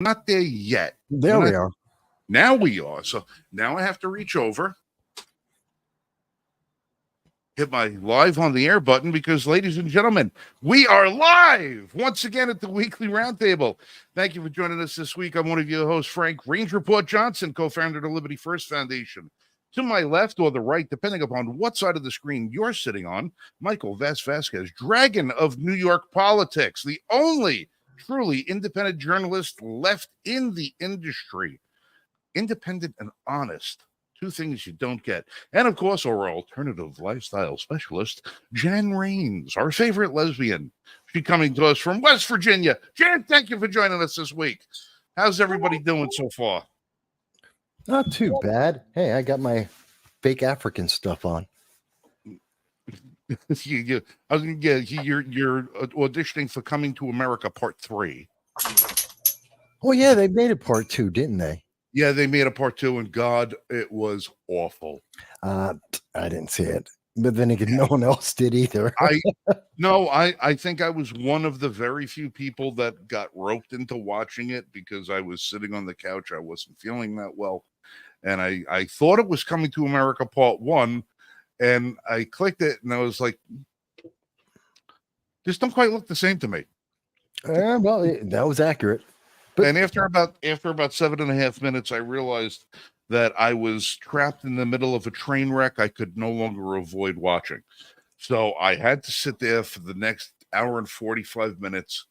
not there yet. There we are. Now we are. So now I have to reach over, hit my live on the air button because, ladies and gentlemen, we are live once again at the weekly roundtable. Thank you for joining us this week. I'm one of your hosts, Frank Range Report Johnson, co-founder of the Liberty First Foundation. To my left or the right, depending upon what side of the screen you're sitting on, Michael Vasquez, Dragon of New York politics, the only truly independent journalist left in the industry. Independent and honest. Two things you don't get. And, of course, our alternative lifestyle specialist, Jan Rains, our favorite lesbian. She's coming to us from West Virginia. Jan, thank you for joining us this week. How's everybody doing so far? Not too bad. Hey, I got my fake African stuff on. You're auditioning for Coming to America Part 3. Oh, yeah, they made it Part 2, didn't they? Yeah, they made a Part 2, and God, it was awful. I didn't see it. But then again, no one else did either. I think I was one of the very few people that got roped into watching it because I was sitting on the couch. I wasn't feeling that well. And I thought it was Coming to America Part 1, and I clicked it, and I was like, this don't quite look the same to me. Well, that was accurate. And after about 7.5 minutes, I realized that I was trapped in the middle of a train wreck I could no longer avoid watching. So I had to sit there for the next hour and 45 minutes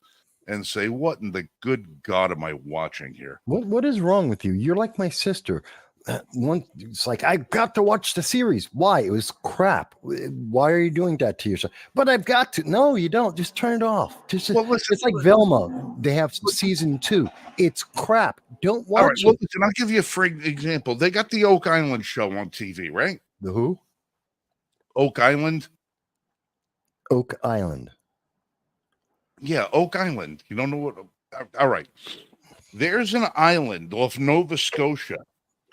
and say, what in the good God am I watching here? What is wrong with you? You're like my sister. It's like, I've got to watch the series. Why? It was crap. Why are you doing that to yourself? But I've got to. No, you don't. Just turn it off. It's like Velma. They have season 2. It's crap. Don't watch it. Well, listen, I'll give you a free example. They got the Oak Island show on TV, right? The who? Oak Island. Oak Island. Yeah, Oak Island. You don't know what? All right. There's an island off Nova Scotia.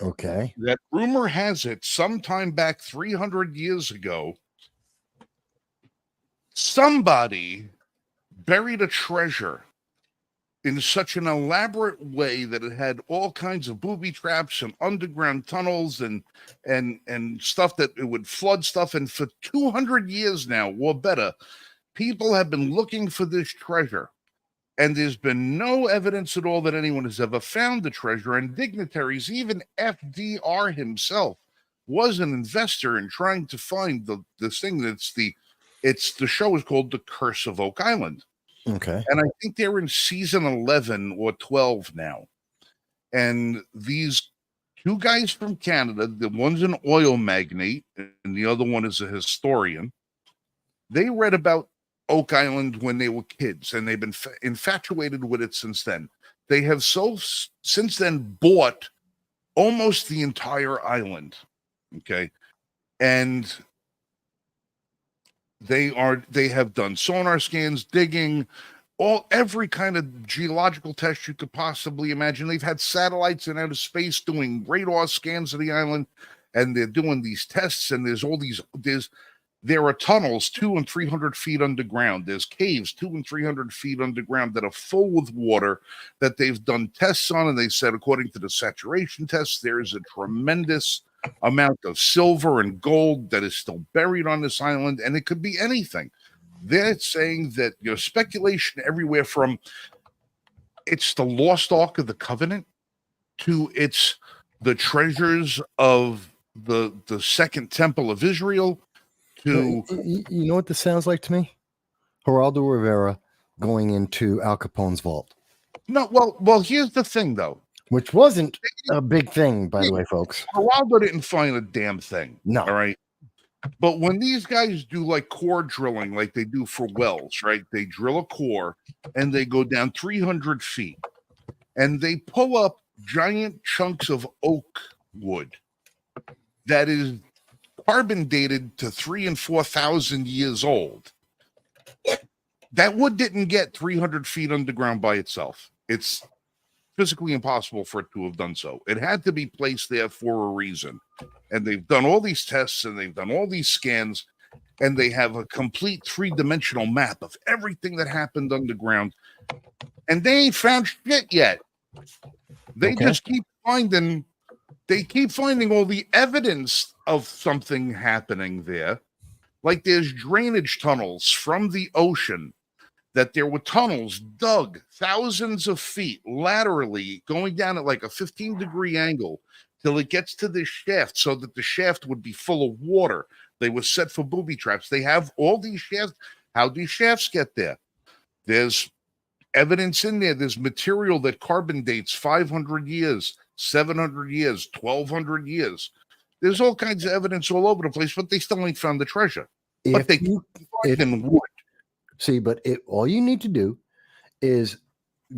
Okay. That rumor has it sometime back 300 years ago, somebody buried a treasure in such an elaborate way that it had all kinds of booby traps and underground tunnels and stuff that it would flood stuff. And for 200 years now, or better, people have been looking for this treasure. And there's been no evidence at all that anyone has ever found the treasure. And dignitaries, even FDR himself, was an investor in trying to find this thing. The show is called The Curse of Oak Island. Okay. And I think they're in season 11 or 12 now. And these two guys from Canada, the one's an oil magnate and the other one is a historian. They read about Oak Island when they were kids, and they've been infatuated with it since then. They have since then bought almost the entire island. Okay. And they have done sonar scans, digging, every kind of geological test you could possibly imagine. They've had satellites in outer space doing radar scans of the island, and they're doing these tests, and there are tunnels 200 and 300 feet underground. There's caves 200 and 300 feet underground that are full with water that they've done tests on. And they said, according to the saturation tests, there is a tremendous amount of silver and gold that is still buried on this island. And it could be anything. They're saying that speculation everywhere from it's the lost Ark of the Covenant to it's the treasures of the Second Temple of Israel. You know what this sounds like to me? Geraldo Rivera going into Al Capone's vault. No, well, here's the thing, though. Which wasn't a big thing, by the way, folks. Geraldo didn't find a damn thing. No. All right? But when these guys do, like, core drilling, like they do for wells, right? They drill a core, and they go down 300 feet. And they pull up giant chunks of oak wood that is carbon dated to 3,000 and 4,000 years old. That wood didn't get 300 feet underground by itself. It's physically impossible for it to have done so. It had to be placed there for a reason. And they've done all these tests and they've done all these scans, and they have a complete 3-dimensional map of everything that happened underground. And they ain't found shit yet. They Okay. just keep finding all the evidence of something happening there. Like there's drainage tunnels from the ocean, that there were tunnels dug thousands of feet laterally going down at like a 15-degree angle till it gets to this shaft, so that the shaft would be full of water. They were set for booby traps. They have all these shafts. How'd these shafts get there? There's evidence in there. There's material that carbon dates 500 years, 700 years, 1200 years. There's all kinds of evidence all over the place, but they still ain't found the treasure. But If they you, keep finding wood. see, but all you need to do is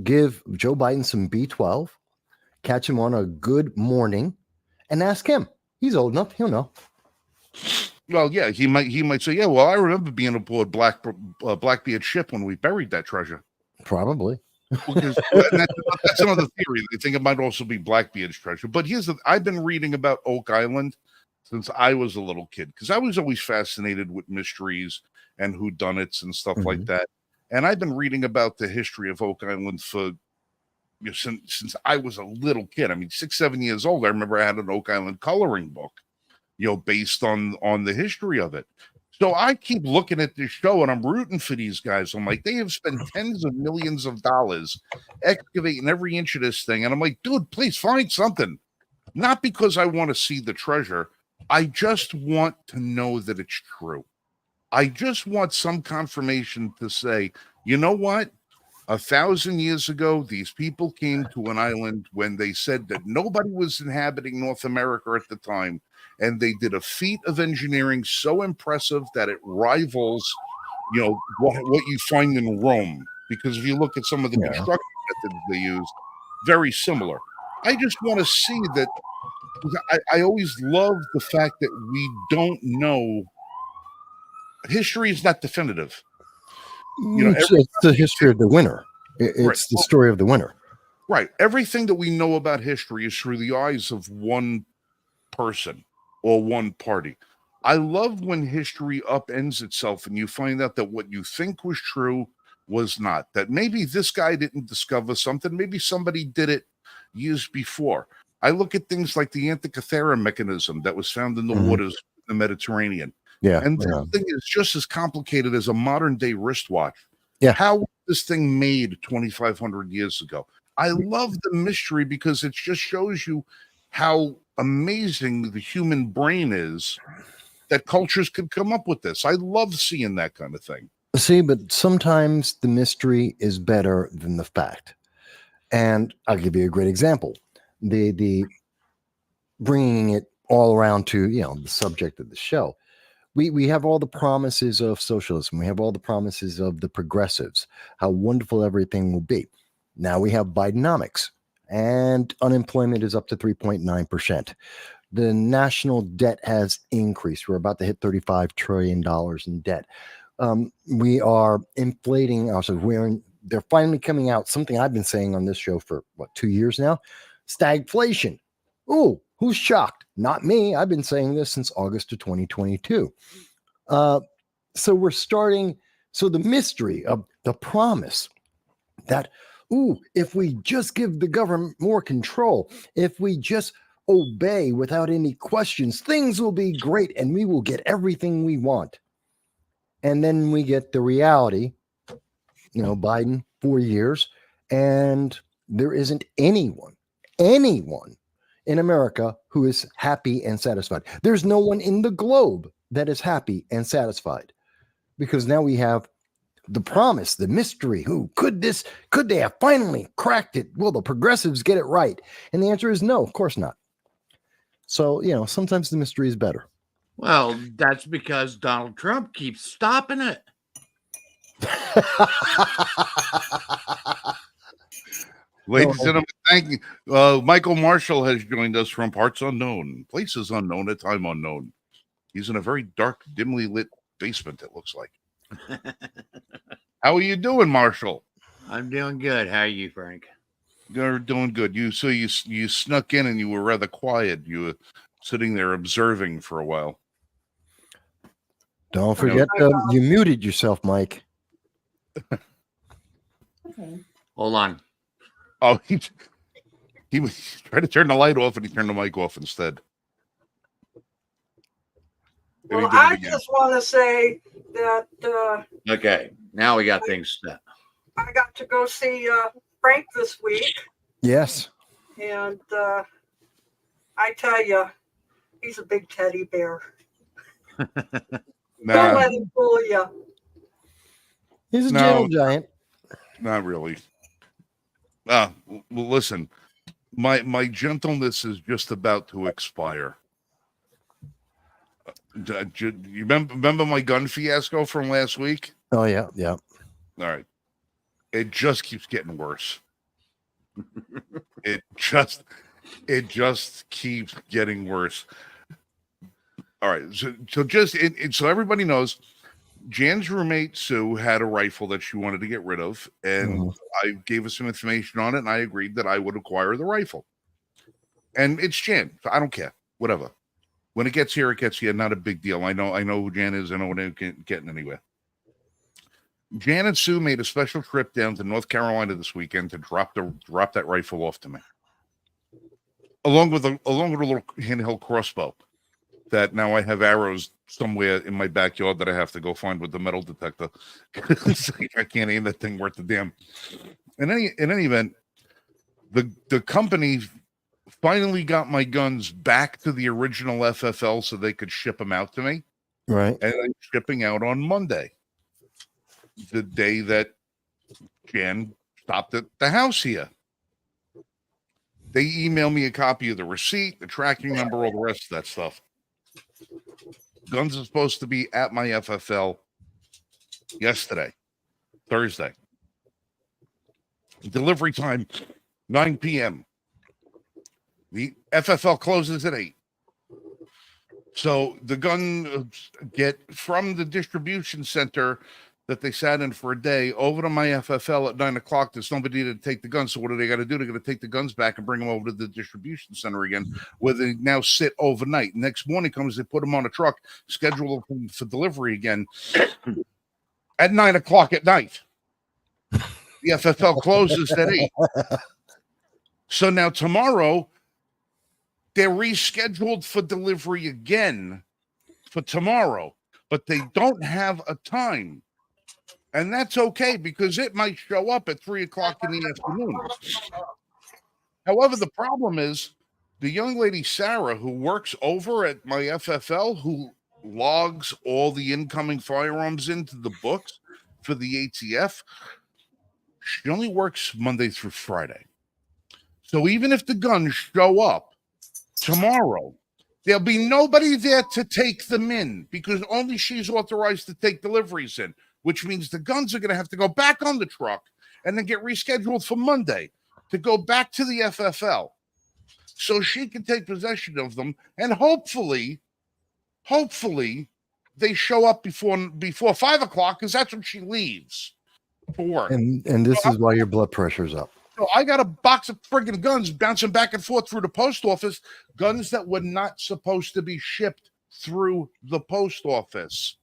give Joe Biden some B12, catch him on a good morning, and ask him. He's old enough; he'll know. Well, yeah, he might say, yeah. Well, I remember being aboard Blackbeard's ship when we buried that treasure. Probably. Because that's another theory. They think it might also be Blackbeard's treasure. But I've been reading about Oak Island since I was a little kid, because I was always fascinated with mysteries and whodunits and stuff like that. And I've been reading about the history of Oak Island for since I was a little kid. I mean, 6, 7 years old. I remember I had an Oak Island coloring book, based on the history of it. So I keep looking at this show and I'm rooting for these guys. I'm like, they have spent tens of millions of dollars excavating every inch of this thing. And I'm like, dude, please find something. Not because I want to see the treasure. I just want to know that it's true. I just want some confirmation to say, you know what? 1,000 years ago, these people came to an island when they said that nobody was inhabiting North America at the time. And they did a feat of engineering so impressive that it rivals, what you find in Rome. Because if you look at some of the construction methods they use, very similar. I just want to see that. I always love the fact that we don't know. History is not definitive. It's the history of the winner. It's the story of the winner. Right. Everything that we know about history is through the eyes of one person or one party. I love when history upends itself and you find out that what you think was true was not. That maybe this guy didn't discover something. Maybe somebody did it years before. I look at things like the Antikythera mechanism that was found in the waters of the Mediterranean. Yeah. And this thing is just as complicated as a modern day wristwatch. Yeah. How was this thing made 2,500 years ago? I love the mystery because it just shows you how amazing the human brain is, that cultures could come up with this. I love seeing that kind of thing. See, but sometimes the mystery is better than the fact. And I'll give you a great example. The bringing it all around to, the subject of the show. We have all the promises of socialism. We have all the promises of the progressives, how wonderful everything will be. Now we have Bidenomics, and unemployment is up to 3.9%. The national debt has increased. We're about to hit $35 trillion in debt. We are inflating ourselves. They're finally coming out, something I've been saying on this show for 2 years now, stagflation. Oh, who's shocked? Not me. I've been saying this since August of 2022. So we're starting. So the mystery of the promise that, if we just give the government more control, if we just obey without any questions, things will be great and we will get everything we want. And then we get the reality, Biden, 4 years, and there isn't anyone in America who is happy and satisfied. There's no one in the globe that is happy and satisfied, because now we have the promise, the mystery. Could they have finally cracked it? Will the progressives get it right? And the answer is no, of course not. So, sometimes the mystery is better. Well, that's because Donald Trump keeps stopping it. Ladies and gentlemen, thank you. Michael Marshall has joined us from parts unknown, places unknown, at time unknown. He's in a very dark, dimly lit basement, it looks like. How are you doing, Marshall? I'm doing good. How are you, Frank? You're doing good. You snuck in and you were rather quiet. You were sitting there observing for a while. Don't forget, you muted yourself, Mike. Okay. Hold on. Oh, He tried to turn the light off, and he turned the mic off instead. And Well, he did it I again. just want to say that Okay, now we got things set. I got to go see Frank this week, Yes. and I tell you, he's a big teddy bear. Don't Nah, let him fool you. He's a No. gentle giant. not really. Well, listen, my gentleness is just about to expire. You remember my gun fiasco from last week? Oh, yeah. Yeah. All right. It just keeps getting worse. it just keeps getting worse. All right. So just so everybody knows, Jan's roommate Sue had a rifle that she wanted to get rid of, and I gave her some information on it, and I agreed that I would acquire the rifle. And it's Jan, so I don't care. Whatever. When it gets here, it gets here. Not a big deal. I know who Jan is. I know what I'm getting anywhere. Jan and Sue made a special trip down to North Carolina this weekend to drop that rifle off to me, along with a little handheld crossbow that now I have arrows somewhere in my backyard that I have to go find with the metal detector. I can't aim that thing worth the damn. In any event, the company finally got my guns back to the original FFL so they could ship them out to me. Right. And I'm shipping out on Monday, the day that Jan stopped at the house here. They emailed me a copy of the receipt, the tracking number, all the rest of that stuff. Guns are supposed to be at my FFL yesterday, Thursday. Delivery time, 9 p.m. The FFL closes at 8. So the gun get from the distribution center that they sat in for a day over to my FFL at 9 o'clock. There's somebody to take the guns. So what do they got to do? They're going to take the guns back and bring them over to the distribution center again, where they now sit overnight. Next morning comes, they put them on a truck, schedule them for delivery again at 9 o'clock at night. The FFL closes at 8. So now tomorrow, they're rescheduled for delivery again for tomorrow, but they don't have a time. And that's okay, because it might show up at 3 o'clock in the afternoon. However, the problem is the young lady, Sarah, who works over at my FFL, who logs all the incoming firearms into the books for the ATF, she only works Monday through Friday. So even if the guns show up tomorrow, there'll be nobody there to take them in, because only she's authorized to take deliveries in, which means the guns are going to have to go back on the truck and then get rescheduled for Monday to go back to the FFL so she can take possession of them. And hopefully they show up before 5 o'clock, because that's when she leaves for work. And this is why your blood pressure's up. So I got a box of friggin' guns bouncing back and forth through the post office, guns that were not supposed to be shipped through the post office.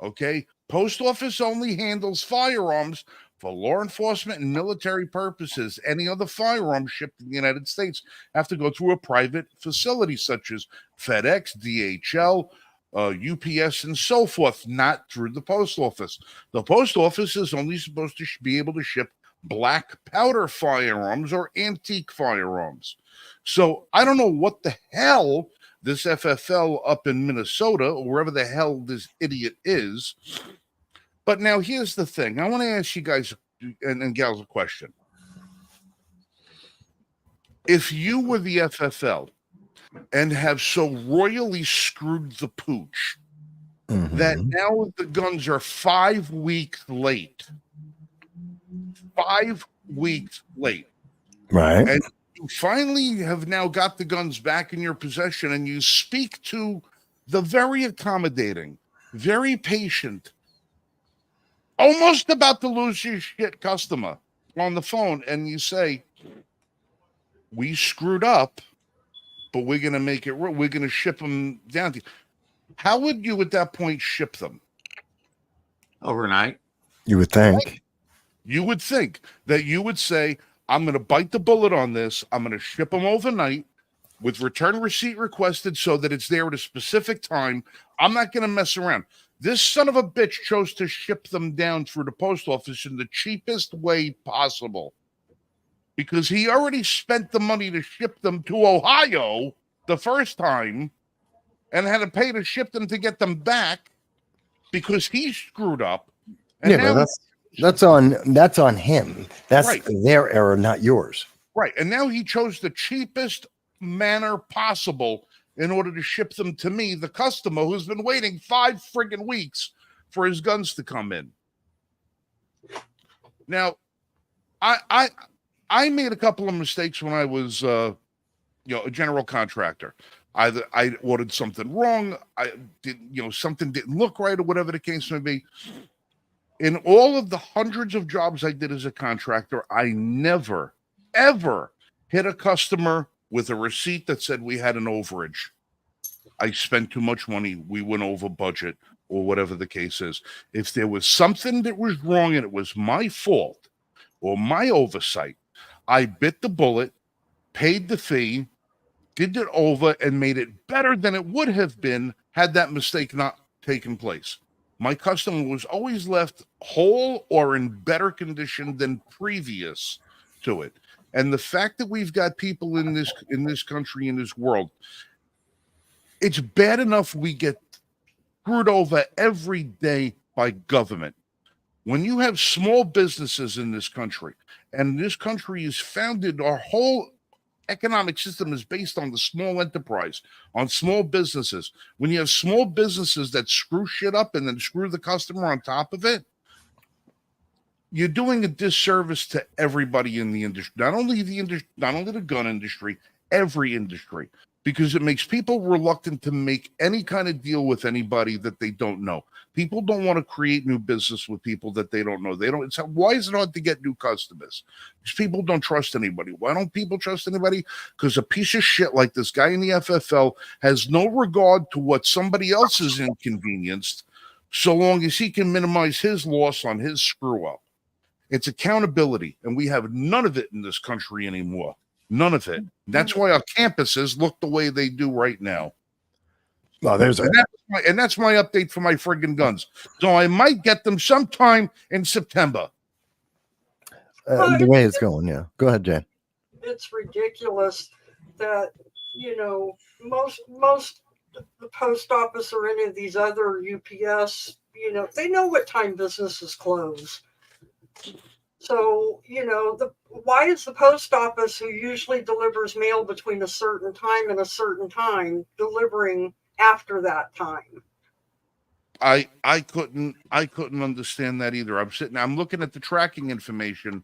Okay? Post office only handles firearms for law enforcement and military purposes. Any other firearms shipped in the United States have to go through a private facility such as FedEx, DHL, UPS, and so forth, not through the post office. The post office is only supposed to be able to ship black powder firearms or antique firearms. So I don't know what the hell this FFL up in Minnesota, or wherever the hell this idiot is. But now here's the thing. I want to ask you guys and gals a question. If you were the FFL and have so royally screwed the pooch that now the guns are 5 weeks late, 5 weeks late. Right. And you finally have now got the guns back in your possession, and you speak to the very accommodating, very patient, almost about to lose your shit customer on the phone, and you say, we screwed up, but we're going to make it, we're going to ship them down to you. How would you at that point ship them? Overnight. You would think. You would think that you would say, I'm going to bite the bullet on this. I'm going to ship them overnight with return receipt requested so that it's there at a specific time. I'm not going to mess around. This son of a bitch chose to ship them down through the post office in the cheapest way possible because he already spent the money to ship them to Ohio the first time and had to pay to ship them to get them back because he screwed up. And yeah, but that's on him. That's right. Their error, not yours. Right. And now he chose the cheapest manner possible in order to ship them to me, the customer who's been waiting 5 friggin' weeks for his guns to come in. Now, I made a couple of mistakes when I was a general contractor. Either I ordered something wrong, something didn't look right, or whatever the case may be. In all of the hundreds of jobs I did as a contractor, I never, ever hit a customer with a receipt that said we had an overage. I spent too much money, we went over budget, or whatever the case is. If there was something that was wrong and it was my fault or my oversight, I bit the bullet, paid the fee, did it over, and made it better than it would have been had that mistake not taken place. My customer was always left whole or in better condition than previous to it. And the fact that we've got people in this country, in this world, it's bad enough we get screwed over every day by government. When you have small businesses in this country, and this country is founded, our whole economic system is based on the small enterprise, on small businesses. When you have small businesses that screw shit up and then screw the customer on top of it, you're doing a disservice to everybody in the industry. Not only the gun industry, every industry, because it makes people reluctant to make any kind of deal with anybody that they don't know. People don't want to create new business with people that they don't know. Why is it hard to get new customers? Because people don't trust anybody. Why don't people trust anybody? Because a piece of shit like this guy in the FFL has no regard to what somebody else is inconvenienced, so long as he can minimize his loss on his screw up. It's accountability, and we have none of it in this country anymore. None of it. That's why our campuses look the way they do right now. Well, And that's my update for my friggin' guns. So I might get them sometime in September. The way it's going, yeah. Go ahead, Jan. It's ridiculous that, most the post office or any of these other UPS, they know what time businesses close. So, why is the post office, who usually delivers mail between a certain time and a certain time, delivering after that time? I couldn't understand that either. I'm looking at the tracking information,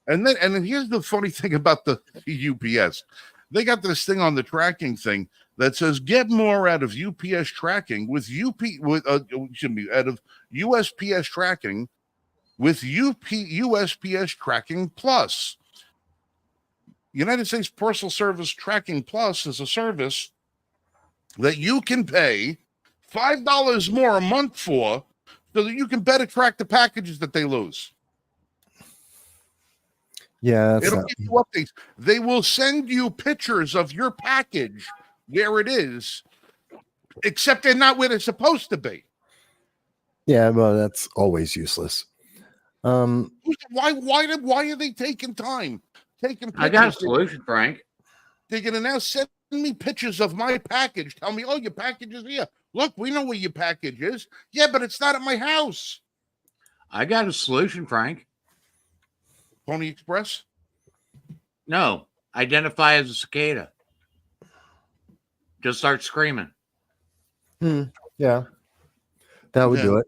and then here's the funny thing about the UPS. They got this thing on the tracking thing that says get more out of UPS tracking out of USPS tracking with USPS Tracking Plus. United States Postal Service Tracking Plus is a service that you can pay $5 more a month for so that you can better track the packages that they lose. Yeah. It'll give you updates. They will send you pictures of your package where it is, except they're not where they're supposed to be. Yeah, well, that's always useless. Why are they taking time? I got a solution, Frank. They're gonna now send me pictures of my package. Tell me, oh, your package is here. Look, we know where your package is. Yeah, but it's not at my house. I got a solution, Frank. Pony Express? No, identify as a cicada. Just start screaming. Yeah, that would do it.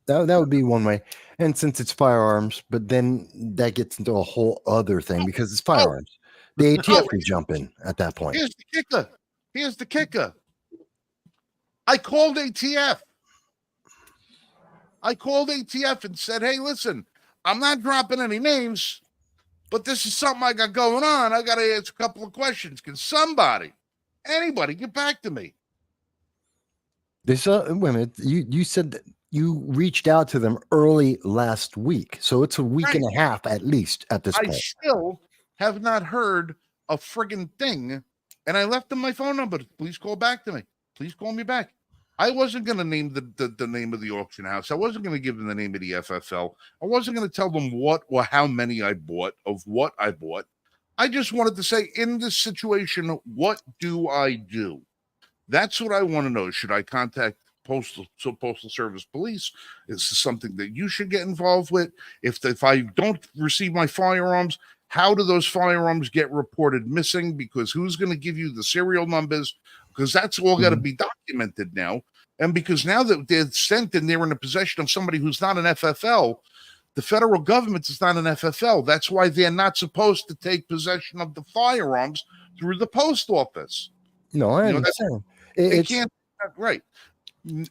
That would be one way. And since it's firearms, but then that gets into a whole other thing because it's firearms. The ATF can jump in at that point. Here's the kicker. I called ATF. And said, hey, listen, I'm not dropping any names, but this is something I got going on. I got to answer a couple of questions. Can anybody get back to me? Wait a minute. You said that you reached out to them early last week. So it's a week and a half at least at this point. have not heard a friggin' thing. And I left them my phone number. Please call back to me. Please call me back. I wasn't going to name the name of the auction house. I wasn't going to give them the name of the FFL. I wasn't going to tell them what or how many I bought of what I bought. I just wanted to say, in this situation, what do I do? That's what I want to know. Should I contact Postal Service Police? Is this something that you should get involved with? If I don't receive my firearms, how do those firearms get reported missing? Because who's going to give you the serial numbers? Because that's all got to be documented now. And because now that they're sent and they're in the possession of somebody who's not an FFL, the federal government is not an FFL. That's why they're not supposed to take possession of the firearms through the post office. No, I understand. They can't, right.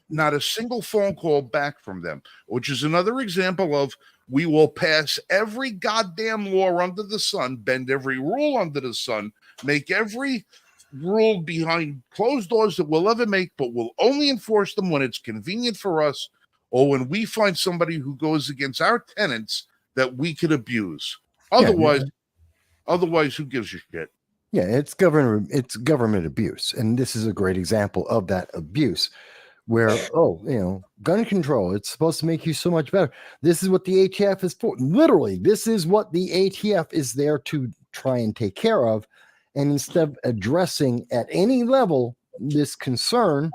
Not a single phone call back from them, which is another example of we will pass every goddamn law under the sun, bend every rule under the sun, make every rule behind closed doors that we'll ever make, but we'll only enforce them when it's convenient for us or when we find somebody who goes against our tenants that we could abuse. Otherwise, who gives a shit? Yeah, it's government abuse. And this is a great example of that abuse where, gun control, it's supposed to make you so much better. This is what the ATF is for. Literally, this is what the ATF is there to try and take care of. And instead of addressing at any level this concern,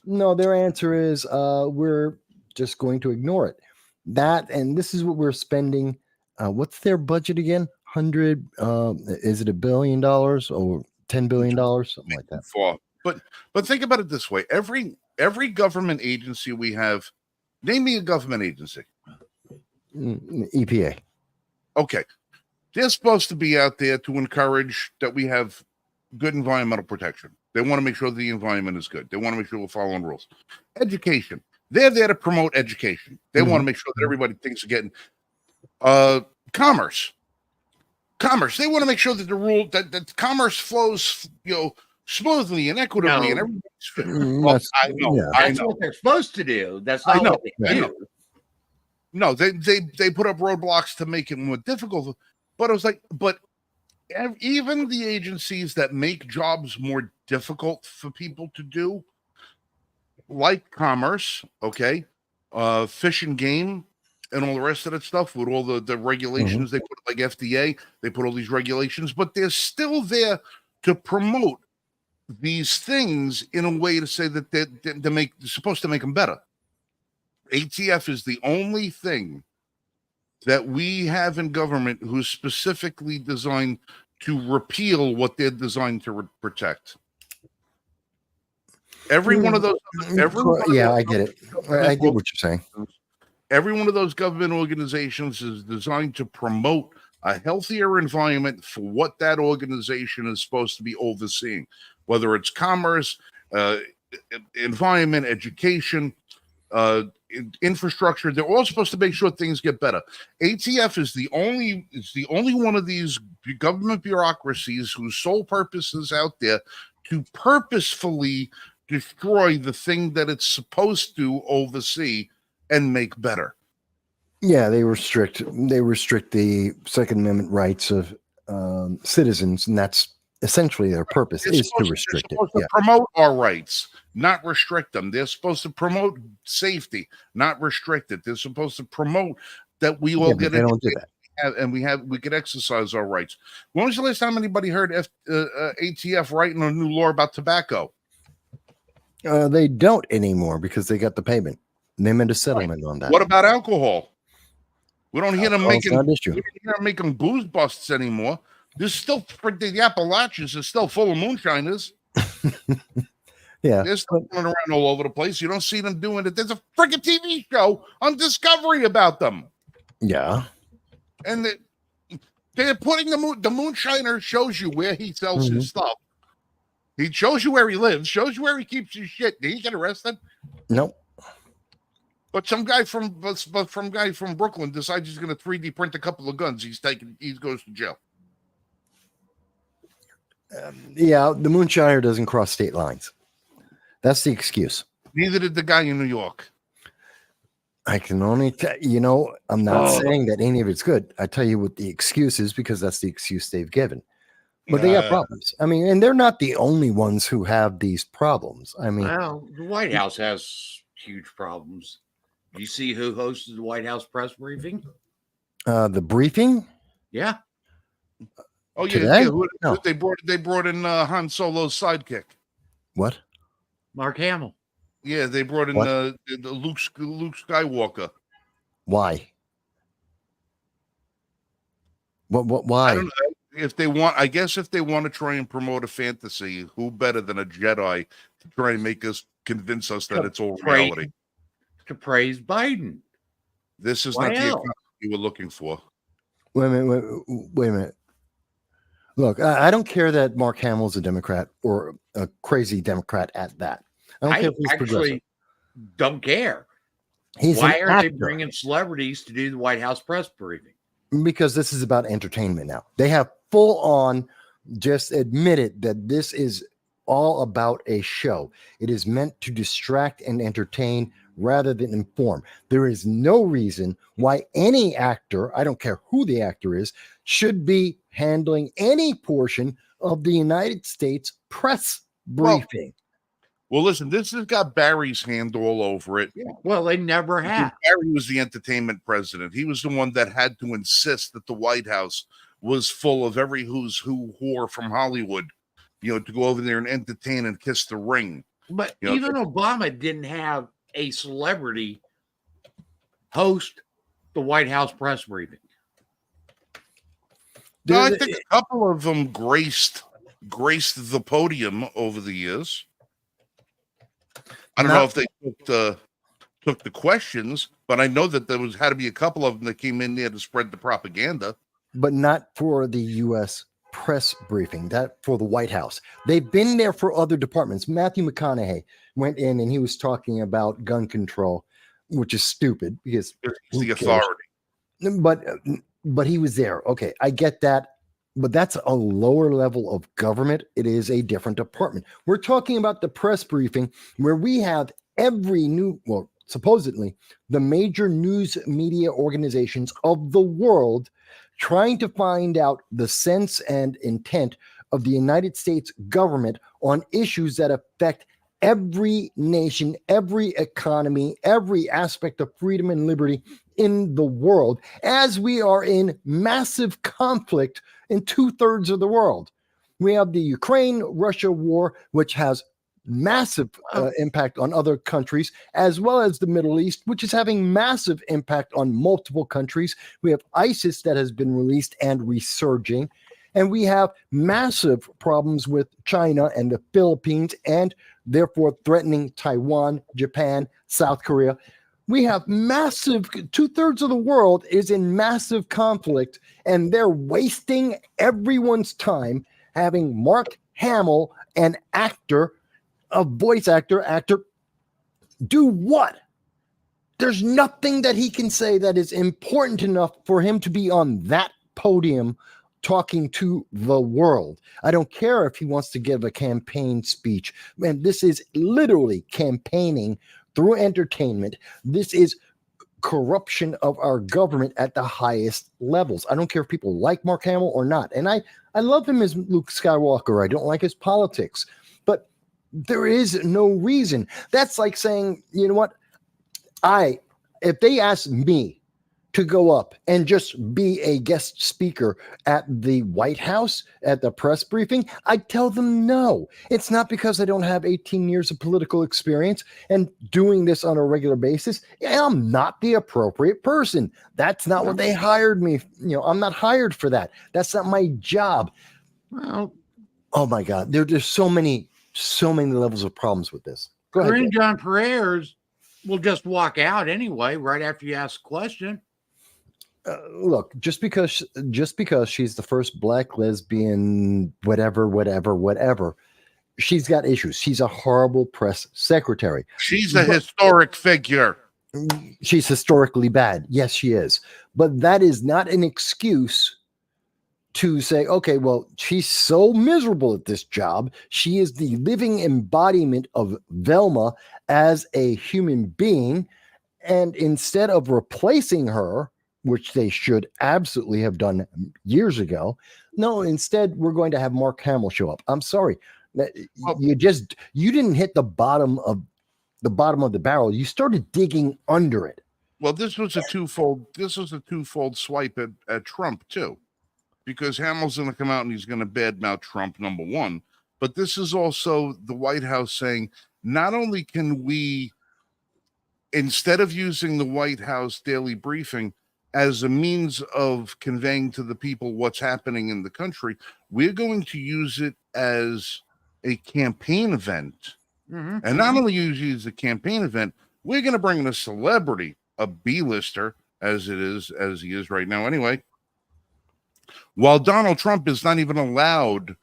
no, their answer is we're just going to ignore it. And this is what we're spending. What's their budget again? Is it $1 billion or $10 billion? Something like that. But think about it this way. Every government agency we have, name me a government agency. EPA. Okay. They're supposed to be out there to encourage that we have good environmental protection. They want to make sure the environment is good. They want to make sure we're following rules. Education. They're there to promote education. They want to make sure that everybody thinks they're getting commerce. They want to make sure that the rule that commerce flows, smoothly and equitably, and everybody's fit. Well, I know. That's what they're supposed to do. That's not what they do. No, they put up roadblocks to make it more difficult. But it was like, even the agencies that make jobs more difficult for people to do, like commerce, fish and game, and all the rest of that stuff with all the regulations they put, like FDA, they put all these regulations, but they're still there to promote these things in a way to say that they're supposed to make them better. ATF is the only thing that we have in government who's specifically designed to repeal what they're designed to protect. Every one of those. I get it. I get what you're saying. Every one of those government organizations is designed to promote a healthier environment for what that organization is supposed to be overseeing, whether it's commerce, environment, education, infrastructure. They're all supposed to make sure things get better. ATF is the only one of these government bureaucracies whose sole purpose is out there to purposefully destroy the thing that it's supposed to oversee and make better. Yeah, they restrict the Second Amendment rights of citizens, and that's essentially their purpose, is to restrict it. To promote our rights, not restrict them. They're supposed to promote safety, not restrict it. They're supposed to promote that we all get educated, don't do that. and we could exercise our rights. When was the last time anybody heard ATF writing a new law about tobacco? They don't anymore because they got the payment. They made a settlement on that. What about alcohol? We don't hear them making booze busts anymore. There's still the Appalachians are still full of moonshiners. Yeah, they're still running around all over the place. You don't see them doing it. There's a freaking TV show on Discovery about them. Yeah, and they're putting the moonshiner shows you where he sells his stuff. He shows you where he lives, shows you where he keeps his shit. Did he get arrested? Nope. But some guy from Brooklyn decides he's going to 3D print a couple of guns. He goes to jail. The moonshiner doesn't cross state lines. That's the excuse. Neither did the guy in New York. I can only tell I'm not saying that any of it's good. I tell you what the excuse is because that's the excuse they've given. But they got problems. I mean, and they're not the only ones who have these problems. I mean, Well, the White House has huge problems. Do you see who hosted the White House press briefing? the briefing Yeah. Oh yeah, today? yeah. No. They brought in Han Solo's sidekick. What? Mark Hamill. Yeah, they brought in What? the Luke Skywalker. Why? What? I Why? don't know if they want. I guess if they want to try and promote a fantasy, who better than a Jedi to try and convince us that it's all reality? To praise Biden. This is Why not the else? economy you were looking for. Wait a minute. Look, I don't care that Mark Hamill's a Democrat or a crazy Democrat at that. I don't care if he's progressive. actually don't care. He's Why an aren't they actor. bringing celebrities to do the White House press briefing? Because this is about entertainment now. They have full on just admitted that this is all about a show. It is meant to distract and entertain rather than inform. There is no reason why any actor, I don't care who the actor is, should be handling any portion of the United States press briefing. Well, listen, this has got Barry's hand all over it. Yeah. Well, they never Because have. Barry was the entertainment president. He was the one that had to insist that the White House was full of every who's who whore from Hollywood, to go over there and entertain and kiss the ring. But even Obama didn't have a celebrity host the White House press briefing. No, I think a couple of them graced the podium over the years. I don't know if they took the questions, but I know that there had to be a couple of them that came in there to spread the propaganda. But not for the U.S. press briefing, that for the White House. They've been there for other departments. Matthew McConaughey went in and he was talking about gun control, which is stupid because It's the authority. But he was there. Okay, I get that. But that's a lower level of government. It is a different department. We're talking about the press briefing where we have supposedly the major news media organizations of the world trying to find out the sense and intent of the United States government on issues that affect every nation, every economy, every aspect of freedom and liberty in the world, as we are in massive conflict in 2/3 of the world. We have the Ukraine-Russia war, which has massive impact on other countries, as well as the Middle East, which is having massive impact on multiple countries. We have ISIS that has been released and resurging. And we have massive problems with China and the Philippines, and therefore threatening Taiwan, Japan, South Korea. We have massive, 2/3 of the world is in massive conflict, and they're wasting everyone's time having Mark Hamill, an actor, a voice actor, do what? There's nothing that he can say that is important enough for him to be on that podium talking to the world. I don't care if he wants to give a campaign speech. Man, this is literally campaigning through entertainment. This is corruption of our government at the highest levels. I don't care if people like Mark Hamill or not. And I love him as Luke Skywalker. I don't like his politics. But there is no reason. That's like saying, you know what? If they ask me to go up and just be a guest speaker at the White House at the press briefing, I tell them no. It's not because I don't have 18 years of political experience and doing this on a regular basis. I'm not the appropriate person. That's not what they hired me. I'm not hired for that. That's not my job. Well, oh my God, there's so many levels of problems with this. Go ahead. Corinne John Perez will just walk out anyway right after you ask a question. Look, just because she's the first black lesbian, whatever, she's got issues. She's a horrible press secretary. She's a historic figure. She's historically bad. Yes, she is. But that is not an excuse to say, okay, well, she's so miserable at this job. She is the living embodiment of Velma as a human being. And instead of replacing her, which they should absolutely have done years ago, no, instead we're going to have Mark Hamill show up. I'm sorry. You didn't hit the bottom of the barrel. You started digging under it. Well, this was a twofold swipe at Trump too, because Hamill's going to come out and he's going to badmouth Trump, number one. But this is also the White House saying, not only can we, instead of using the White House daily briefing as a means of conveying to the people what's happening in the country, we're going to use it as a campaign event. Mm-hmm. And not only use it as a campaign event, we're going to bring in a celebrity, a B-lister, as he is right now anyway, while Donald Trump is not even allowed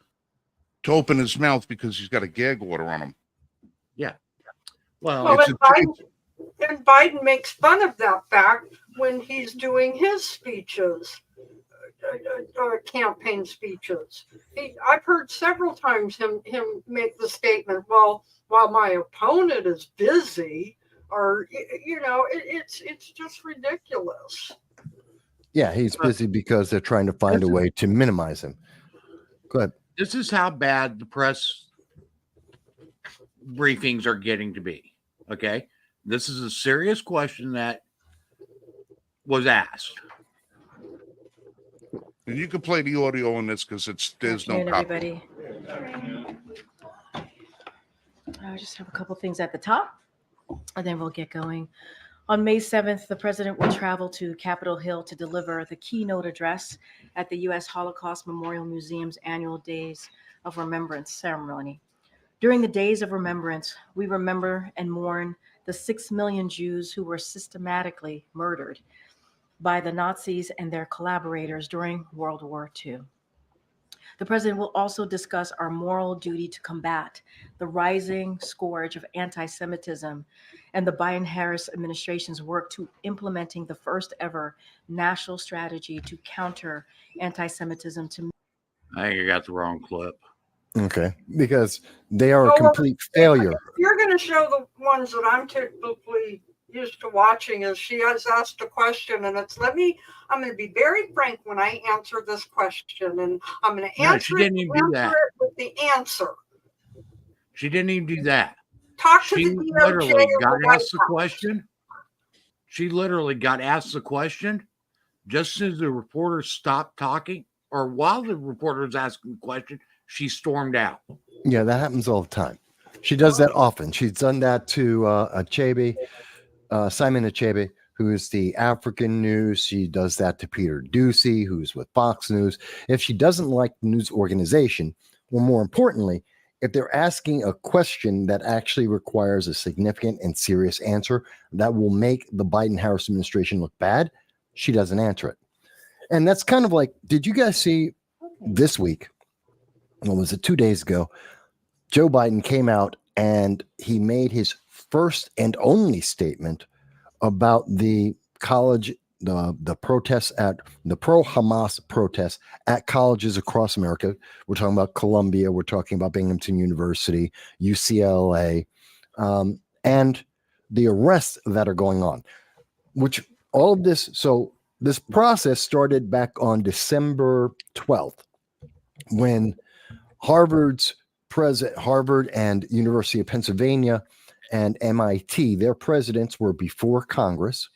to open his mouth because he's got a gag order on him. Yeah. Well, and Biden makes fun of that fact when he's doing his speeches, campaign speeches. I've heard several times him make the statement, well, while my opponent is busy, or, it's just ridiculous. Yeah, he's busy because they're trying to find a way to minimize him. Go ahead. This is how bad the press briefings are getting to be. Okay. This is a serious question that was asked. And you can play the audio on this because there's no copy. Everybody. I just have a couple things at the top, and then we'll get going. On May 7th, the president will travel to Capitol Hill to deliver the keynote address at the U.S. Holocaust Memorial Museum's annual Days of Remembrance ceremony. During the Days of Remembrance, we remember and mourn the 6 million Jews who were systematically murdered by the Nazis and their collaborators during World War II. The president will also discuss our moral duty to combat the rising scourge of anti-Semitism and the Biden-Harris administration's work to implementing the first ever national strategy to counter anti-Semitism. I think I got the wrong clip. Okay, because they are a complete failure. You're going to show the ones that I'm typically used to watching. Is she has asked a question, and it's I'm going to be very frank when I answer this question, and I'm going to answer it with the answer. She didn't even do that. Talk to She the literally DOJ got or the White asked the House. question. She literally got asked the question just as the reporter stopped talking, or while the reporter was asking the question, she stormed out. Yeah, that happens all the time. She does that often. She's done that to Achebe, Simon Achebe, who is the African News. She does that to Peter Doocy, who's with Fox News. If she doesn't like the news organization, or more importantly, if they're asking a question that actually requires a significant and serious answer that will make the Biden-Harris administration look bad, she doesn't answer it. And that's kind of like, did you guys see this week? What was it, 2 days ago? Joe Biden came out and he made his first and only statement about the college, the protests at the pro-Hamas protests at colleges across America. We're talking about Columbia. We're talking about Binghamton University, UCLA, and the arrests that are going on, which all of this. So this process started back on December 12th when Harvard and University of Pennsylvania and MIT, their presidents were before Congress.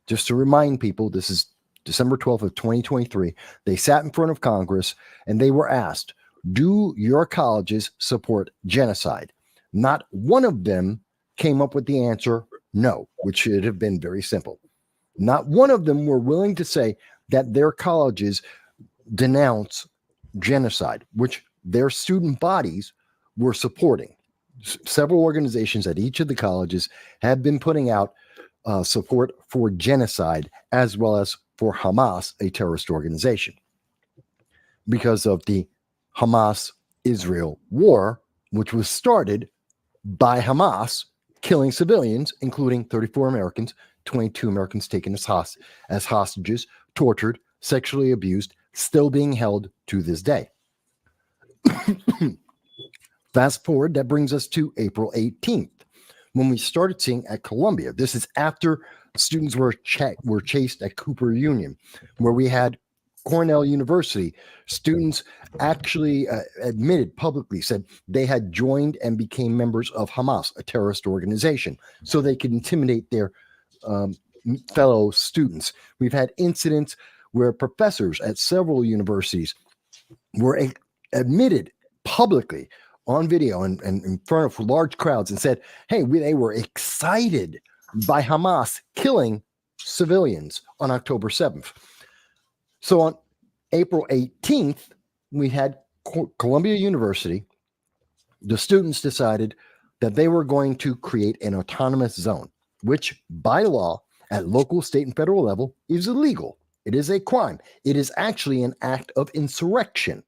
Just to remind people, this is December 12th of 2023. They sat in front of Congress and they were asked, do your colleges support genocide? Not one of them came up with the answer no, which should have been very simple. Not one of them were willing to say that their colleges denounce genocide, which their student bodies were supporting. Several organizations at each of the colleges have been putting out support for genocide as well as for Hamas, a terrorist organization, because of the Hamas-Israel war, which was started by Hamas killing civilians, including 34 Americans, 22 Americans taken as hostages, tortured, sexually abused, still being held to this day. Fast forward, that brings us to April 18th, when we started seeing at Columbia. This is after students were chased at Cooper Union, where we had Cornell University. Students actually admitted publicly, said they had joined and became members of Hamas, a terrorist organization, so they could intimidate their fellow students. We've had incidents where professors at several universities were admitted publicly on video and in front of large crowds and said, hey, they were excited by Hamas killing civilians on October 7th. So on April 18th, we had Columbia University. The students decided that they were going to create an autonomous zone, which by law at local, state, and federal level is illegal. It is a crime. It is actually an act of insurrection.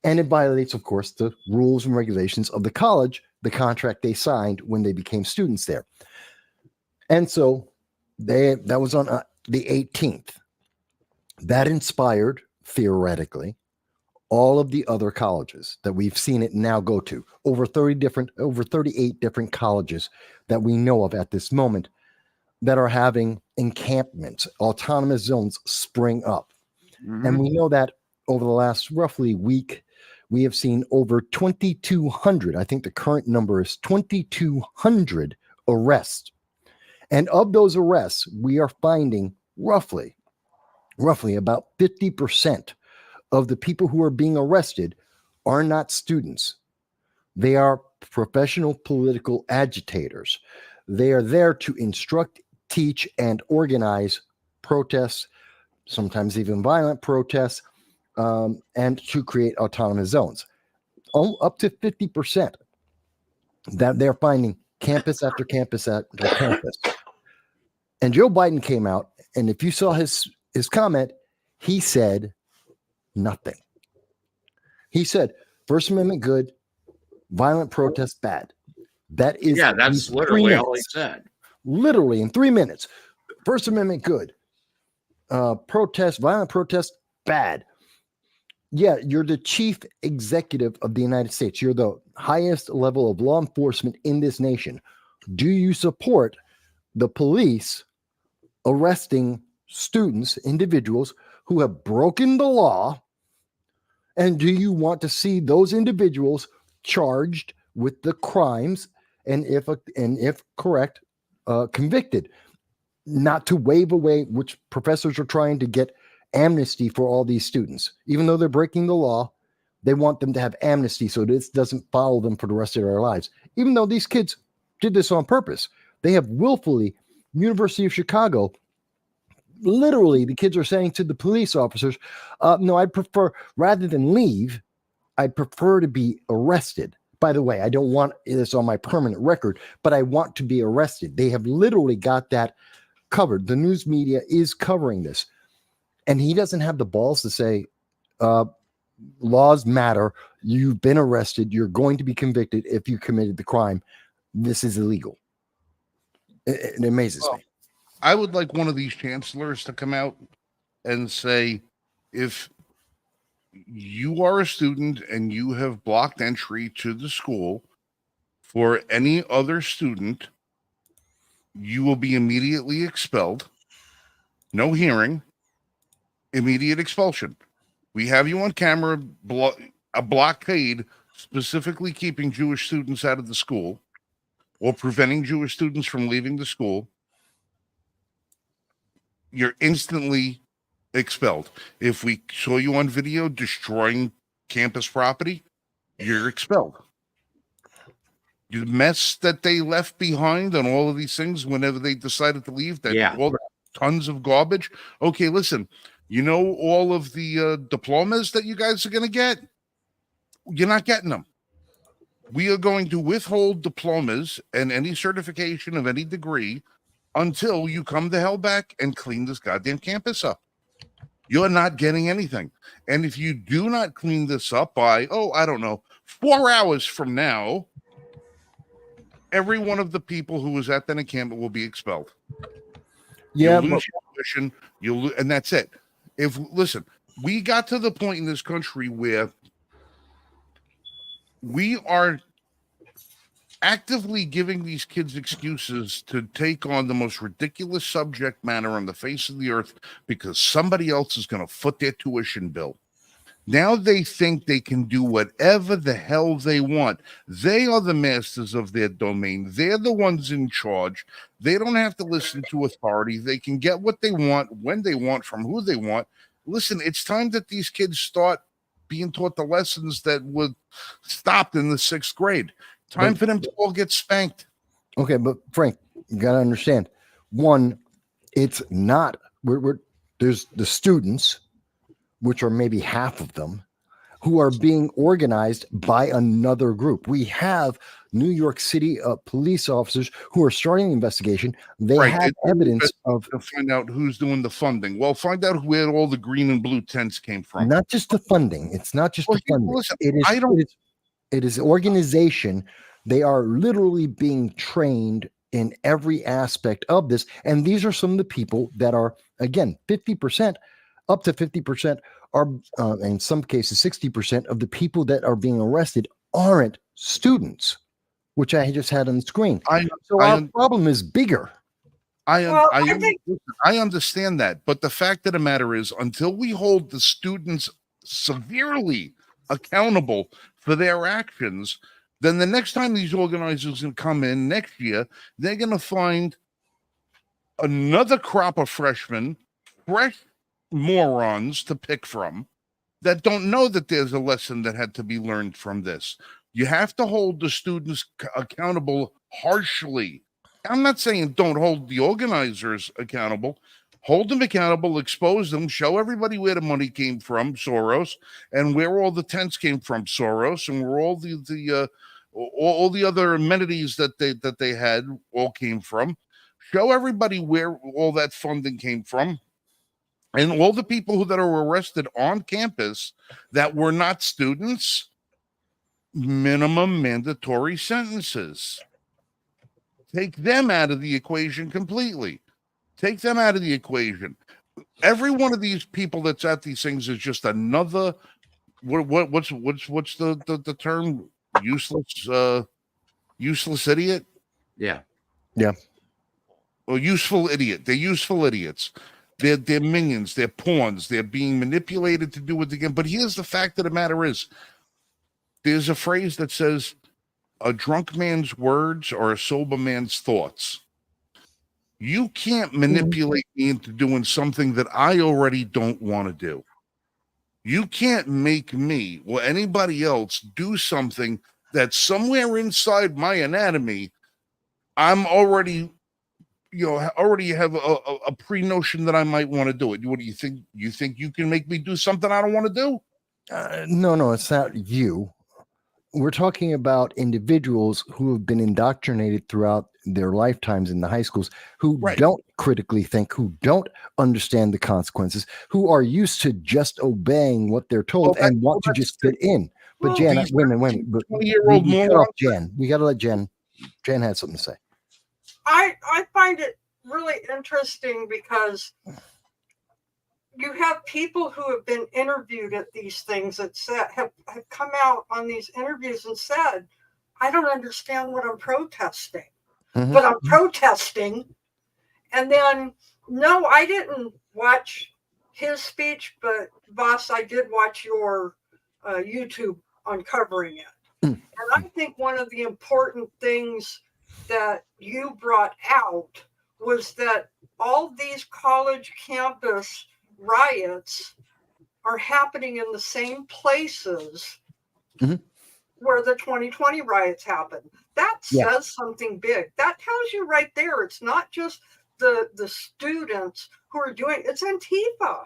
And it violates, of course, the rules and regulations of the college, the contract they signed when they became students there. And so that was on the 18th. That inspired, theoretically, all of the other colleges that we've seen it now go to. Over 38 different colleges that we know of at this moment that are having encampments, autonomous zones spring up. Mhm. And we know that over the last roughly week, we have seen over 2,200. I think the current number is 2,200 arrests. And of those arrests, we are finding roughly about 50% of the people who are being arrested are not students. They are professional political agitators. They are there to instruct, teach, and organize protests, sometimes even violent protests, and to create autonomous zones. Up to 50% that they're finding campus after campus after campus. And Joe Biden came out, and if you saw his comment, he said nothing. He said, First Amendment good, violent protest bad. That is That's literally all he said. Literally in 3 minutes. First Amendment good. Violent protest bad. Yeah, you're the chief executive of the United States. You're the highest level of law enforcement in this nation. Do you support the police arresting students, individuals who have broken the law? And do you want to see those individuals charged with the crimes and if correct, convicted? Not to wave away, which professors are trying to get amnesty for all these students. Even though they're breaking the law, they want them to have amnesty so this doesn't follow them for the rest of their lives. Even though these kids did this on purpose. They have willfully, University of Chicago, literally the kids are saying to the police officers, no, I prefer, rather than leave, I prefer to be arrested. By the way, I don't want this on my permanent record, but I want to be arrested. They have literally got that covered. The news media is covering this. And he doesn't have the balls to say, laws matter. You've been arrested. You're going to be convicted if you committed the crime. This is illegal. It amazes me. I would like one of these chancellors to come out and say, if you are a student and you have blocked entry to the school for any other student, you will be immediately expelled. No hearing, immediate expulsion. We have you on camera, a blockade specifically keeping Jewish students out of the school or preventing Jewish students from leaving the school. You're instantly expelled. If we saw you on video destroying campus property, you're expelled. The mess that they left behind on all of these things whenever they decided to leave, all the tons of garbage. Okay, listen, you know all of the diplomas that you guys are going to get? You're not getting them. We are going to withhold diplomas and any certification of any degree until you come the hell back and clean this goddamn campus up. You're not getting anything. And if you do not clean this up by, 4 hours from now, every one of the people who was at that encampment will be expelled. Yeah, you'll lose your tuition, and that's it. Listen, we got to the point in this country where we are actively giving these kids excuses to take on the most ridiculous subject matter on the face of the earth because somebody else is going to foot their tuition bill. Now they think they can do whatever the hell they want. They are the masters of their domain. They're the ones in charge. They don't have to listen to authority. They can get what they want, when they want, from who they want. Listen, it's time that these kids start being taught the lessons that were stopped in the 6th grade. Time for them to all get spanked. Okay, but Frank, you got to understand. One, it's not, there's the students, which are maybe half of them, who are being organized by another group. We have New York City police officers who are starting the investigation. They have evidence of to find out who's doing the funding. Well, find out where all the green and blue tents came from. not just the funding. It's not just the funding. Listen, It is organization. They are literally being trained in every aspect of this. And these are some of the people that are, again, 50%, up to 50% are, in some cases, 60% of the people that are being arrested aren't students, which I just had on the screen. Our problem is bigger. I understand that. But the fact of the matter is, until we hold the students severely accountable for their actions, then the next time these organizers can come in next year, they're going to find another crop of freshmen, fresh morons to pick from that don't know that there's a lesson that had to be learned from this. You have to hold the students accountable harshly. I'm not saying don't hold the organizers accountable. Hold them accountable, expose them, show everybody where the money came from, Soros, and where all the tents came from, Soros, and where all the other amenities that they had all came from. Show everybody where all that funding came from, and all the people that are arrested on campus that were not students. Minimum mandatory sentences. Take them out of the equation completely. Take them out of the equation. Every one of these people that's at these things is just another. What's the term? Useless idiot. Yeah. Or useful idiot. They're useful idiots. They're minions. They're pawns. They're being manipulated to do it again. But here's the fact of the matter is, there's a phrase that says, "A drunk man's words are a sober man's thoughts." You can't manipulate me into doing something that I already don't want to do. You can't make me or anybody else do something that somewhere inside my anatomy, I'm already, already have a pre-notion that I might want to do it. What do you think? You think you can make me do something I don't want to do? No, it's not you. We're talking about individuals who have been indoctrinated throughout their lifetimes in the high schools, who don't critically think, who don't understand the consequences, who are used to just obeying what they're told and want to just fit in. But Jen, wait a minute. But we cut off Jen. We got to let Jen. Jen had something to say. I find it really interesting because you have people who have been interviewed at these things that have come out on these interviews and said, I don't understand what I'm protesting, but I'm protesting. And then, no, I didn't watch his speech, but boss, I did watch your YouTube uncovering it. And I think one of the important things that you brought out was that all these college campus riots are happening in the same places where the 2020 riots happened. That says something big. That tells you right there, it's not just the students who are doing it's Antifa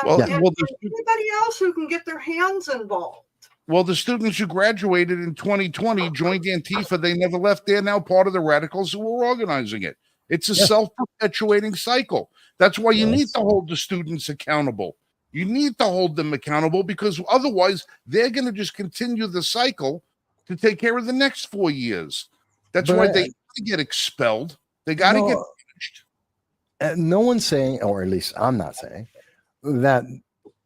and anybody else who can get their hands involved. Well, the students who graduated in 2020 joined Antifa. They never left. They're now part of the radicals who were organizing it. It's a self-perpetuating cycle. That's why you need to hold the students accountable. You need to hold them accountable because otherwise they're going to just continue the cycle to take care of the next 4 years. That's why they get expelled. They got to get punished. No one's saying, or at least I'm not saying, that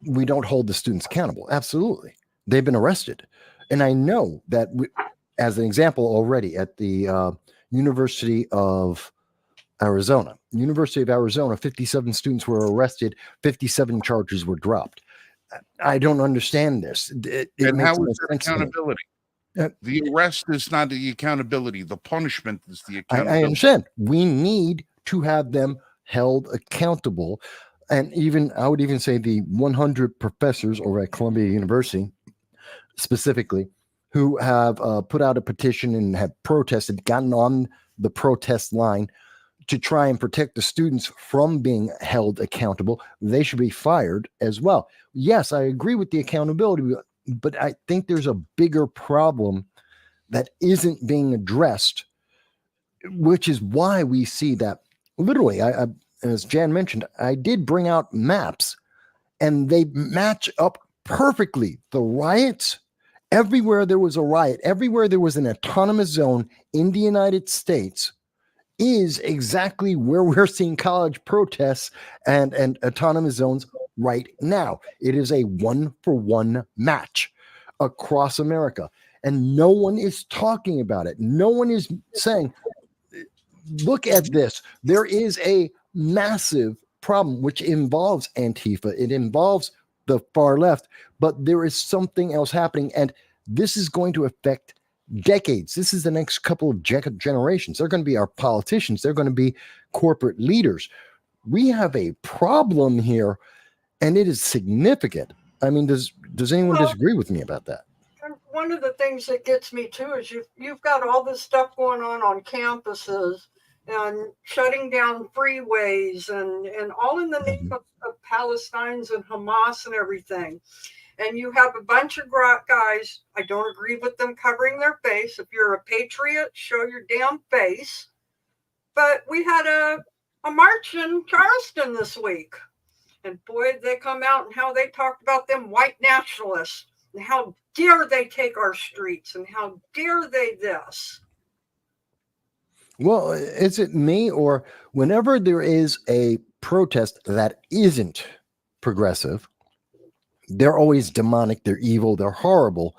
we don't hold the students accountable. Absolutely. They've been arrested. And I know that as an example already at the University of Arizona. University of Arizona, 57 students were arrested, 57 charges were dropped. I don't understand this. It And makes how no is that sense to me. accountability? Uh, The arrest is not the accountability. The punishment is the I accountability. understand. We need to have them held accountable. And even, I would even say the 100 professors over at Columbia University, specifically, who have put out a petition and have protested, gotten on the protest line to try and protect the students from being held accountable, they should be fired as well. Yes, I agree with the accountability, but I think there's a bigger problem that isn't being addressed, which is why we see that literally, as Jan mentioned, I did bring out maps and they match up perfectly. The riots, everywhere there was a riot, everywhere there was an autonomous zone in the United States, is exactly where we're seeing college protests and autonomous zones right now. It is a 1-for-1 match across America. And no one is talking about it. No one is saying, look at this. There is a massive problem which involves Antifa. It involves the far left, but there is something else happening. And this is going to affect decades. This is the next couple of generations. They're going to be our politicians. They're going to be corporate leaders. We have a problem here, and it is significant. I mean, does anyone disagree with me about that? One of the things that gets me too is you've got all this stuff going on campuses and shutting down freeways and all in the name of Palestinians and Hamas and everything. And you have a bunch of guys, I don't agree with them covering their face. If you're a patriot, show your damn face. But we had a march in Charleston this week. And boy, they come out and how they talked about them white nationalists. And how dare they take our streets and how dare they this? Well, is it me, or whenever there is a protest that isn't progressive, they're always demonic, they're evil, they're horrible.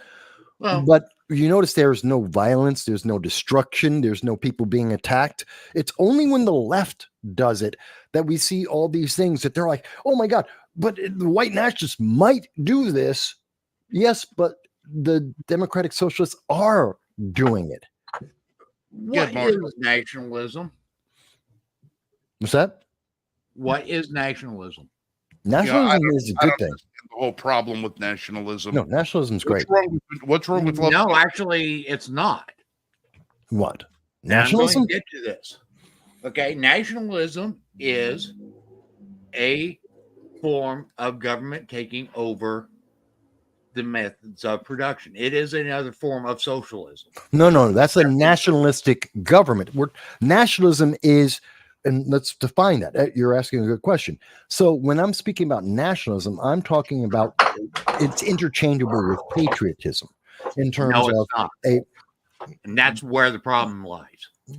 Well, But you notice there's no violence, there's no destruction, there's no people being attacked. It's only when the left does it that we see all these things that they're like, oh my God, but the white nationalists might do this. Yes, but the Democratic Socialists are doing it. what is nationalism? What's that? What is nationalism? Nationalism is a I good don't thing. understand the whole problem with nationalism. No, nationalism's great. What's wrong with love? No, actually, it's not. What? And I'm going Nationalism? to get to this. Okay, nationalism is a form of government taking over the methods of production. It is another form of socialism. No, that's a nationalistic government. Nationalism is, and let's define that. You're asking a good question. So when I'm speaking about nationalism, I'm talking about it's interchangeable with patriotism in terms No, it's of not. And that's where the problem lies.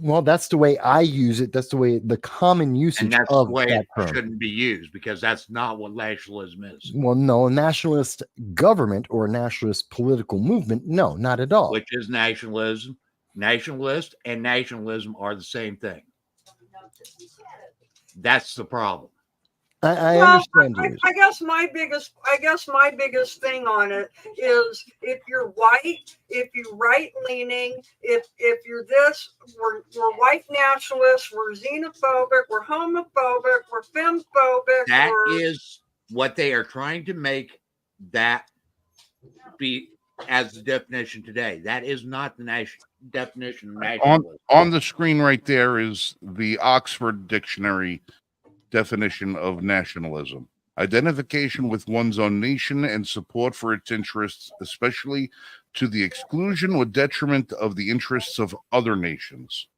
Well, that's the way I use it. That's the way the common usage And that's the of way that it term. shouldn't be used, because that's not what nationalism is, Well, no, a nationalist government or a nationalist political movement, no, not at all. which is nationalism. Nationalist and nationalism are the same thing. That's the problem. I Well, understand you. I guess my biggest thing on it is if you're white, if you're right leaning, if you're this, we're white nationalists, we're xenophobic, we're homophobic, we're femphobic. That is what they are trying to make that be as the definition today. That is not the definition of nationalism. On the screen right there is the Oxford Dictionary definition of nationalism: identification with one's own nation and support for its interests, especially to the exclusion or detriment of the interests of other nations.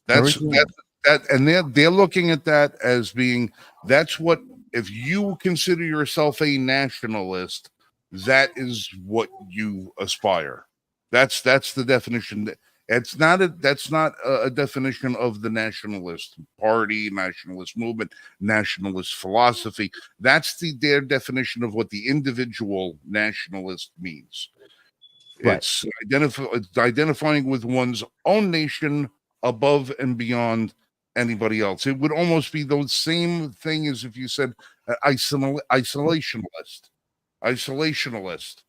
That's that, and they're looking at that as being, that's what, if you consider yourself a nationalist, that is what you aspire. That's the definition. That's not a definition of the nationalist party, nationalist movement, nationalist philosophy. That's their definition of what the individual nationalist means. Right. It's identifying with one's own nation above and beyond anybody else. It would almost be the same thing as if you said isolationist. Isolationalist.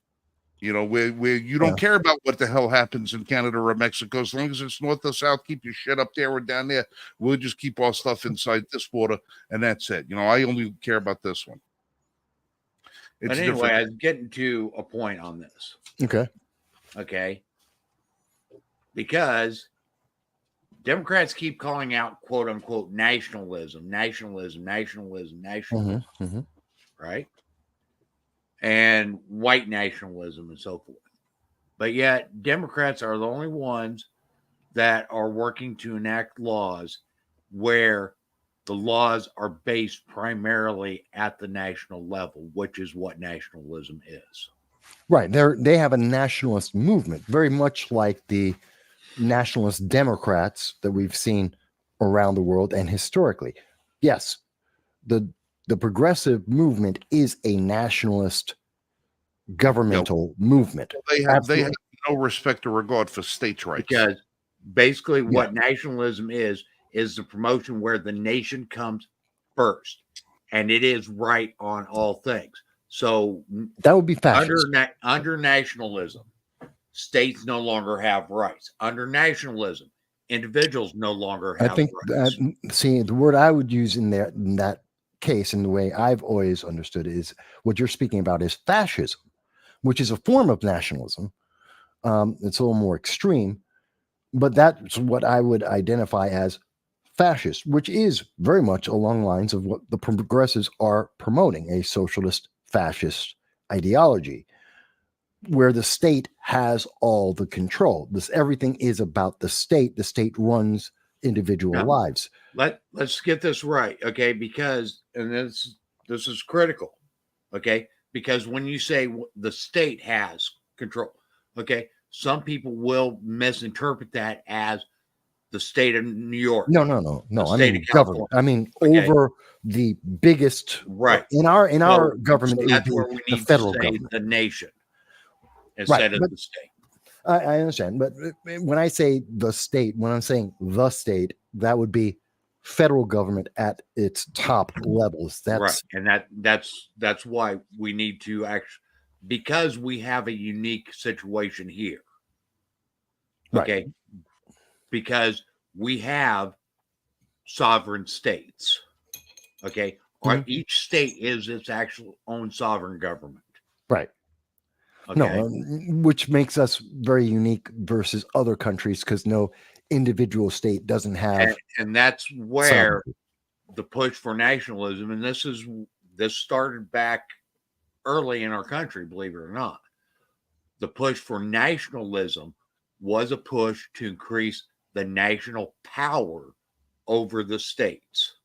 You know, where you don't care about what the hell happens in Canada or Mexico, as long as it's north or south, keep your shit up there or down there. We'll just keep our stuff inside this water, and that's it. You know, I only care about this one. But It's anyway, different. I was getting to a point on this. Okay. Okay. Because Democrats keep calling out quote unquote nationalism, right? And white nationalism and so forth. But yet, Democrats are the only ones that are working to enact laws where the laws are based primarily at the national level, which is what nationalism is. Right. They have a nationalist movement, very much like the nationalist Democrats that we've seen around the world and historically. Yes, the progressive movement is a nationalist governmental movement. They have Absolutely. no respect or regard for states' rights. Because basically what nationalism is the promotion where the nation comes first and it is right on all things. So that would be fascist. Under nationalism, states no longer have rights. Under nationalism, individuals no longer have I think rights. see, the word I would use in that case, and the way I've always understood it, is what you're speaking about is fascism, which is a form of nationalism. It's a little more extreme, but that's what I would identify as fascist, which is very much along the lines of what the progressives are promoting, a socialist fascist ideology, where the state has all the control. Everything is about the state. The state runs individual lives. Let's get this right, okay? Because, and this is critical, okay? Because when you say the state has control, okay, some people will misinterpret that as the state of New York. No. I mean government. I mean over the biggest. Right. In our government, it would that's be where we the need federal to say government. the nation instead of the state. I understand, but when I say the state, when I'm saying the state, that would be federal government at its top levels. That's right, and that's why we need to actually, because we have a unique situation here. Okay, right. Because we have sovereign states. Okay, each state is its actual own sovereign government. Right. Okay. No, which makes us very unique versus other countries because no individual state doesn't have. And that's where the push for nationalism, and this started back early in our country, believe it or not. The push for nationalism was a push to increase the national power over the states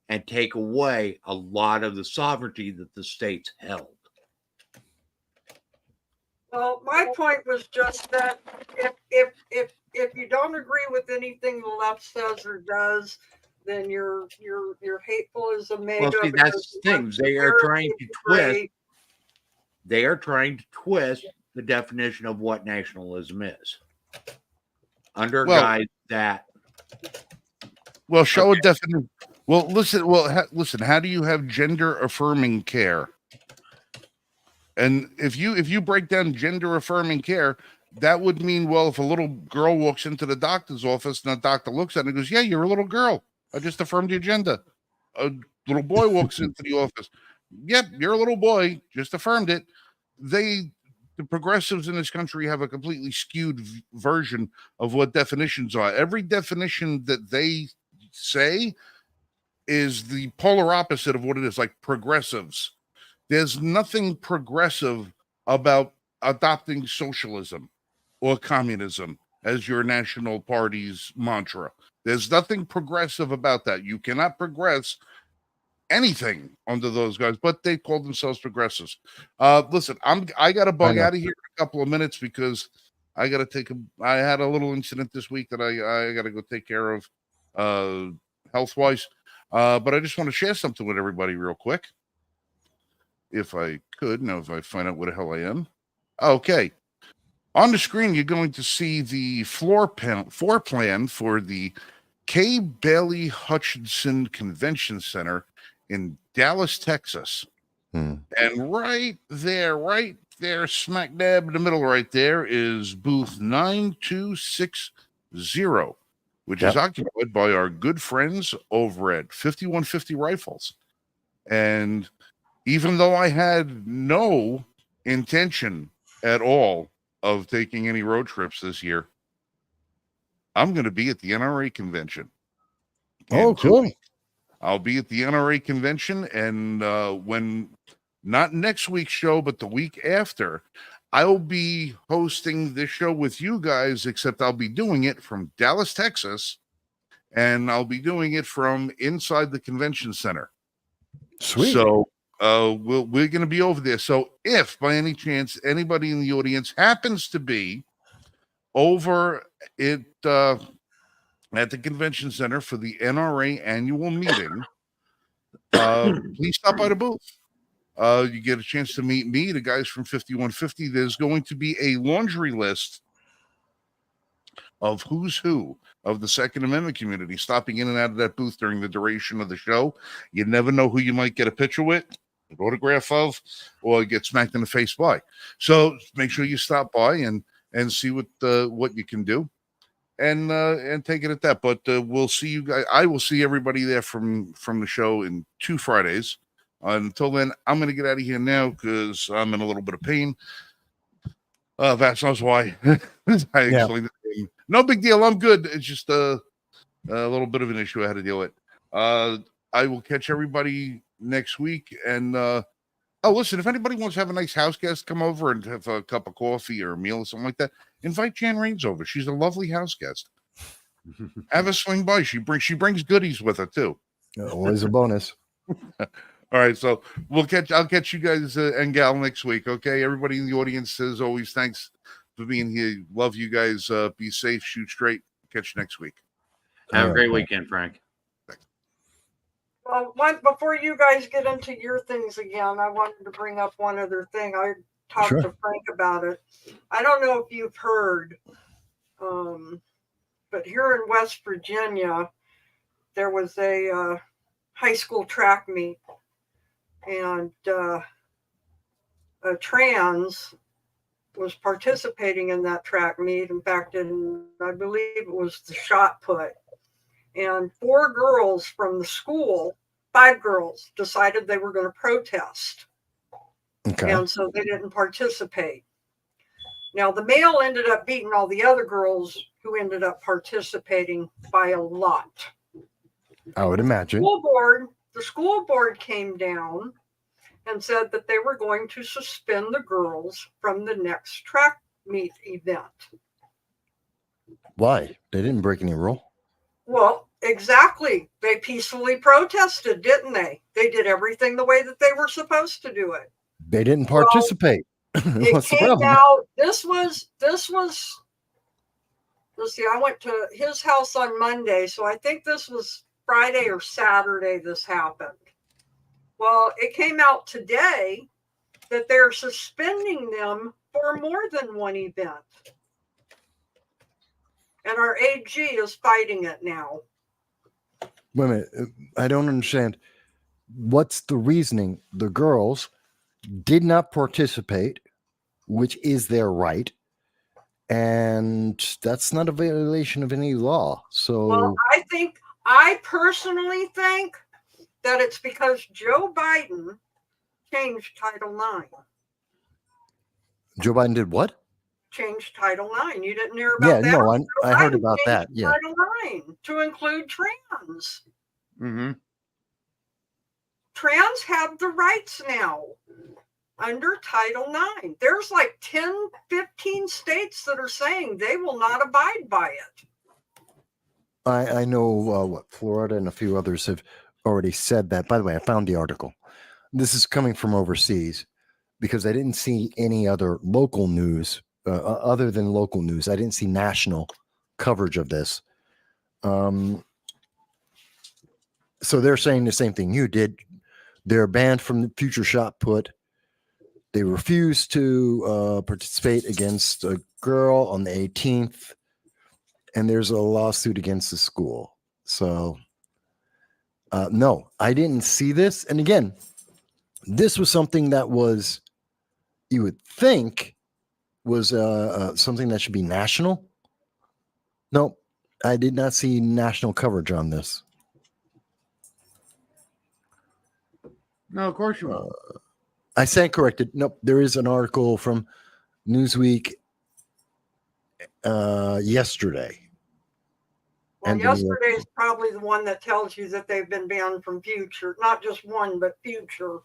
and take away a lot of the sovereignty that the states held. Well, my point was just that if you don't agree with anything the left says or does, then you're hateful as a mega. Well, see, that's the thing. They are trying to twist. They are trying to twist the definition of what nationalism is under guise that. Well, show a definition. Well, listen. Well, listen. How do you have gender affirming care? And if you break down gender affirming care, that would mean, well, if a little girl walks into the doctor's office and the doctor looks at her and goes, "Yeah, you're a little girl. I just affirmed your gender." A little boy walks into the office. "Yep, you're a little boy. Just affirmed it." The progressives in this country have a completely skewed version of what definitions are. Every definition that they say is the polar opposite of what it is, like progressives. There's nothing progressive about adopting socialism or communism as your national party's mantra. There's nothing progressive about that. You cannot progress anything under those guys, but they call themselves progressives. Listen, I got to bug out of here in a couple of minutes because I got to I had a little incident this week that I got to go take care of health-wise. But I just want to share something with everybody real quick. If I could, now if I find out where the hell I am. Okay. On the screen, you're going to see the floor plan for the K. Bailey Hutchinson Convention Center in Dallas, Texas. Hmm. And right there, smack dab in the middle, right there, is booth 9260, which is Yep. occupied by our good friends over at 5150 Rifles. And even though I had no intention at all of taking any road trips this year, I'm going to be at the NRA convention. Oh, in 2 cool. weeks. I'll be at the NRA convention, and when not next week's show, but the week after, I'll be hosting this show with you guys, except I'll be doing it from Dallas, Texas, and I'll be doing it from inside the convention center. Sweet. So we're going to be over there. So if by any chance anybody in the audience happens to be over at the convention center for the NRA annual meeting, please stop by the booth. You get a chance to meet me, the guys from 5150. There's going to be a laundry list of who's who of the Second Amendment community stopping in and out of that booth during the duration of the show. You never know who you might get a picture with, an autograph of, or get smacked in the face by. So make sure you stop by and see what you can do, and take it at that. But we'll see you guys. I will see everybody there from the show in 2 Fridays. Until then, I'm going to get out of here now because I'm in a little bit of pain. That knows why. No big deal. I'm good. It's just a little bit of an issue I had to deal with. I will catch everybody next week. And listen, if anybody wants to have a nice house guest come over and have a cup of coffee or a meal or something like that, invite Jan Raines over. She's a lovely house guest. Have her swing by. She brings goodies with her too. Always a bonus. All right, so I'll catch you guys and gal next week. Okay, everybody in the audience, as always, thanks for being here. Love you guys. Be safe, shoot straight. Catch you next week. Have a great weekend, Frank. Well, before you guys get into your things again, I wanted to bring up one other thing. I talked Sure. to Frank about it. I don't know if you've heard, but here in West Virginia, there was a high school track meet, and a trans was participating in that track meet. In fact, I believe it was the shot put. And 4 girls from the school, 5 girls, decided they were going to protest. Okay. And so they didn't participate. Now, the male ended up beating all the other girls who ended up participating by a lot. I would imagine. The school board came down and said that they were going to suspend the girls from the next track meet event. Why? They didn't break any rule. Well, exactly. They peacefully protested, didn't they? They did everything the way that they were supposed to do it. They didn't participate. It What's the came problem? out. This was. Let's see. I went to his house on Monday, so I think this was Friday or Saturday. This happened. Well, it came out today that they're suspending them for more than one event. And our AG is fighting it now. Wait a minute. I don't understand. What's the reasoning? The girls did not participate, which is their right. And that's not a violation of any law. So, Well, I personally think that it's because Joe Biden changed Title IX. Joe Biden did what? Changed Title IX. You didn't hear about that? No, I heard Biden about that. changed Yeah. Title IX to include trans. Mm-hmm. Trans have the rights now under Title IX. There's like 10, 15 states that are saying they will not abide by it. I know what Florida and a few others have already said that. By the way, I found the article. This is coming from overseas because I didn't see any other local news other than local news. I didn't see national coverage of this. So they're saying the same thing you did. They're banned from the future shot put. they refused to participate against a girl on the 18th, and there's a lawsuit against the school. So, no, I didn't see this. And again, this was something that was, you would think, was something that should be national. Nope, I did not see national coverage on this. No, of course you won't. I stand corrected. Nope, there is an article from Newsweek yesterday. Well, And the New York- yesterday is probably the one that tells you that they've been banned from Future, not just one, but Future.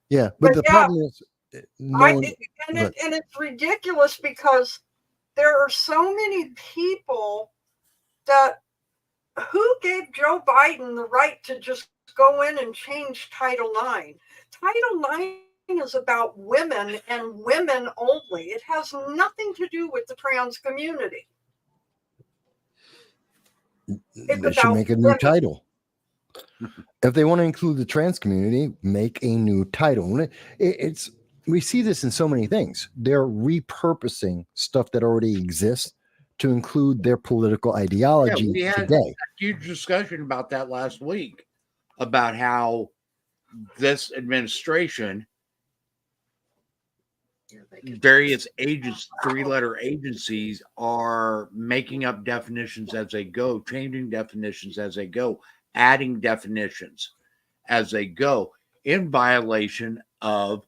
Yeah, But but the yeah, problem is, and it's ridiculous because there are so many people that who gave Joe Biden the right to just go in and change Title IX? Title IX is about women and women only. It has nothing to do with the trans community. they should make a new title. If they want to include the trans community, make a new title. It's we see this in so many things. They're repurposing stuff that already exists to include their political ideology we had today. a huge discussion about that last week, about how this administration, various agents, 3-letter agencies, are making up definitions as they go, changing definitions as they go, adding definitions as they go, in violation of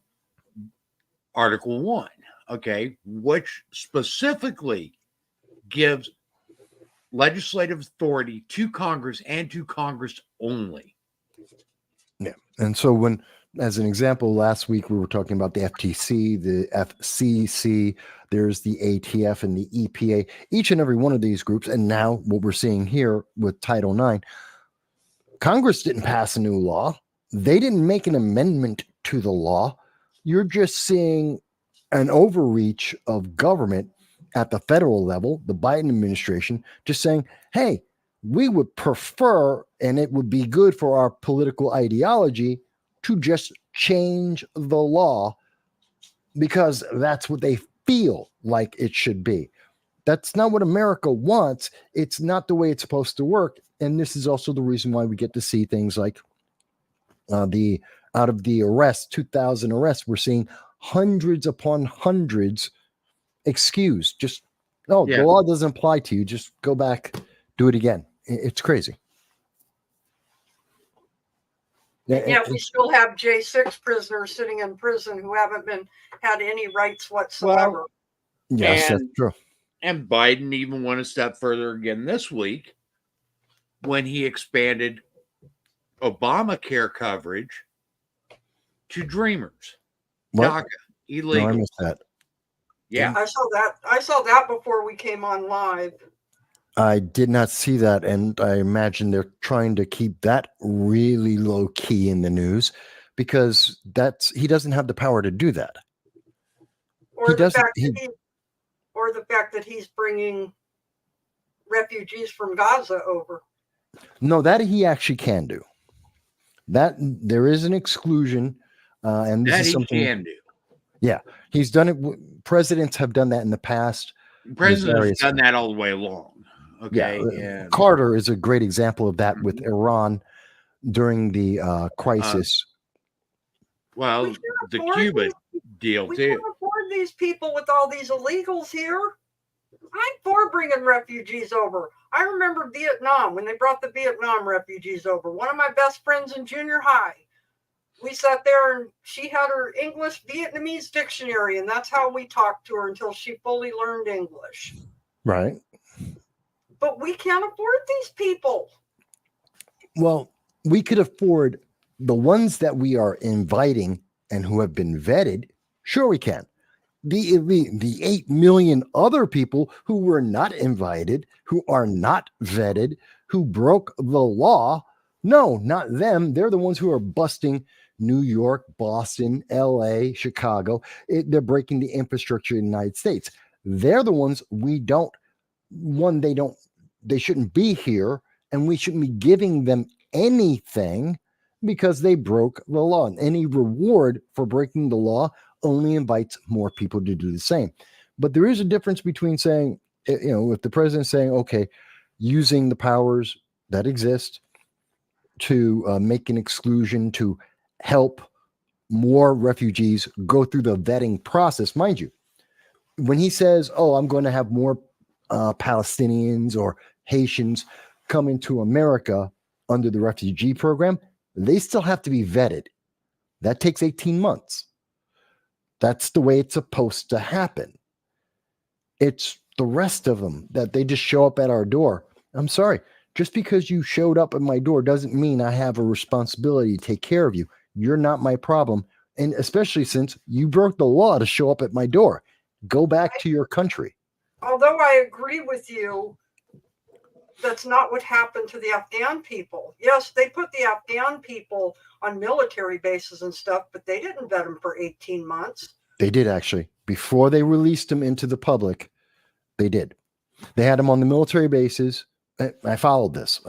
Article 1, okay, which specifically gives legislative authority to Congress and to Congress only. Yeah. And so when, as an example, last week we were talking about the FTC, the FCC, there's the ATF and the EPA, each and every one of these groups. And now what we're seeing here with Title IX, Congress didn't pass a new law. They didn't make an amendment to the law. You're just seeing an overreach of government at the federal level, the Biden administration, just saying, hey, we would prefer, and it would be good for our political ideology to just change the law because that's what they feel like it should be. That's not what America wants. It's not the way it's supposed to work. And this is also the reason why we get to see things like out of the arrests, 2,000 arrests, we're seeing hundreds upon hundreds excused. Just, the law doesn't apply to you. Just go back, do it again. It's crazy. Yeah, we still have J6 prisoners sitting in prison who haven't had any rights whatsoever. Yes, that's true. And Biden even went a step further again this week when he expanded Obamacare coverage to Dreamers. What? DACA, illegal. No, I missed that. Yeah. I saw that before we came on live. I did not see that, and I imagine they're trying to keep that really low key in the news because he doesn't have the power to do that. Or the fact that he's bringing refugees from Gaza over. No, that he actually can do. That there is an exclusion, and this That is he something can do. Yeah, he's done it. Presidents have done that in the past. Presidents have done that all the way along. Okay. Yeah. Carter is a great example of that with Iran during the crisis. Well, the Cuba deal we too. can't afford these people with all these illegals here. I'm for bringing refugees over. I remember Vietnam when they brought the Vietnam refugees over. One of my best friends in junior high. We sat there and she had her English Vietnamese dictionary, and that's how we talked to her until she fully learned English. Right. But we can't afford these people. Well, we could afford the ones that we are inviting and who have been vetted. Sure, we can. The 8 million other people who were not invited, who are not vetted, who broke the law. No, not them. They're the ones who are busting New York, Boston, LA, Chicago. They're breaking the infrastructure in the United States. They're the ones they shouldn't be here, and we shouldn't be giving them anything because they broke the law. And any reward for breaking the law only invites more people to do the same. But there is a difference between saying, if the president's saying, okay, using the powers that exist to make an exclusion to help more refugees go through the vetting process. Mind you, when he says, oh, I'm going to have more Palestinians or Haitians come into America under the refugee program, they still have to be vetted. That takes 18 months. That's the way it's supposed to happen. It's the rest of them that they just show up at our door. I'm sorry. Just because you showed up at my door doesn't mean I have a responsibility to take care of you. You're not my problem. And especially since you broke the law to show up at my door. Go back to your country. Although I agree with you, that's not what happened to the Afghan people. Yes, they put the Afghan people on military bases and stuff, but they didn't vet them for 18 months. They did actually. Before they released them into the public, they did. They had them on the military bases. I followed this,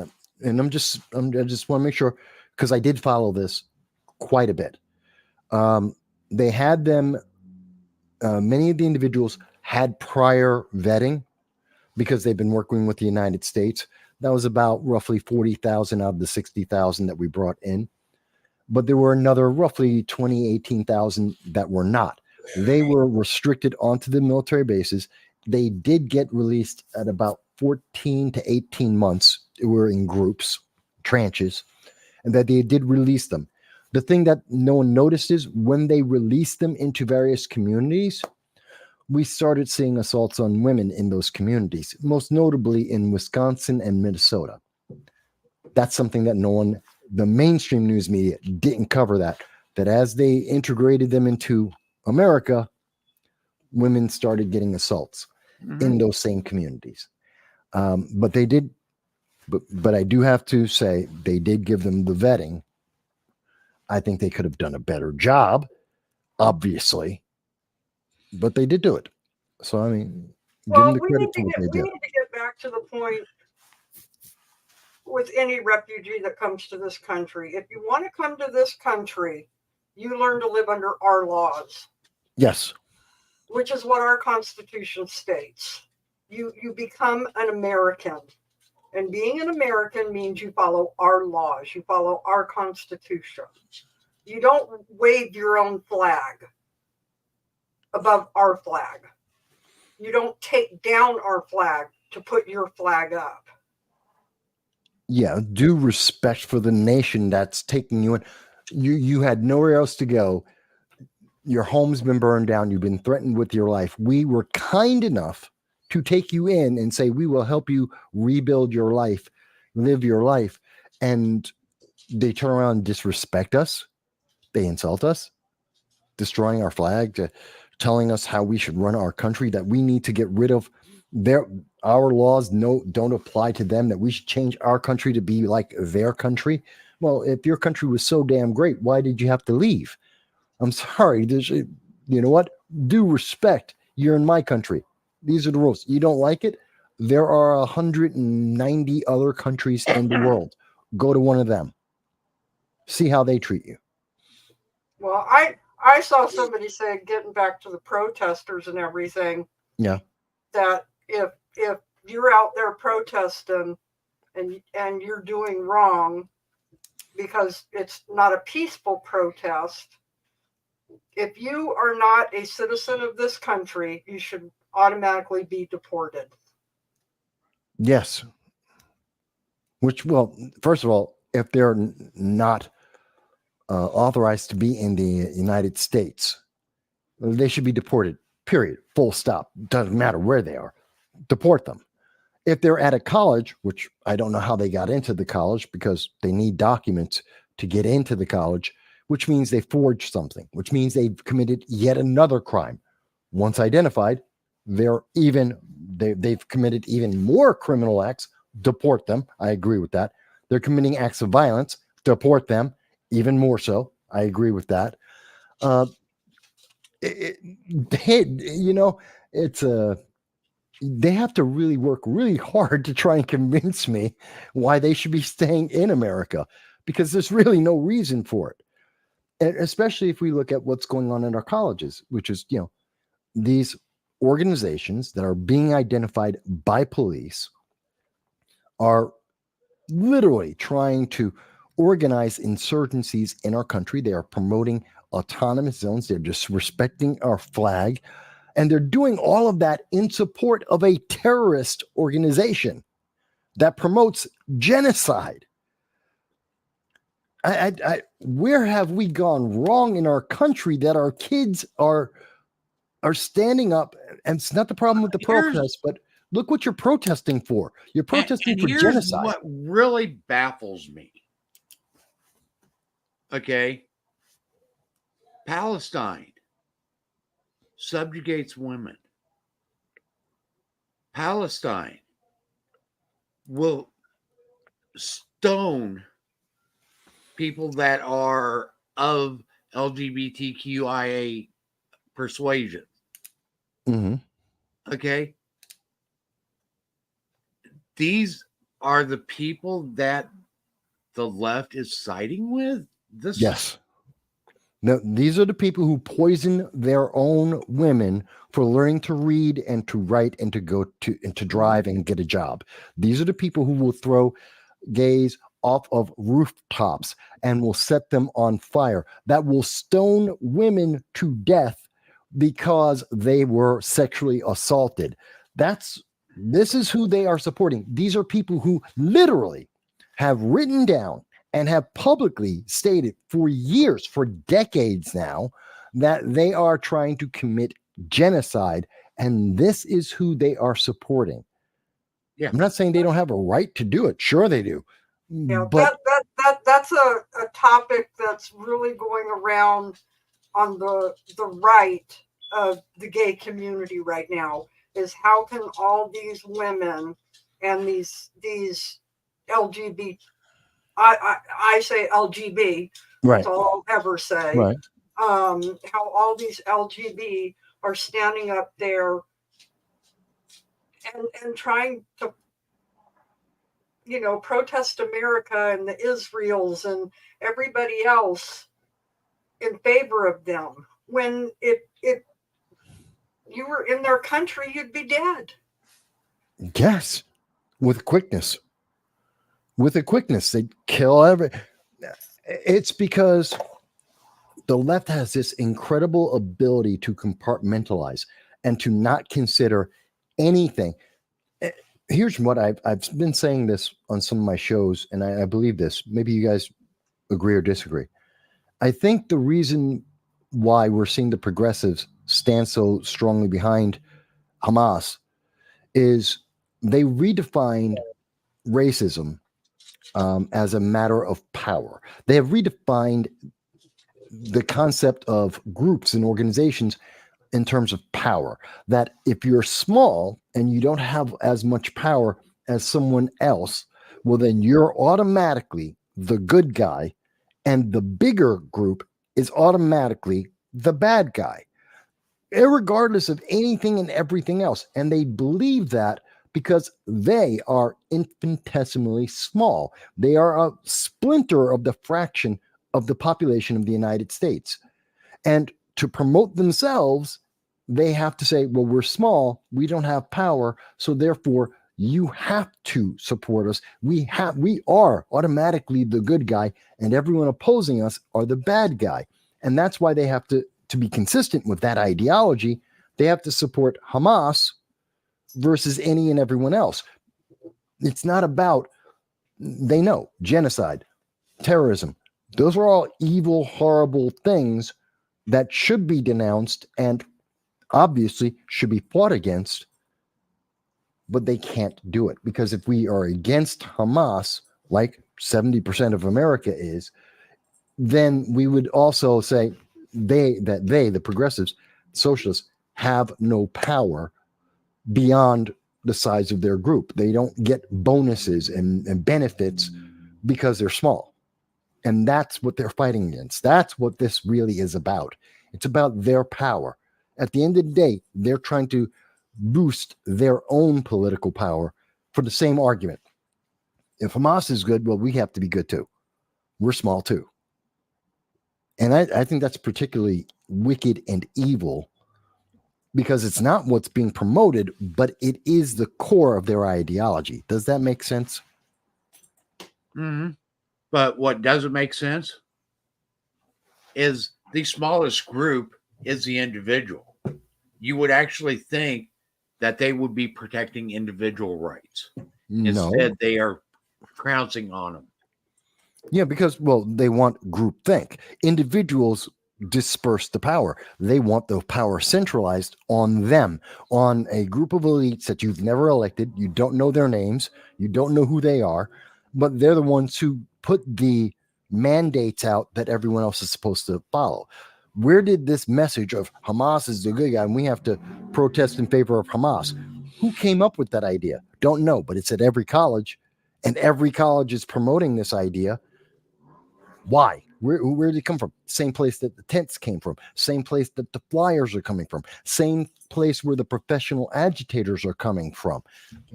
and I just want to make sure, because I did follow this quite a bit. They had them. Many of the individuals had prior vetting because they've been working with the United States. That was about roughly 40,000 out of the 60,000 that we brought in. But there were another roughly 18,000 that were not. They were restricted onto the military bases. They did get released at about 14 to 18 months. They were in groups, tranches, and that they did release them. The thing that no one noticed is when they released them into various communities, we started seeing assaults on women in those communities, most notably in Wisconsin and Minnesota. That's something that the mainstream news media didn't cover, that as they integrated them into America, women started getting assaults in those same communities. But they did, but I do have to say they did give them the vetting. I think they could have done a better job, obviously, but they did do it. So, I mean, give them the credit for what they did. We need to get back to the point with any refugee that comes to this country. If you want to come to this country, you learn to live under our laws. Yes. Which is what our Constitution states. You become an American. And being an American means you follow our laws. You follow our Constitution. You don't wave your own flag above our flag. You don't take down our flag to put your flag up. Yeah, due respect for the nation that's taking you in. You had nowhere else to go. Your home's been burned down. You've been threatened with your life. We were kind enough to take you in and say, we will help you rebuild your life, live your life. And they turn around and disrespect us. They insult us, destroying our flag, telling us how we should run our country, that we need to get rid of our laws don't apply to them, that we should change our country to be like their country. Well, if your country was so damn great, why did you have to leave? I'm sorry. You know what? Due respect. You're in my country. These are the rules. You don't like it? There are 190 other countries in the world. Go to one of them. See how they treat you. Well, I saw somebody say, getting back to the protesters and everything. Yeah. That if you're out there protesting and you're doing wrong because it's not a peaceful protest, if you are not a citizen of this country, you should automatically be deported. Yes. Well, first of all, if they're not authorized to be in the United States, they should be deported, period. Full stop. Doesn't matter where they are. Deport them. If they're at a college, which I don't know how they got into the college because they need documents to get into the college, which means they forged something, which means they've committed yet another crime. Once identified, they've committed even more criminal acts. Deport them. I agree with that. They're committing acts of violence. Deport them. Even more so. I agree with that. They have to really work really hard to try and convince me why they should be staying in America, because there's really no reason for it. And especially if we look at what's going on in our colleges, which is, these organizations that are being identified by police are literally trying to organize insurgencies in our country. They are promoting autonomous zones. They're disrespecting our flag. And they're doing all of that in support of a terrorist organization that promotes genocide. Where have we gone wrong in our country that our kids are standing up? And it's not the problem with the protest, but look what you're protesting for. You're protesting for here's genocide. What really baffles me. Okay. Palestine subjugates women. Palestine will stone people that are of LGBTQIA persuasion. Mm-hmm. Okay. These are the people that the left is siding with? Yes. No, these are the people who poison their own women for learning to read and to write and to go to and to drive and get a job. These are the people who will throw gays off of rooftops and will set them on fire, that will stone women to death because they were sexually assaulted. This is who they are supporting. These are people who literally have written down and have publicly stated for years, for decades now, that they are trying to commit genocide, and this is who they are supporting. Yeah. I'm not saying they don't have a right to do it. Sure they do. Yeah, But that's a topic that's really going around on the right of the gay community right now, is how can all these women and these LGBT, I say LGB, right, that's all I'll ever say, right. how all these LGB are standing up there and trying to, protest America and the Israels and everybody else in favor of them. When if you were in their country, you'd be dead. Yes, with quickness. With a quickness, they kill every. It's because the left has this incredible ability to compartmentalize and to not consider anything. Here's what I've been saying this on some of my shows, and I believe this. Maybe you guys agree or disagree. I think the reason why we're seeing the progressives stand so strongly behind Hamas is they redefined racism as a matter of power. They have redefined the concept of groups and organizations in terms of power, that if you're small and you don't have as much power as someone else, well, then you're automatically the good guy, and the bigger group is automatically the bad guy, irregardless of anything and everything else. And they believe that because they are infinitesimally small. They are a splinter of the fraction of the population of the United States. And to promote themselves, they have to say, well, we're small, we don't have power, so therefore you have to support us. We are automatically the good guy, and everyone opposing us are the bad guy. And that's why they have to be consistent with that ideology. They have to support Hamas versus any and everyone else. It's not about, they know, genocide, terrorism. Those are all evil, horrible things that should be denounced and obviously should be fought against, but they can't do it, because if we are against Hamas, like 70% of America is, then we would also say the progressives, socialists, have no power beyond the size of their group. They don't get bonuses and benefits because they're small. And that's what they're fighting against. That's what this really is about. It's about their power. At the end of the day, they're trying to boost their own political power for the same argument. If Hamas is good, well, we have to be good too. we're small too. And I think that's particularly wicked and evil because it's not what's being promoted, but it is the core of their ideology. Does that make sense? Mm-hmm. But what doesn't make sense is the smallest group is the individual. You would actually think that they would be protecting individual rights. No. Instead, they are trouncing on them. Yeah, because, well, they want groupthink. Individuals disperse the power. They want the power centralized on them, on a group of elites that you've never elected. You don't know their names. You don't know who they are, but they're the ones who put the mandates out that everyone else is supposed to follow. Where did this message of Hamas is the good guy and we have to protest in favor of Hamas? Who came up with that idea? Don't know, but it's at every college, and every college is promoting this idea. Why? Where did it come from? Same place that the tents came from. Same place that the flyers are coming from. Same place where the professional agitators are coming from.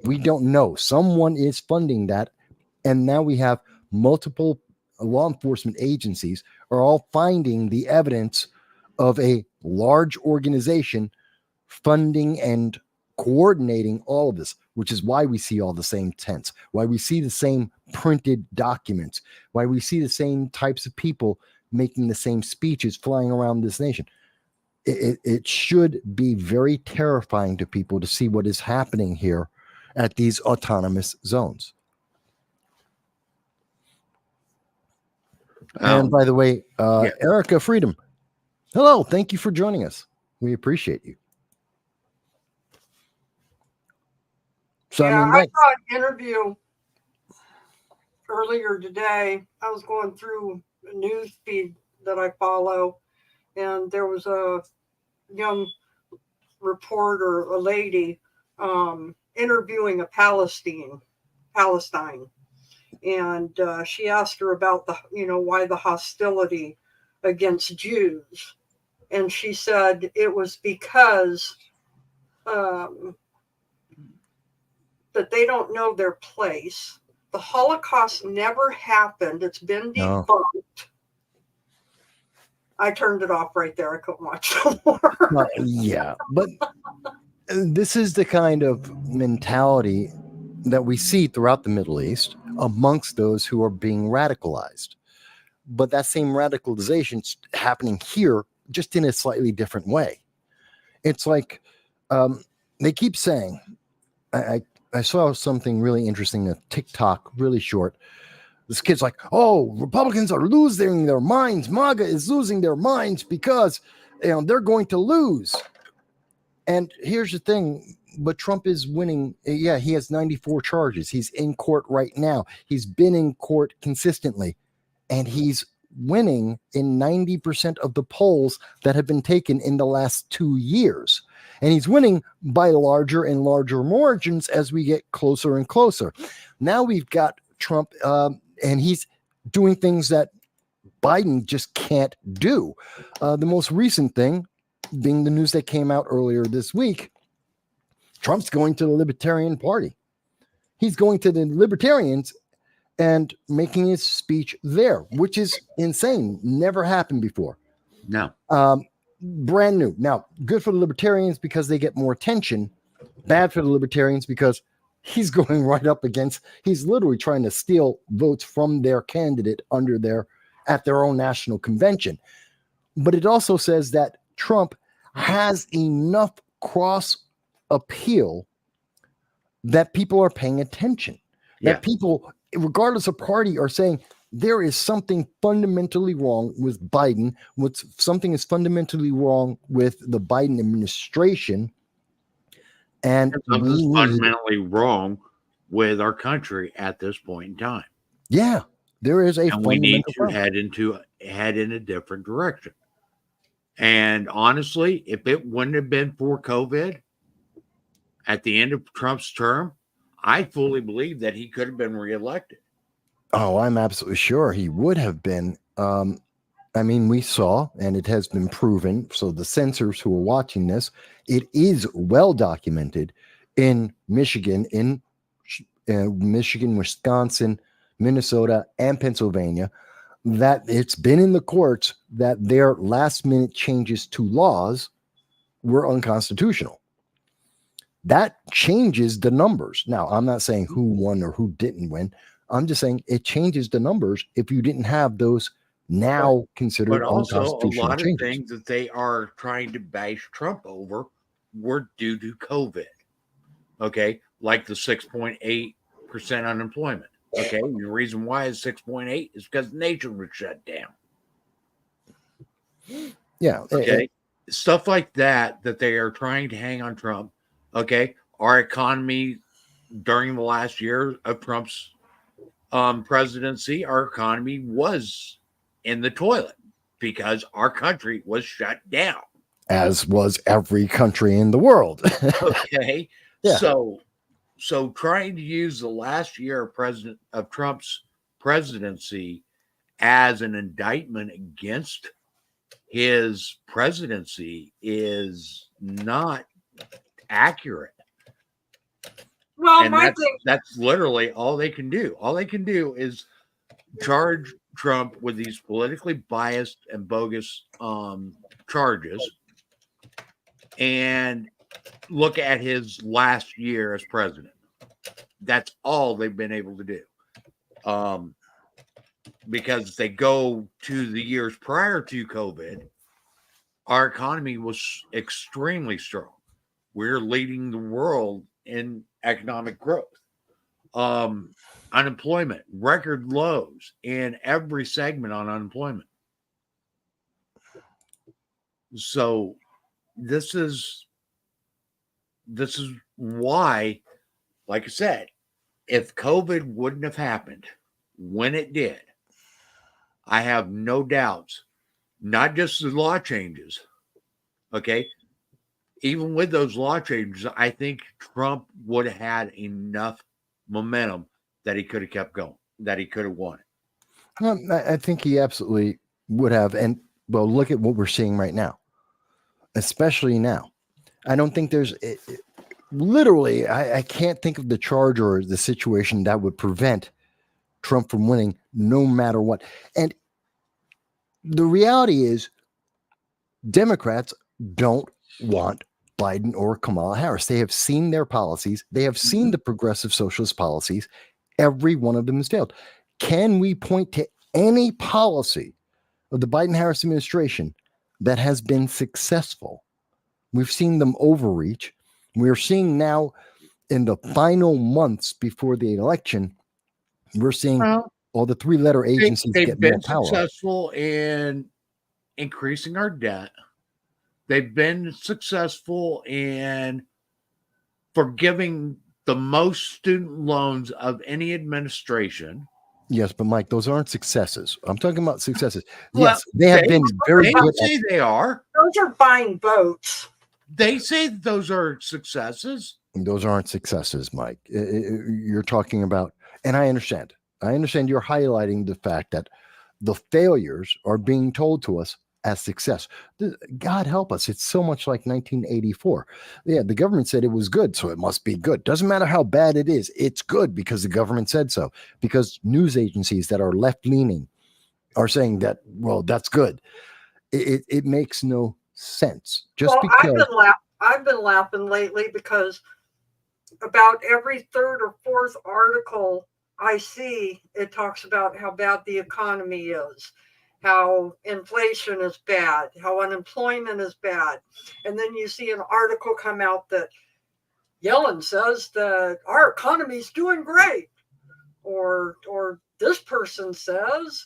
We don't know. Someone is funding that. And now we have multiple law enforcement agencies are all finding the evidence of a large organization funding and coordinating all of this, which is why we see all the same tents, why we see the same printed documents, why we see the same types of people making the same speeches flying around this nation. It should be very terrifying to people to see what is happening here at these autonomous zones. And by the way, Erica Freedom, hello, thank you for joining us. We appreciate you. So, yeah, I mean, I saw an interview earlier today. I was going through a news feed that I follow, and there was a young reporter, a lady, interviewing a Palestine, and she asked her about why the hostility against Jews, and she said it was because that they don't know their place. The Holocaust never happened. It's been debunked. No. I turned it off right there. I couldn't watch no more. Yeah, but this is the kind of mentality that we see throughout the Middle East amongst those who are being radicalized. But that same radicalization is happening here, just in a slightly different way. It's like they keep saying, I saw something really interesting, a TikTok, really short. This kid's like, oh, Republicans are losing their minds. MAGA is losing their minds because they're going to lose. And here's the thing, but Trump is winning. Yeah, he has 94 charges. He's in court right now. He's been in court consistently. And he's winning in 90% of the polls that have been taken in the last 2 years. And he's winning by larger and larger margins as we get closer and closer. Now we've got Trump, and he's doing things that Biden just can't do. The most recent thing being the news that came out earlier this week, Trump's going to the Libertarian Party. He's going to the Libertarians and making his speech there, which is insane. Never happened before. No. Brand new. Now, good for the Libertarians because they get more attention. Bad for the Libertarians because he's going right up against, he's literally trying to steal votes from their candidate at their own national convention. But it also says that Trump has enough cross appeal that people are paying attention. That people, regardless of party, are saying there is something fundamentally wrong with Biden. Something is fundamentally wrong with the Biden administration. And something's fundamentally wrong with our country at this point in time. Yeah, there is a and we need to head in a different direction. And honestly, if it wouldn't have been for COVID at the end of Trump's term, I fully believe that he could have been reelected. Oh, I'm absolutely sure he would have been. I mean, we saw, and it has been proven, so the censors who are watching this, it is well documented in Michigan, Wisconsin, Minnesota, and Pennsylvania, that it's been in the courts that their last minute changes to laws were unconstitutional. That changes the numbers. Now, I'm not saying who won or who didn't win. I'm just saying it changes the numbers if you didn't have those now considered But also, a unconstitutional lot of changes. things that they are trying to bash Trump over were due to COVID. Okay, like the 6.8% unemployment. Okay, the reason why it's 6.8 is because nature was shut down. Yeah. Okay, stuff like that they are trying to hang on Trump. Okay, our economy during the last year of Trump's presidency, our economy was in the toilet because our country was shut down. As was every country in the world. Okay, Yeah. so trying to use the last year of Trump's presidency as an indictment against his presidency is not accurate. Well, And my thing, that's literally all they can do. All they can do is charge Trump with these politically biased and bogus charges and look at his last year as president. That's all they've been able to do. Because they go to the years prior to COVID, our economy was extremely strong. We're leading the world in economic growth. Unemployment, record lows in every segment on unemployment. So this is why, like I said, if COVID wouldn't have happened when it did, I have no doubts, not just the law changes, okay? Even with those law changes, I think Trump would have had enough momentum that he could have kept going, that he could have won. I think he absolutely would have. And well, look at what we're seeing right now, especially now. I don't think there's literally, I can't think of the charge or the situation that would prevent Trump from winning no matter what. And the reality is, Democrats don't want Biden or Kamala Harris. They have seen their policies, they have seen the progressive socialist policies. Every one of them has failed. Can we point to any policy of the Biden Harris administration that has been successful? We've seen them overreach. We're seeing now in the final months before the election, we're seeing all the three-letter agencies They've get more been power. successful in increasing our debt. They've been successful in forgiving the most student loans of any administration. Yes, but Mike, those aren't successes. I'm talking about successes. Well, Yes, they have been very They good. say they are. those are buying votes. They say those are successes. Those aren't successes, Mike. You're talking about, and I understand. I understand you're highlighting the fact that the failures are being told to us as success. God help us. It's so much like 1984. Yeah, the government said it was good, so it must be good. Doesn't matter how bad it is. It's good because the government said so. Because news agencies that are left-leaning are saying that, well, that's good. It makes no sense. Just Well, because I've been laughing lately because about every third or fourth article I see, it talks about how bad the economy is, how inflation is bad, how unemployment is bad. And then you see an article come out that Yellen says that our economy is doing great. Or this person says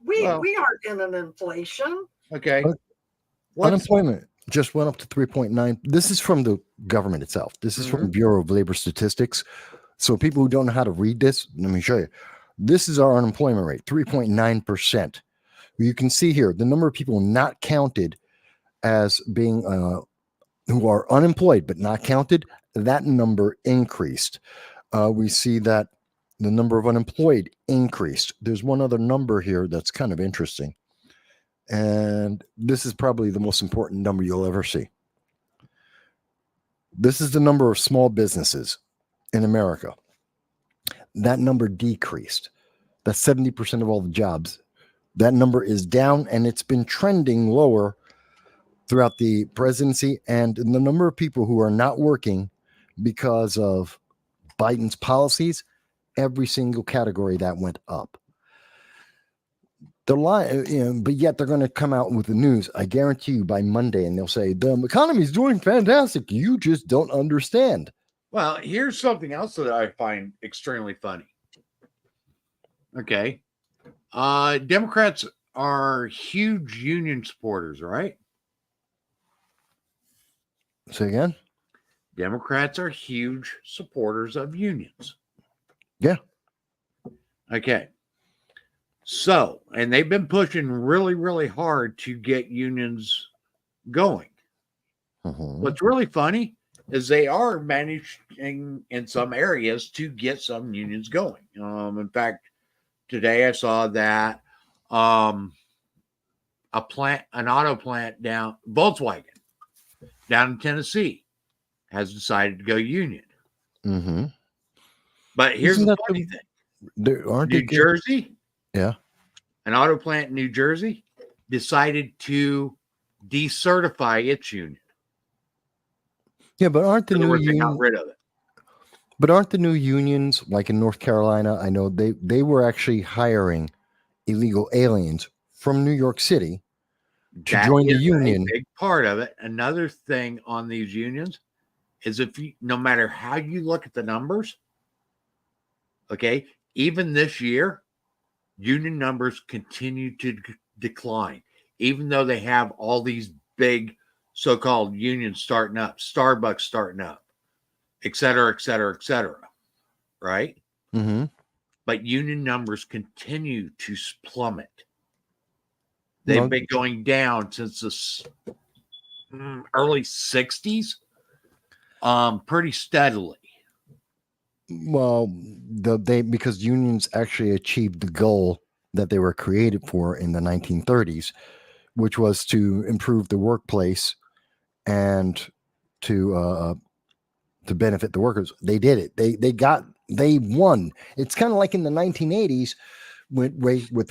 we aren't in an inflation. Okay. unemployment just went up to 3.9. This is from the government itself. This is from the Bureau of Labor Statistics. So people who don't know how to read this, let me show you. This is our unemployment rate, 3.9%. You can see here the number of people not counted as being who are unemployed but not counted. That number increased. We see that the number of unemployed increased. There's one other number here that's kind of interesting. And this is probably the most important number you'll ever see. This is the number of small businesses in America. That number decreased. That's 70% of all the jobs. That number is down, and it's been trending lower throughout the presidency. And the number of people who are not working because of Biden's policies, every single category that went up. They're lying, but yet they're going to come out with the news, I guarantee you, by Monday, and they'll say, the economy is doing fantastic. You just don't understand. Well, here's something else that I find extremely funny. Okay. Democrats are huge union supporters, right? Say again? Democrats are huge supporters of unions. Yeah. Okay. So, and they've been pushing really, really hard to get unions going. What's really funny is they are managing in some areas to get some unions going. In fact, today I saw that an auto plant down Volkswagen down in Tennessee has decided to go union. Mm-hmm. But here's Isn't the that funny thing. Aren't New they Jersey, Yeah. an auto plant in New Jersey decided to decertify its union. Yeah, but aren't the In other new words, they got unions? rid of it. But aren't the new unions, like in North Carolina? I know they were actually hiring illegal aliens from New York City to That join the is union. a big part of it. Another thing on these unions is if you, no matter how you look at the numbers, okay, even this year, union numbers continue to decline, even though they have all these big so-called unions starting up, Starbucks starting up, et cetera, et cetera, et cetera, right? Mm-hmm. But union numbers continue to plummet. They've been going down since the early 60s, pretty steadily. Well, because unions actually achieved the goal that they were created for in the 1930s, which was to improve the workplace and to benefit the workers. They did it. They won. It's kind of like in the 1980s with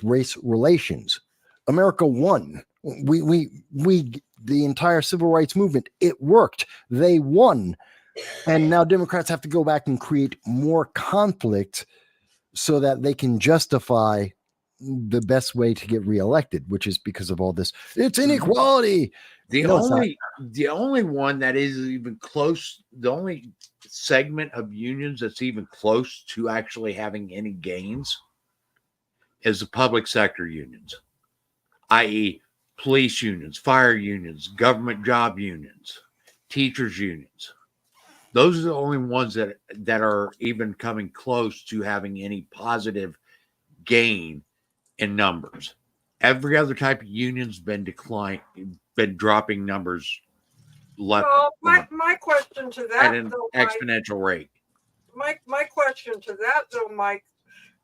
race relations. America won. We the entire civil rights movement, it worked. They won. And now Democrats have to go back and create more conflict so that they can justify the best way to get reelected, which is because of all this. It's inequality. The only one that is even close, the only segment of unions that's even close to actually having any gains is the public sector unions, i.e., police unions, fire unions, government job unions, teachers unions. Those are the only ones that are even coming close to having any positive gain in numbers. Every other type of union's been dropping numbers left. Well, my question to At that, an though, Mike, exponential rate. my question to that, though, Mike,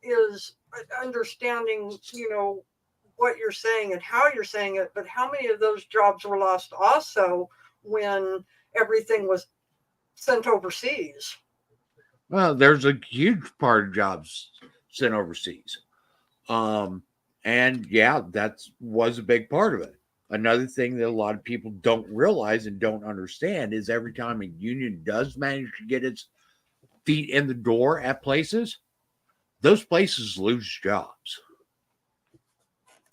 is understanding, what you're saying and how you're saying it, but how many of those jobs were lost also when everything was sent overseas? Well, there's a huge part of jobs sent overseas. And yeah, that was a big part of it. Another thing that a lot of people don't realize and don't understand is every time a union does manage to get its feet in the door at places, those places lose jobs.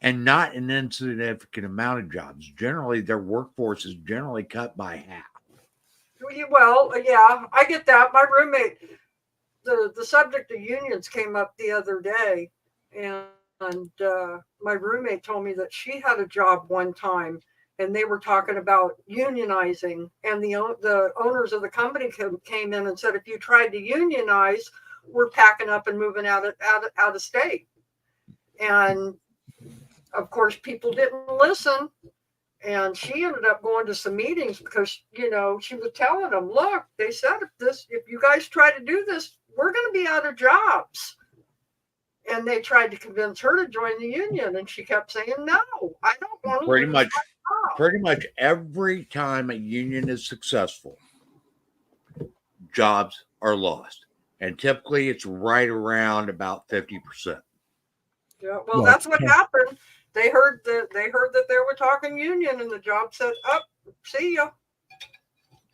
And not an insignificant amount of jobs. Generally, their workforce is generally cut by half. Well, yeah, I get that. My roommate, the subject of unions came up the other day, and my roommate told me that she had a job one time, and they were talking about unionizing, and the owners of the company came in and said, if you tried to unionize, we're packing up and moving out of state. And of course, people didn't listen. And she ended up going to some meetings because, she was telling them, look, they said, if you guys try to do this, we're going to be out of jobs. And they tried to convince her to join the union. And she kept saying, no, I don't want to. Pretty much every time a union is successful, jobs are lost. And typically it's right around about 50%. Yeah, well, Well, that's it's what kind happened. They heard that they were talking union, and the job said, "Up, see ya."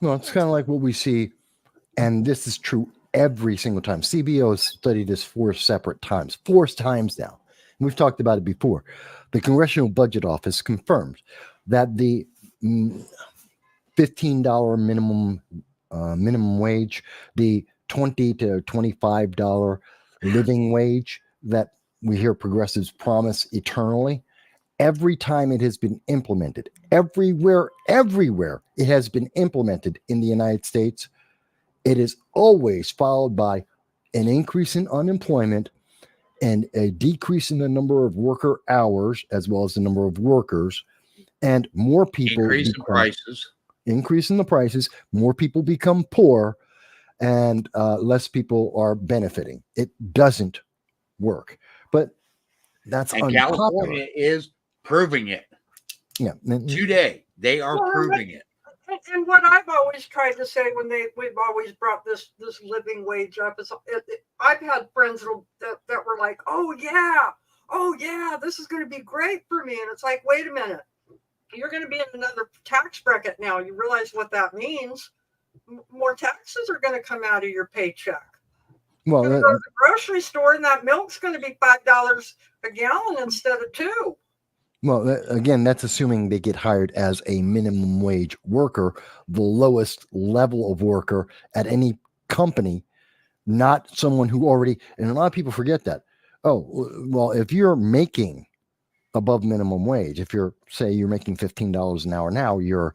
well, it's kind of like what we see, and this is true every single time. CBO has studied this 4 times now. And we've talked about it before. The Congressional Budget Office confirmed that the $15 minimum wage, the $20 to $25 living wage that we hear progressives promise eternally, every time it has been implemented, everywhere it has been implemented in the United States, it is always followed by an increase in unemployment and a decrease in the number of worker hours as well as the number of workers, and more people Increase in prices. increase in the prices, more people become poor, and less people are benefiting. It doesn't work, but that's And unpopular. California is proving it. Yeah. Today, they are Well, proving it. And what I've always tried to say when we've always brought this living wage up is I've had friends that were like, oh yeah, this is going to be great for me, and it's like, wait a minute, you're going to be in another tax bracket now. You realize what that means? More taxes are going to come out of your paycheck. Well, You're going to go to the grocery store, and that milk's going to be $5 a gallon instead of $2. Well, again, that's assuming they get hired as a minimum wage worker, the lowest level of worker at any company, not someone who already, and a lot of people forget that. Oh, well, if you're making above minimum wage, if you're, say, you're making $15 an hour now, you're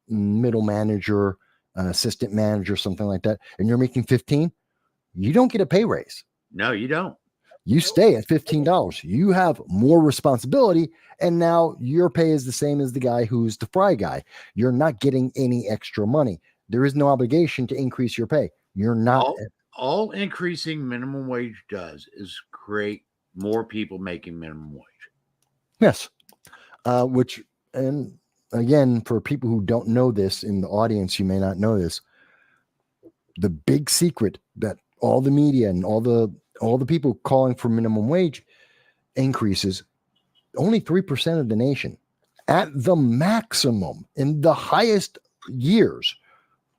middle manager, an assistant manager, something like that, and you're making 15, you don't get a pay raise. No, you don't. You stay at $15. You have more responsibility, and now your pay is the same as the guy who's the fry guy. You're not getting any extra money. There is no obligation to increase your pay. You're not. All increasing minimum wage does is create more people making minimum wage. Yes. Which, and again, for people who don't know this in the audience, you may not know this. The big secret that all the media and all the people calling for minimum wage increases, only 3% of the nation at the maximum in the highest years,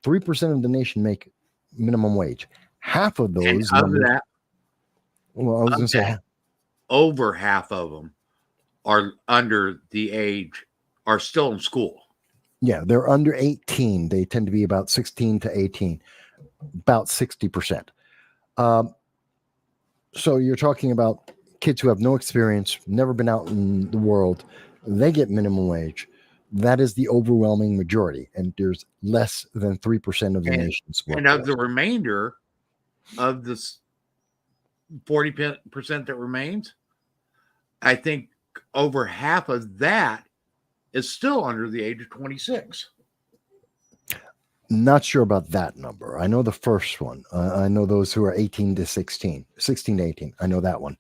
3% of the nation make minimum wage. Half of those And of numbers, that, well, I was going to say, over half of them are under the age, are still in school. yeah, they're under 18. They tend to be about 16 to 18, about 60%. So you're talking about kids who have no experience, never been out in the world. They get minimum wage. That is the overwhelming majority. And there's less than 3% of the nation's workforce. And of the remainder of this 40% that remains, I think over half of that is still under the age of 26. Not sure about that number. I know the first one. I know those who are 18 to 16, 16 to 18. I know that one.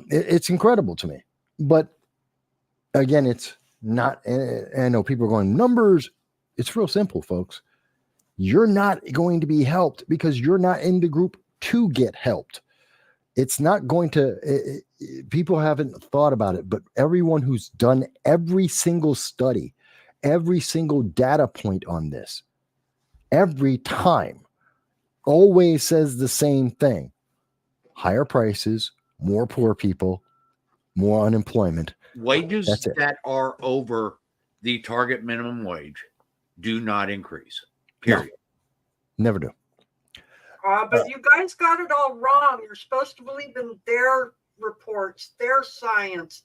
It's incredible to me. But again, it's not, I know people are going, numbers. It's real simple, folks. You're not going to be helped because you're not in the group to get helped. It's not going to, people haven't thought about it, but everyone who's done every single study, every single data point on this, every time always says the same thing: higher prices, more poor people, more unemployment. Wages that are over the target minimum wage do not increase. Period. No, never do. But you guys got it all wrong. You're supposed to believe in their reports, their science,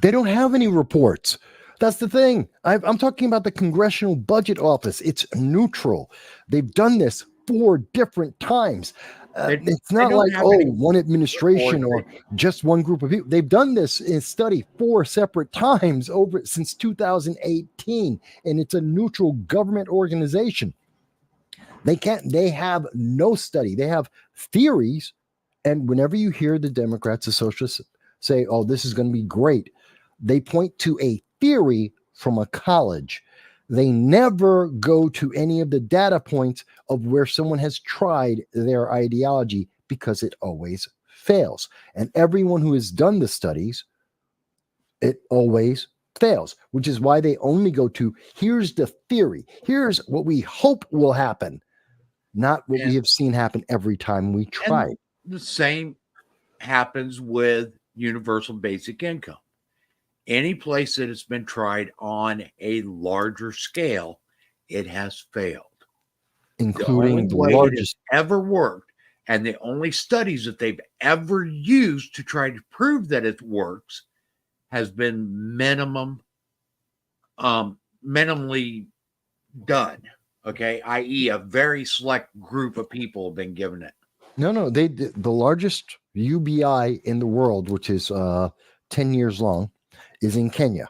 They don't have any reports. That's the thing. I'm talking about the Congressional Budget Office. It's neutral. They've done this 4 different times. It's not like, one administration or just one group of people. They've done this in study 4 separate times over since 2018, and it's a neutral government organization. They have no study. They have theories. And whenever you hear the Democrats, the socialists say, oh, this is going to be great, they point to a theory from a college. They never go to any of the data points of where someone has tried their ideology because it always fails. And everyone who has done the studies, it always fails, which is why they only go to, here's the theory, here's what we hope will happen, not what we have seen happen every time we try. And the same happens with universal basic income. Any place that it's been tried on a larger scale, it has failed. Including the way largest. it has ever worked, and the only studies that they've ever used to try to prove that it works has been minimally done. Okay, i.e., a very select group of people have been given it. No, the largest UBI in the world, which is 10 years long, is in Kenya.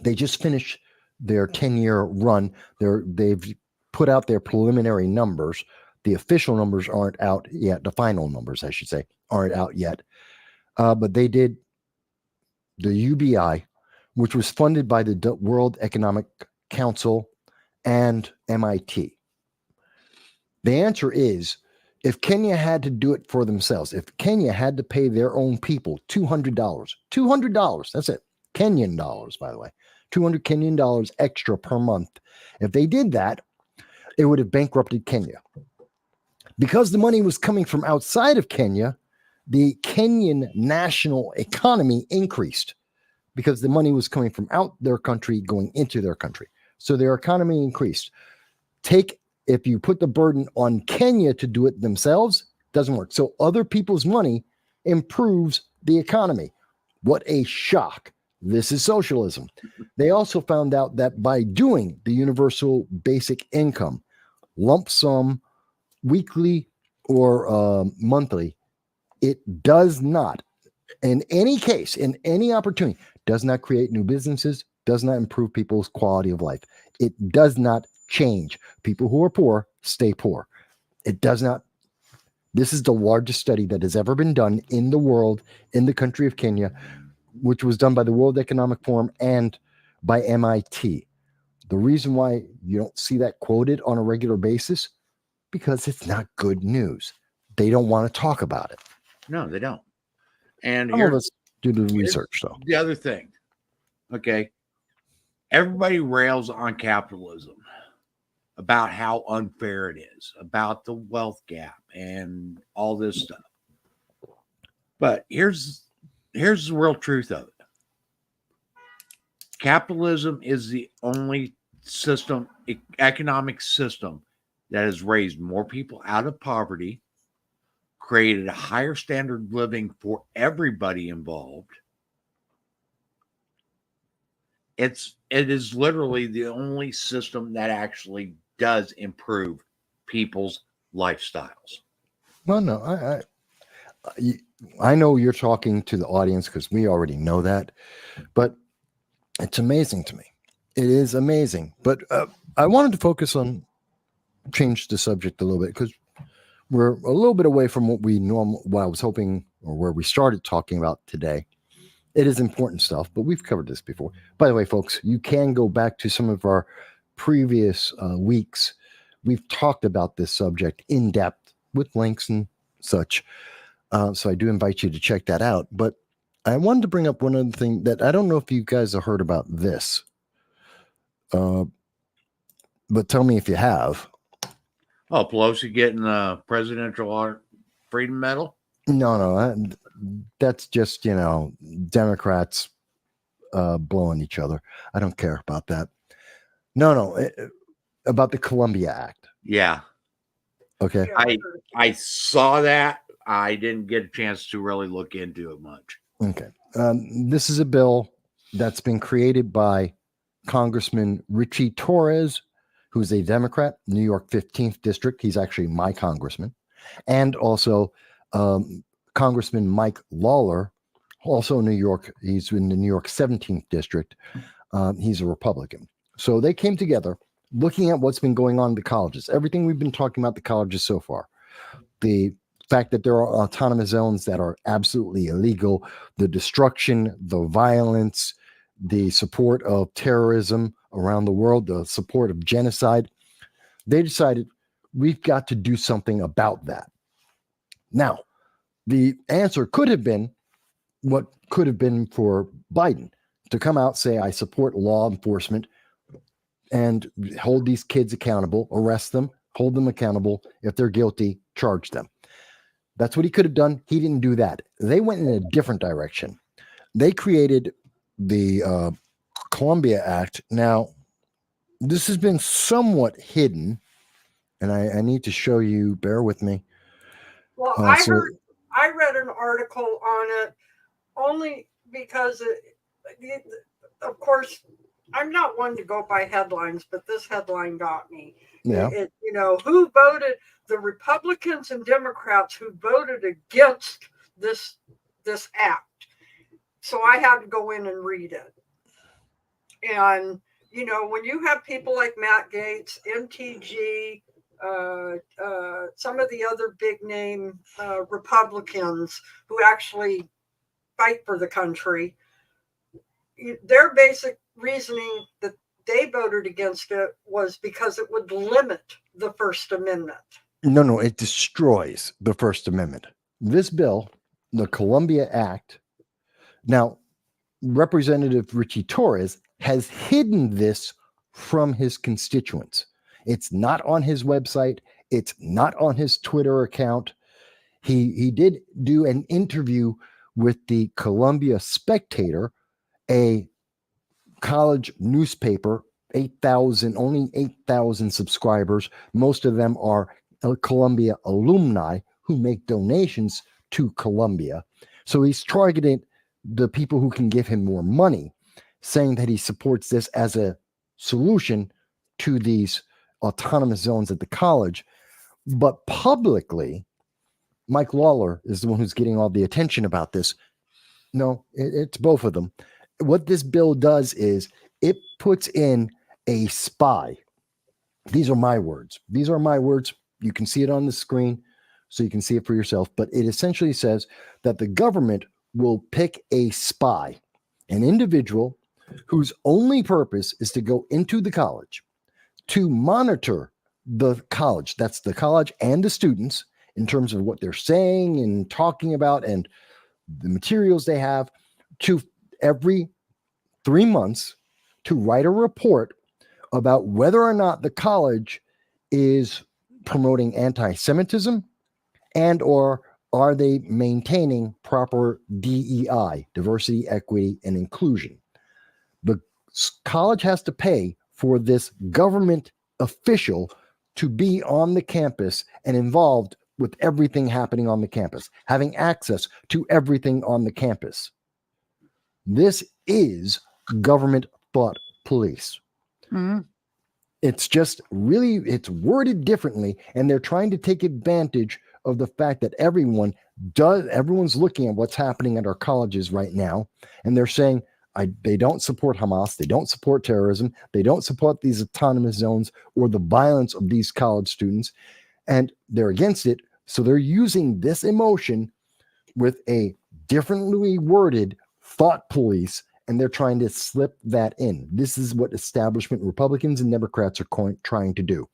They just finished their 10-year run. They've put out their preliminary numbers. The official numbers aren't out yet. The final numbers, I should say, aren't out yet. But they did the UBI, which was funded by the World Economic Council and MIT. The answer is, if Kenya had to do it for themselves, if Kenya had to pay their own people $200, that's it, Kenyan dollars, by the way, $200 Kenyan extra per month. If they did that, it would have bankrupted Kenya. Because the money was coming from outside of Kenya, the Kenyan national economy increased because the money was coming from out their country going into their country. So their economy increased. If you put the burden on Kenya to do it themselves, it doesn't work. So other people's money improves the economy. What a shock. This is socialism. They also found out that by doing the universal basic income, lump sum, weekly or monthly, it does not, in any case, in any opportunity, does not create new businesses, does not improve people's quality of life. It does not change. People who are poor stay poor. It does not. This is the largest study that has ever been done in the world, in the country of Kenya, which was done by the World Economic Forum and by MIT. The reason why you don't see that quoted on a regular basis, because it's not good news. They don't want to talk about it. No, they don't. And Some of us do the research, though. The other thing, okay, everybody rails on capitalism about how unfair it is, about the wealth gap and all this stuff. But here's the real truth of it. Capitalism is the only economic system that has raised more people out of poverty, created a higher standard of living for everybody involved. It is literally the only system that actually does improve people's lifestyles. Well, no, I know you're talking to the audience because we already know that, but it's amazing to me. It is amazing. But I wanted to change the subject a little bit because we're a little bit away from what I was hoping, or where we started talking about today. It is important stuff, but we've covered this before. By the way, folks, you can go back to some of our previous weeks. We've talked about this subject in depth with links and such. So I do invite you to check that out. But I wanted to bring up one other thing that I don't know if you guys have heard about this. But tell me if you have. Oh, Pelosi getting the Presidential Freedom Medal? No, that's just, Democrats blowing each other. I don't care about that. No, about the Columbia Act. Yeah. Okay. Yeah, I saw that. I didn't get a chance to really look into it much. Okay. This is a bill that's been created by Congressman Richie Torres, who's a Democrat, New York 15th District. He's actually my congressman. And also Congressman Mike Lawler, also New York. He's in the New York 17th District. He's a Republican. So they came together looking at what's been going on in the colleges, everything we've been talking about the colleges so far. The fact that there are autonomous zones that are absolutely illegal, the destruction, the violence, the support of terrorism around the world, the support of genocide. They decided we've got to do something about that. Now, The answer could have been what could have been for Biden to come out, say, I support law enforcement and hold these kids accountable, arrest them, hold them accountable. If they're guilty, charge them. That's what he could have done. He didn't do that. They went in a different direction. They created the Columbia Act. Now, this has been somewhat hidden, and I need to show you. Bear with me. Well, I read an article on it only because of course, I'm not one to go by headlines, but this headline got me. Yeah. Who voted, the Republicans and Democrats who voted against this act. So I had to go in and read it. And, when you have people like Matt Gaetz, MTG, some of the other big name Republicans who actually fight for the country, their basic reasoning that they voted against it was because it would limit the First Amendment. No, it destroys the First Amendment. This bill, the Columbia Act, now Representative Richie Torres has hidden this from his constituents. It's not on his website. It's not on his Twitter account. He did do an interview with the Columbia Spectator, a college newspaper, only 8,000 subscribers. Most of them are Columbia alumni who make donations to Columbia. So he's targeting the people who can give him more money, saying that he supports this as a solution to these autonomous zones at the college. But publicly, Mike Lawler is the one who's getting all the attention about this. No, it's both of them. What this bill does is it puts in a spy. These are my words. You can see it on the screen, so you can see it for yourself. But it essentially says that the government will pick a spy, an individual whose only purpose is to go into the college to monitor the college. That's the college and the students in terms of what they're saying and talking about and the materials they have, to every 3 months to write a report about whether or not the college is promoting anti-Semitism and or are they maintaining proper DEI, diversity, equity, and inclusion. The college has to pay for this government official to be on the campus and involved with everything happening on the campus, having access to everything on the campus. This is government thought police. Mm-hmm. It's just really, it's worded differently, and they're trying to take advantage of the fact that everyone's looking at what's happening at our colleges right now, and they're saying they don't support Hamas, they don't support terrorism, they don't support these autonomous zones or the violence of these college students, and they're against it. So they're using this emotion with a differently worded thought police, and they're trying to slip that in. This is what establishment Republicans and Democrats are trying to do.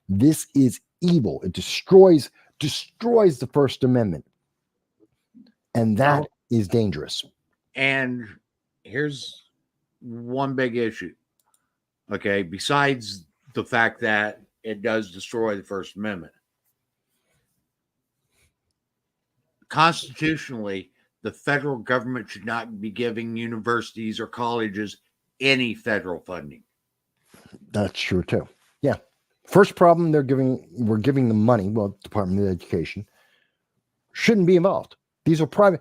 This is evil. It destroys the First Amendment, and that is dangerous. And here's one big issue. Okay, besides the fact that it does destroy the First Amendment, constitutionally, the federal government should not be giving universities or colleges any federal funding. That's true too. Yeah. First problem, we're giving them money. Well, Department of Education shouldn't be involved. These are private.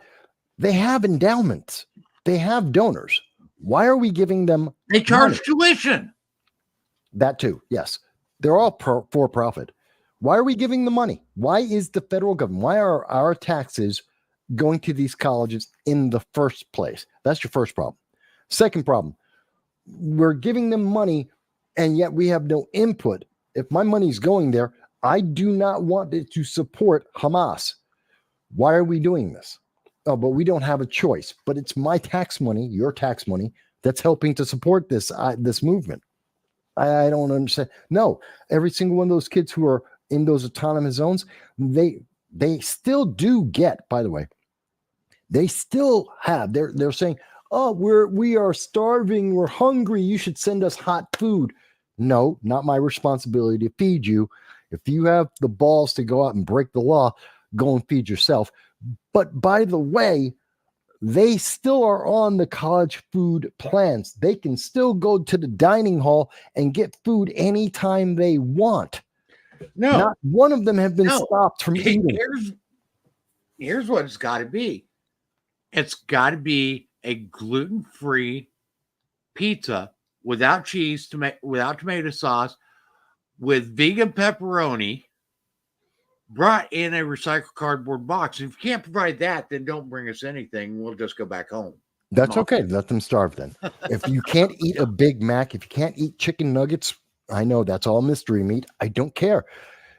They have endowments. They have donors. Why are we giving them? They charge money? tuition. That too. Yes. They're all for profit. Why are we giving the money? Why is the federal government, why are our taxes going to these colleges in the first place? That's your first problem. Second problem, we're giving them money and yet we have no input. If my money's going there, I do not want it to support Hamas. Why are we doing this? Oh, but we don't have a choice. But it's my tax money, your tax money, that's helping to support this movement. I don't understand. No, every single one of those kids who are in those autonomous zones, they still do get, by the way, they still have, they're saying, oh, we are starving, we're hungry, you should send us hot food. No, not my responsibility to feed you. If you have the balls to go out and break the law, go and feed yourself. But by the way, they still are on the college food plans. They can still go to the dining hall and get food anytime they want. No, Not one of them have been No. stopped from eating. Here's what it's got to be. It's got to be a gluten-free pizza without cheese, without tomato sauce, with vegan pepperoni, brought in a recycled cardboard box. If you can't provide that, then don't bring us anything. We'll just go back home. That's okay. Let them starve then. If you can't eat a Big Mac, if you can't eat chicken nuggets, I know that's all mystery meat. I don't care.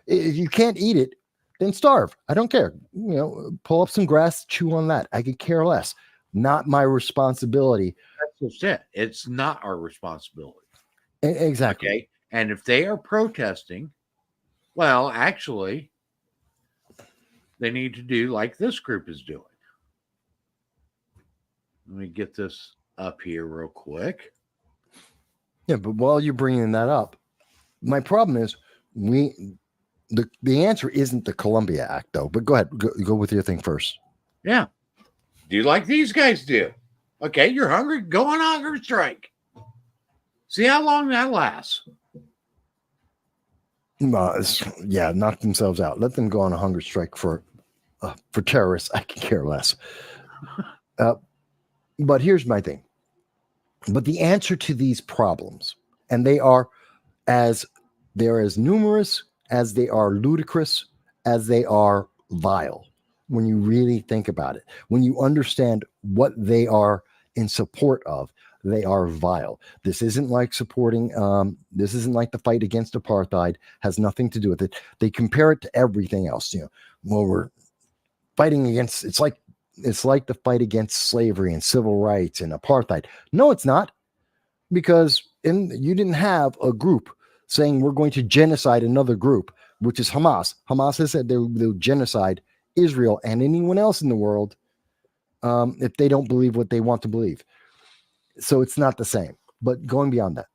If you can't eat it, then starve. I don't care. Pull up some grass, chew on that. I could care less. Not my responsibility. That's just it. It's not our responsibility. Exactly. Okay. And if they are protesting, well, actually, they need to do like this group is doing. Let me get this up here real quick. Yeah, but while you're bringing that up, my problem is the answer isn't the Columbia Act, though. But go ahead, go with your thing first. Yeah. Do like these guys do. Okay, you're hungry, go on hunger strike. See how long that lasts. Yeah, knock themselves out. Let them go on a hunger strike for terrorists. I can care less. But here's my thing. But the answer to these problems, and they're as numerous as they are ludicrous, as they are vile, when you really think about it, when you understand what they are in support of, they are vile. This isn't like supporting, this isn't like the fight against apartheid, has nothing to do with it. They compare it to everything else. Well, we're fighting against, it's like the fight against slavery and civil rights and apartheid. No, it's not, because you didn't have a group saying we're going to genocide another group, which is Hamas. Hamas has said they'll genocide Israel and anyone else in the world if they don't believe what they want to believe. So it's not the same. But going beyond that.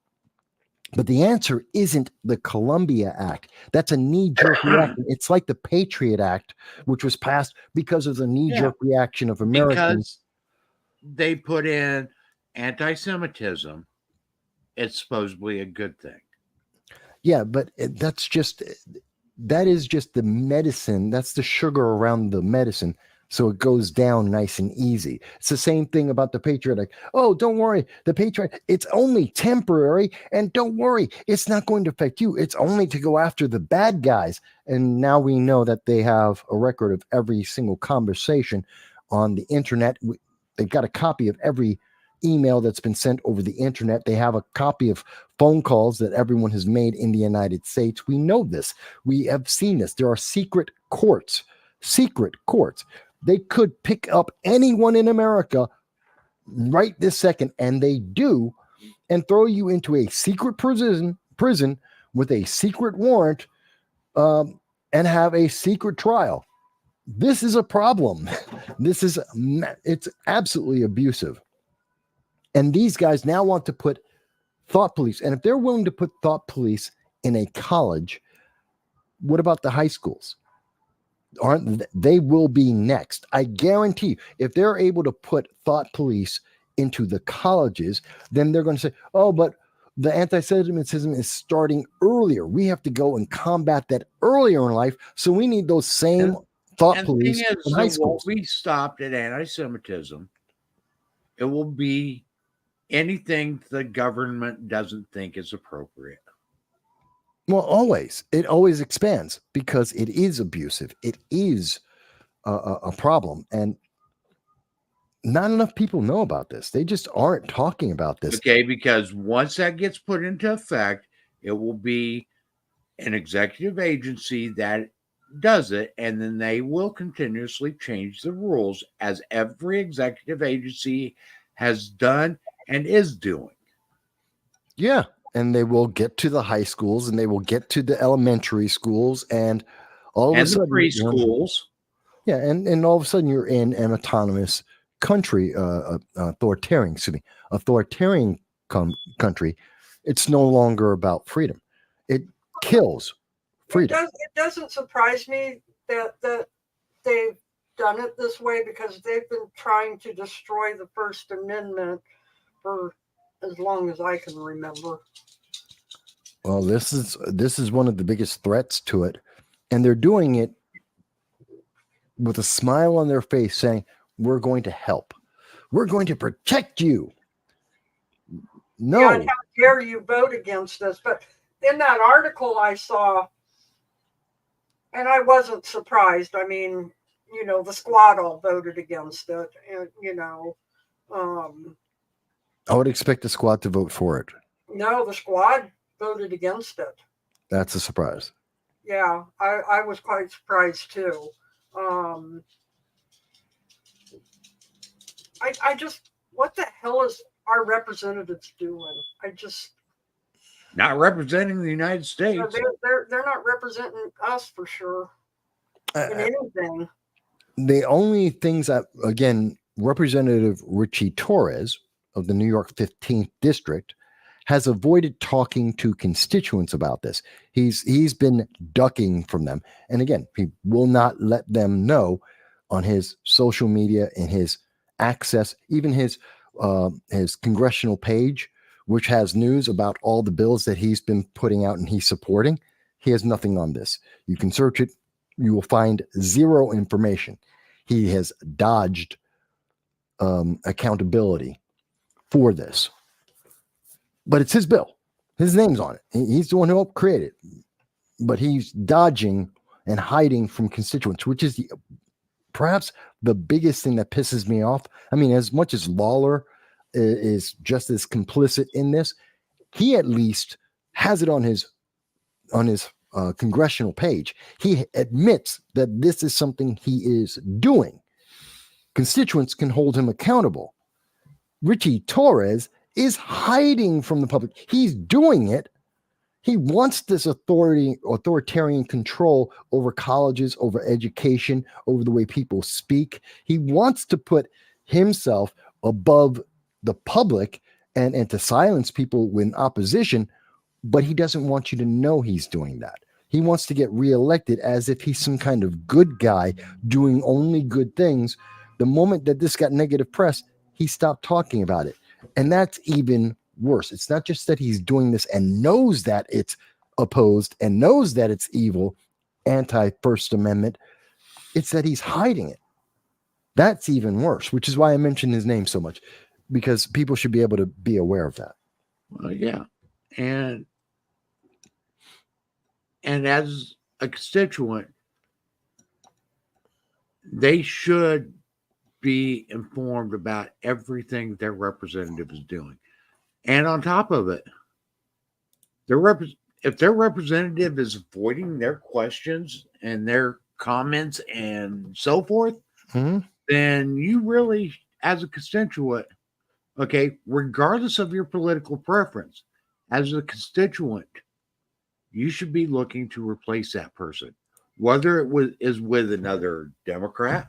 But the answer isn't the Columbia Act. That's a knee-jerk reaction. It's like the Patriot Act, which was passed because of the knee-jerk reaction of Americans. Because they put in anti-Semitism, it's supposedly a good thing. Yeah, but that is just the medicine. That's the sugar around the medicine. So it goes down nice and easy. It's the same thing about the Patriot Act. Oh, don't worry. The Patriot, it's only temporary. And don't worry, it's not going to affect you. It's only to go after the bad guys. And now we know that they have a record of every single conversation on the internet. They've got a copy of every email that's been sent over the internet. They have a copy of phone calls that everyone has made in the United States. We know this. We have seen this. There are secret courts. They could pick up anyone in America right this second, and they do, and throw you into a secret prison with a secret warrant, and have a secret trial. This is a problem. It's absolutely abusive. And these guys now want to put thought police. And if they're willing to put thought police in a college, what about the high schools? They will be next. I guarantee you, if they're able to put thought police into the colleges, then they're going to say, oh, but the anti-Semitism is starting earlier. We have to go and combat that earlier in life. So we need those same thought police in high schools. We stopped at anti-Semitism. It will be anything the government doesn't think is appropriate. Well, it always expands because it is abusive. It is a problem. And not enough people know about this. They just aren't talking about this. Okay, because once that gets put into effect, it will be an executive agency that does it, and then they will continuously change the rules, as every executive agency has done and is doing. Yeah. And they will get to the high schools, and they will get to the elementary schools, and All of a And the sudden, preschools. yeah, and all of a sudden you're in an autonomous country, authoritarian country. It's no longer about freedom. It kills freedom. It doesn't surprise me that they've done it this way, because they've been trying to destroy the First Amendment for as long as I can remember. Well, this is one of the biggest threats to it, and they're doing it with a smile on their face, saying, "We're going to help. We're going to protect you." No, Yeah, and how dare you vote against us? But in that article I saw, and I wasn't surprised. I mean, the squad all voted against it, and I would expect the squad to vote for it. no, the squad voted against it. That's a surprise. Yeah, I was quite surprised too. I just, what the hell is our representatives doing? Not representing the United States. They're not representing us for sure in anything. The only things that, again, Representative Richie Torres of the New York 15th District has avoided talking to constituents about this. He's been ducking from them. And again, he will not let them know on his social media and his access, even his congressional page, which has news about all the bills that he's been putting out and he's supporting. He has nothing on this. You can search it. You will find zero information. He has dodged accountability for this. But it's his bill. His name's on it. He's the one who helped create it. But he's dodging and hiding from constituents, which is perhaps the biggest thing that pisses me off. I mean, as much as Lawler is just as complicit in this, he at least has it on his congressional page. He admits that this is something he is doing. Constituents can hold him accountable. Richie Torres is hiding from the public. He's doing it. He wants this authoritarian control over colleges, over education, over the way people speak. He wants to put himself above the public and to silence people in opposition, but he doesn't want you to know he's doing that. He wants to get reelected as if he's some kind of good guy doing only good things. The moment that this got negative press, he stopped talking about it. And that's even worse. It's not just that he's doing this and knows that it's opposed and knows that it's evil, anti-First Amendment. It's that he's hiding it. That's even worse, which is why I mentioned his name so much, because people should be able to be aware of that. Well, yeah. And as a constituent, they should be informed about everything their representative is doing. And on top of it, if their representative is avoiding their questions and their comments and so forth, then you really, as a constituent, okay, regardless of your political preference, as a constituent, you should be looking to replace that person, whether it is with another Democrat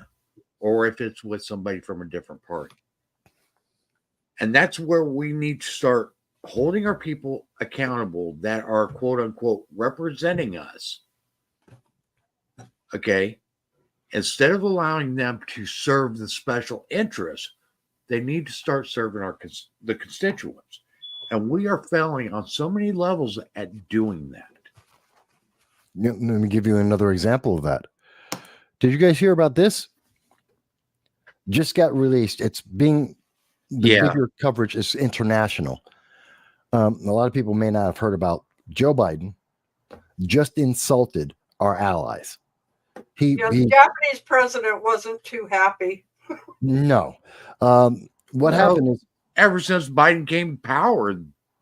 or if it's with somebody from a different party. And that's where we need to start holding our people accountable that are, quote unquote, representing us. Okay. Instead of allowing them to serve the special interests, they need to start serving the constituents. And we are failing on so many levels at doing that. Let me give you another example of that. Did you guys hear about this? Just got released. It's being bigger coverage is international. A lot of people may not have heard about Joe Biden just insulted our allies. The Japanese president wasn't too happy. No. What happened is, ever since Biden came to power,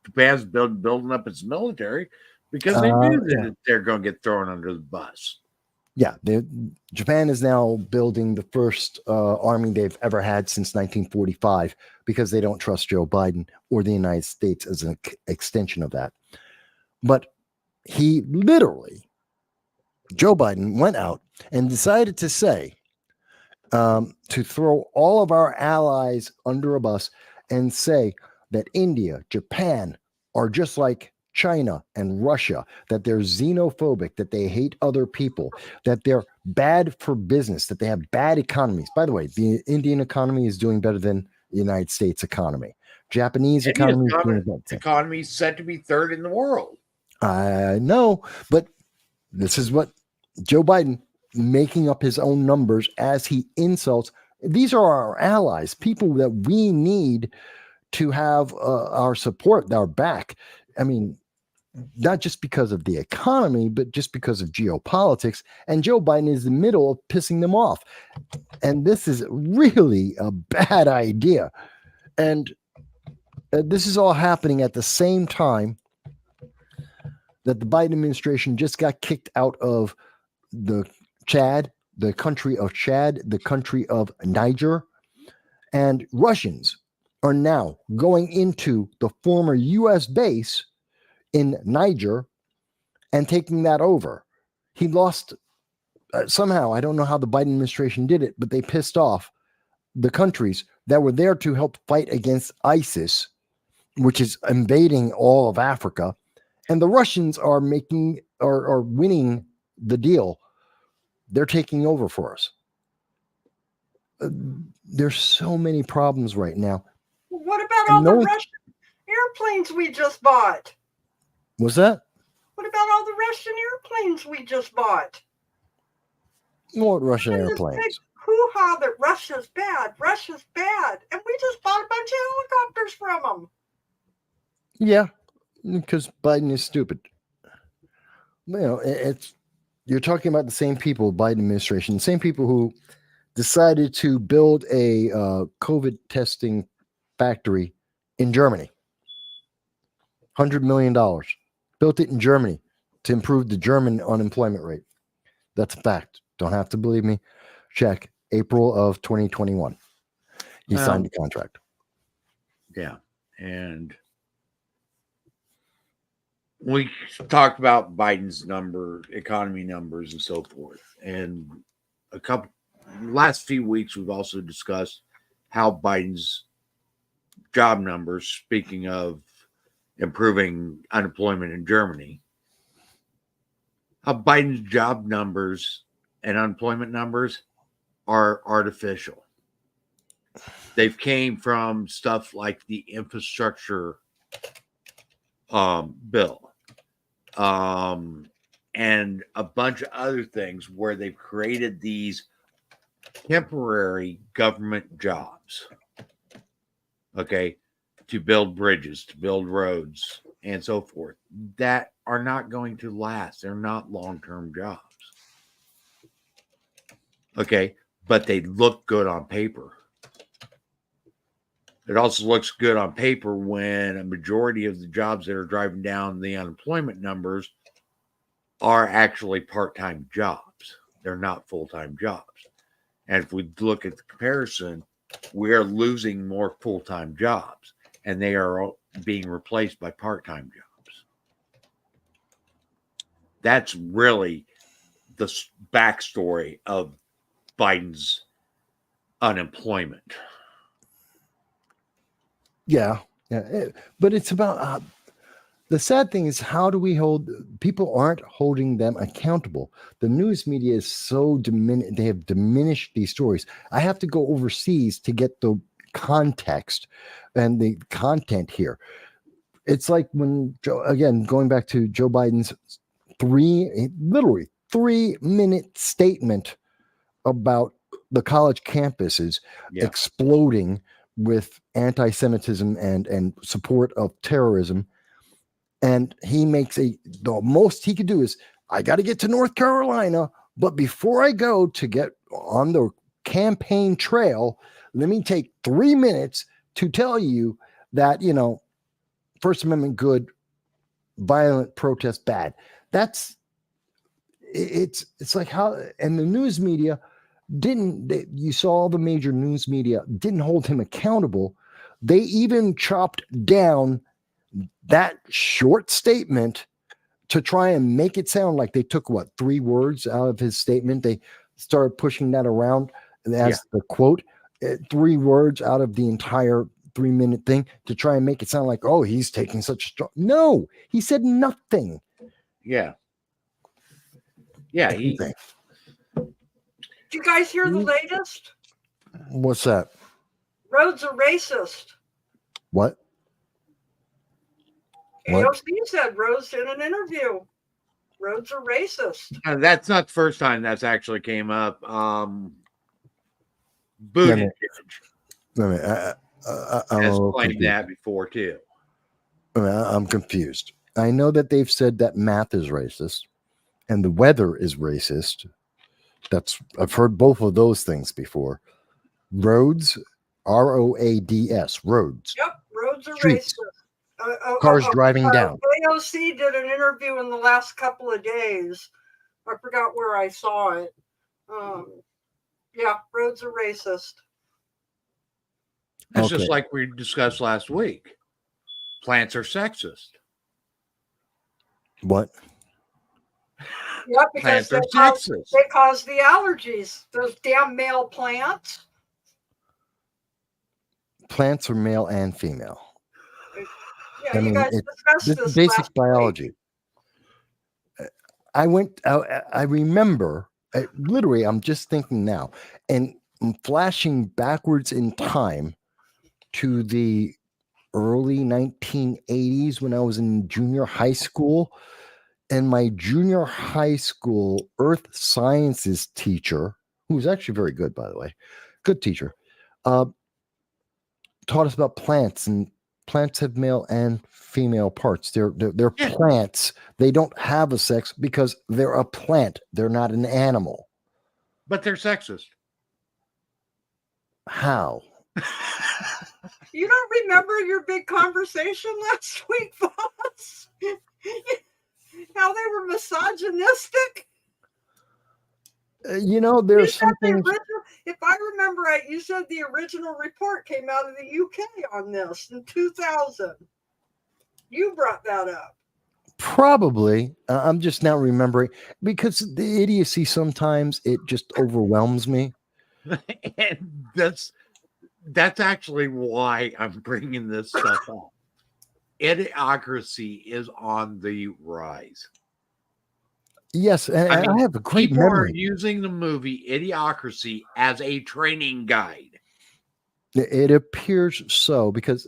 Japan's building up its military because they knew that they're going to get thrown under the bus. Yeah, Japan is now building the first army they've ever had since 1945 because they don't trust Joe Biden or the United States as an extension of that. But he literally Joe Biden went out and decided to say, to throw all of our allies under a bus and say that India, Japan are just like China and Russia, that they're xenophobic, that they hate other people, that they're bad for business, that they have bad economies. By the way, the Indian economy is doing better than the United States economy. Japanese economy is doing better. Economy is set to be third in the world. I know, but this is what Joe Biden making up his own numbers as he insults. These are our allies, people that we need to have our support, our back. I mean, not just because of the economy, but just because of geopolitics. And Joe Biden is in the middle of pissing them off. And this is really a bad idea. And this is all happening at the same time that the Biden administration just got kicked out of the country of Chad, the country of Niger, and Russians are now going into the former U.S. base in Niger and taking that over. He lost somehow. I don't know how the Biden administration did it, but they pissed off the countries that were there to help fight against ISIS, which is invading all of Africa. And the Russians are winning the deal. They're taking over for us. There's so many problems right now. What about all the Russian airplanes we just bought? What's that? What about all the Russian airplanes we just bought? What Russian airplanes? Big hoo-ha that Russia's bad, and we just bought a bunch of helicopters from them. Yeah, because Biden is stupid. You know, you're talking about the same people, Biden administration, the same people who decided to build a COVID testing factory in Germany. $100 million. Built it in Germany to improve the German unemployment rate. That's a fact. Don't have to believe me. Check April of 2021. He signed the contract. Yeah. And we talked about Biden's economy numbers and so forth. And last few weeks, we've also discussed how Biden's job numbers, speaking of improving unemployment in Germany, how Biden's job numbers and unemployment numbers are artificial. They've came from stuff like the infrastructure bill and a bunch of other things where they've created these temporary government jobs, okay, to build bridges, to build roads, and so forth, that are not going to last. They're not long-term jobs. Okay, but they look good on paper. It also looks good on paper when a majority of the jobs that are driving down the unemployment numbers are actually part-time jobs. They're not full-time jobs. And if we look at the comparison, we are losing more full-time jobs, and they are being replaced by part-time jobs. That's really the backstory of Biden's unemployment. Yeah. But it's about the sad thing is, how do we hold people? Aren't holding them accountable. The news media is so diminished. They have diminished these stories. I have to go overseas to get the context and the content here. It's like when going back to Joe Biden's literally 3-minute statement about the college campuses exploding with anti-Semitism and support of terrorism. And he makes the most he could do is, I got to get to North Carolina, but before I go to get on the campaign trail, let me take 3 minutes to tell you that, First Amendment good, violent protest bad. It's like how, and the news media you saw all the major news media didn't hold him accountable. They even chopped down that short statement to try and make it sound like they took 3 words out of his statement. They started pushing that around as the quote, 3 words out of the entire 3-minute thing to try and make it sound like, oh, he's taking such strong. No, he said nothing. Yeah. Yeah. Anything. Did you guys hear the latest? What's that? Rhodes are racist. What? AOC said Rhodes in an interview. Rhodes are racist. That's not the first time that's actually came up. Buttigieg has claimed that before too. I'm confused. I know that they've said that math is racist and the weather is racist. I've heard both of those things before. Roads, ROADS, roads. Yep, roads are Streets. racist. Cars driving down. AOC did an interview in the last couple of days. I forgot where I saw it. Yeah, roads are racist. It's just like we discussed last week. Plants are sexist. What? Yep, because Plants are sexist. they cause the allergies. Those damn male plants. Plants are male and female. Yeah, you guys discussed this basic last biology. Week. I remember, literally, I'm just thinking now, and I'm flashing backwards in time to the early 1980s when I was in junior high school. And my junior high school earth sciences teacher, who was actually very good, by the way, good teacher, taught us about plants, and plants have male and female parts. They're plants. They don't have a sex because they're a plant. They're not an animal. But they're sexist. How? You don't remember your big conversation last week, boss? How they were misogynistic? There's something. If I remember right, you said the original report came out of the UK on this in 2000. You brought that up. Probably. I'm just now remembering because the idiocy sometimes it just overwhelms me. And that's actually why I'm bringing this stuff up. Idiocracy is on the rise. Yes, and I have a great people memory. Are using the movie Idiocracy as a training guide. It appears so because,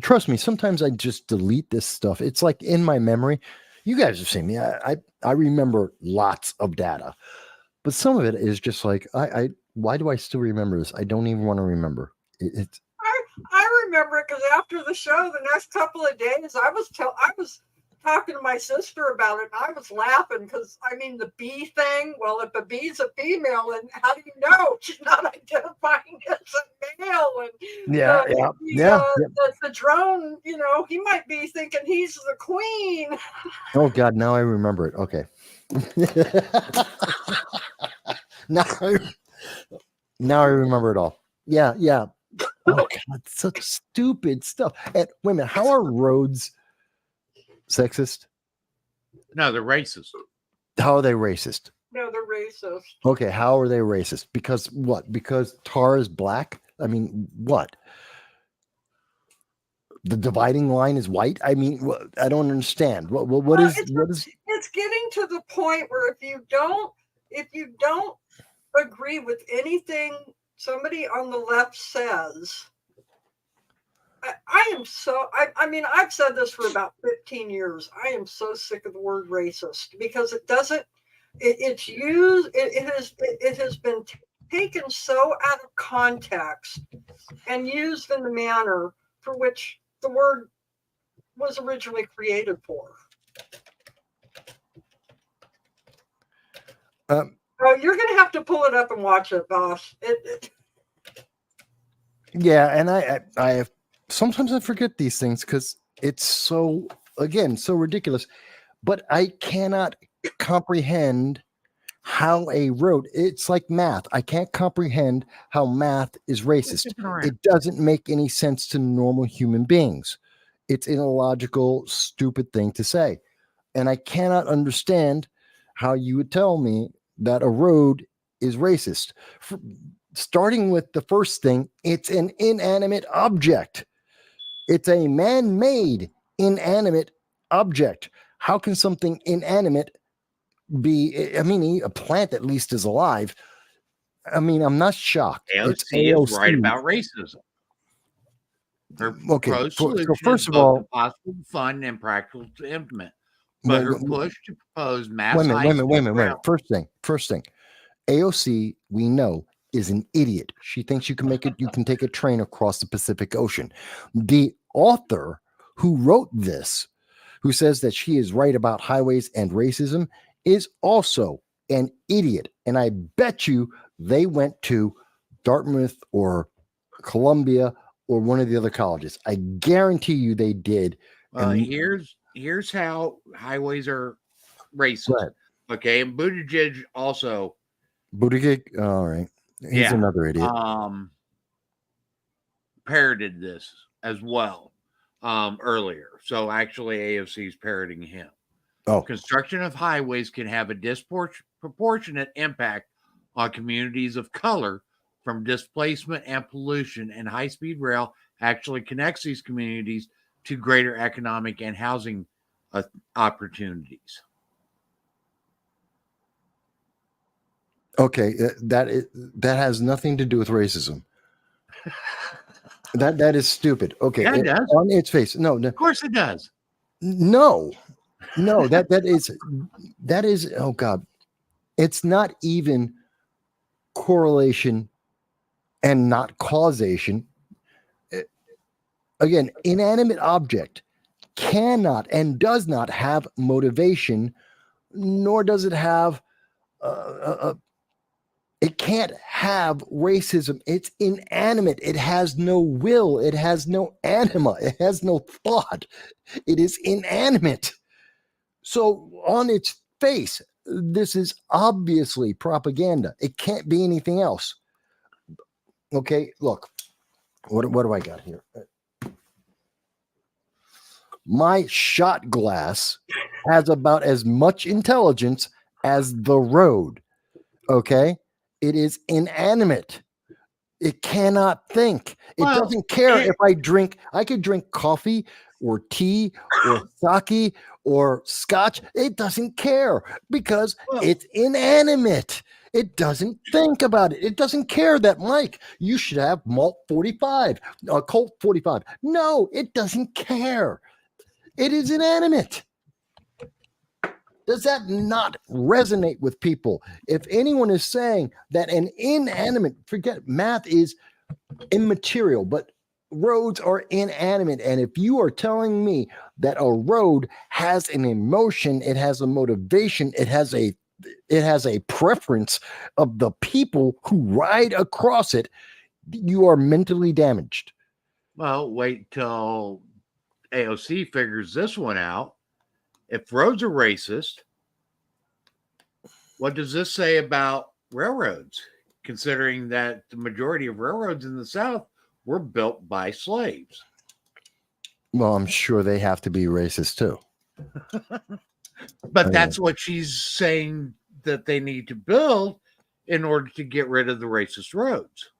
trust me, sometimes I just delete this stuff. It's like in my memory. You guys have seen me. I remember lots of data, but some of it is just like why do I still remember this? I don't even want to remember. I remember it because after the show, the next couple of days, I was talking to my sister about it, and I was laughing because the bee thing. Well, if a bee's a female, and how do you know she's not identifying as a male? And the drone, he might be thinking he's the queen. Oh God, now I remember it. Okay. now I remember it all. Yeah. Oh God, such stupid stuff. And wait a minute, how are roads sexist? No, they're racist. How are they racist? No, they're racist. Okay, how are they racist? Because what? Because tar is black? What? The dividing line is white? I don't understand. What is? It's getting to the point where if you don't agree with anything somebody on the left says, I've said this for about 15 years. I am so sick of the word racist because it has been taken so out of context and used in the manner for which the word was originally created for. You're going to have to pull it up and watch it, boss. Yeah, and I have sometimes I forget these things because it's so ridiculous. But I cannot comprehend how it's like math. I can't comprehend how math is racist. It doesn't make any sense to normal human beings. It's an illogical, stupid thing to say. And I cannot understand how you would tell me that a road is racist. Starting with the first thing, it's an inanimate object. It's a man-made inanimate object. How can something inanimate be? I mean, a plant at least is alive. I mean, I'm not shocked. It's AOC is AOC. right about racism. Her Okay, proposed so solution first is of both all, impossible to fund and practical to implement. But her wait push to propose mass a minute, wait a minute, wait a minute, wait a high-speed minute. First thing. AOC, we know, is an idiot. She thinks you can take a train across the Pacific Ocean. The author who wrote this, who says that she is right about highways and racism, is also an idiot. And I bet you they went to Dartmouth or Columbia or one of the other colleges. I guarantee you they did. Well, And here's how highways are racist. go ahead. Okay, and Buttigieg also Buttigieg, all right. He's another idiot. parroted this as well earlier. So actually AOC is parroting him. Oh, Construction of highways can have a disproportionate impact on communities of color from displacement and pollution, and high-speed rail actually connects these communities to greater economic and housing opportunities. okay. That has nothing to do with racism. That is stupid. Okay, Yeah, it does. on its face. No, Of course it does. no. That is. Oh God, it's not even correlation and not causation. Again, inanimate object cannot and does not have motivation, nor does it have. It can't have racism. It's inanimate. It has no will. It has no anima. It has no thought. It is inanimate. So, on its face, this is obviously propaganda. It can't be anything else. Okay, look, what do I got here? My shot glass has about as much intelligence as the road. Okay, it is inanimate. It cannot think. It Well, doesn't care if I could drink coffee or tea or sake or scotch. It doesn't care because it's inanimate. It doesn't think about it. It doesn't care that, Mike, you should have malt 45, Colt 45. No, it doesn't care. It is inanimate. Does that not resonate with people? If anyone is saying that an inanimate, forget math is immaterial, but roads are inanimate. And if you are telling me that a road has an emotion, it has a motivation, it has a preference of the people who ride across it, you are mentally damaged. Well, wait till AOC figures this one out. If roads are racist, what does this say about railroads? Considering that the majority of railroads in the South were built by slaves. Well, I'm sure they have to be racist too. But that's what she's saying that they need to build in order to get rid of the racist roads.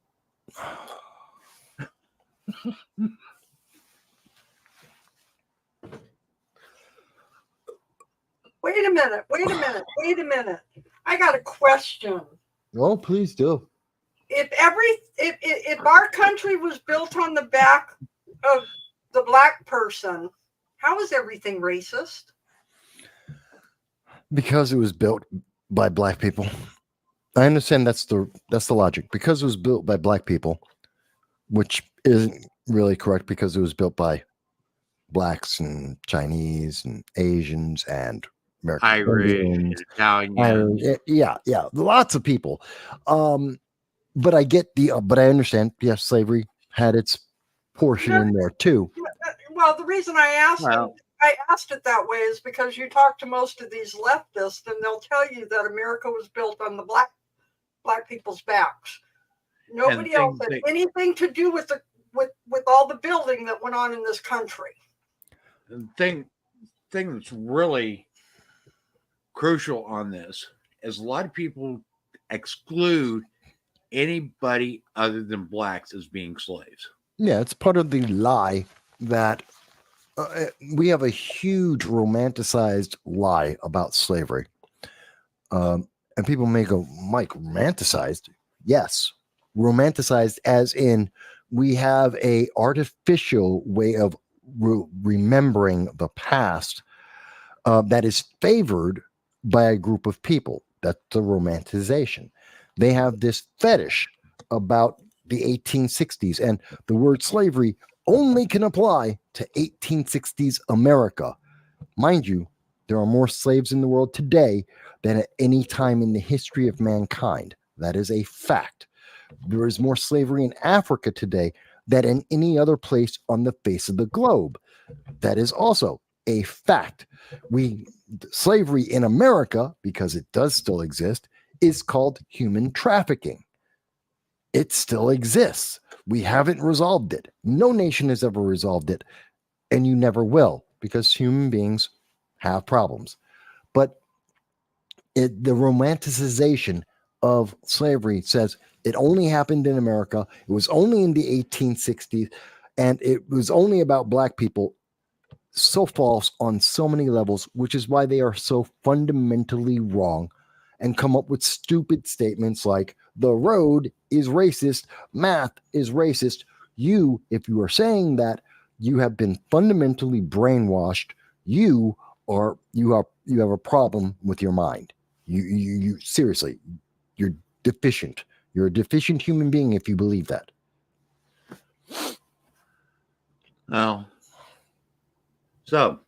Wait a minute. I got a question. Oh, please do. If our country was built on the back of the black person, how is everything racist? Because it was built by black people. I understand that's the logic. Because it was built by black people, which isn't really correct because it was built by blacks and Chinese and Asians and American Irish, Indians, Italian. yeah, lots of people. But I get but I understand. Yes, slavery had its portion in there too. Well, the reason I asked it that way is because you talk to most of these leftists and they'll tell you that America was built on the black people's backs. Nobody else had anything to do with all the building that went on in this country. The thing that's really crucial on this is a lot of people exclude anybody other than blacks as being slaves. Yeah, it's part of the lie that we have a huge romanticized lie about slavery. And people may go, Mike, romanticized? Yes, romanticized as in we have a artificial way of remembering the past that is favored by a group of people. That's the romanticization. They have this fetish about the 1860s, and the word slavery only can apply to 1860s America. Mind you, there are more slaves in the world today than at any time in the history of mankind. That is a fact. There is more slavery in Africa today than in any other place on the face of the globe. That is also a fact. Slavery in America, because it does still exist, is called human trafficking. It still exists. We haven't resolved it. No nation has ever resolved it, and you never will, because human beings have problems. But the romanticization of slavery says it only happened in America. It was only in the 1860s, and it was only about black people. So false on so many levels, which is why they are so fundamentally wrong and come up with stupid statements like the road is racist, math is racist. If you are saying that, you have been fundamentally brainwashed. You have a problem with your mind. You seriously, you're deficient. You're a deficient human being if you believe that. Well, so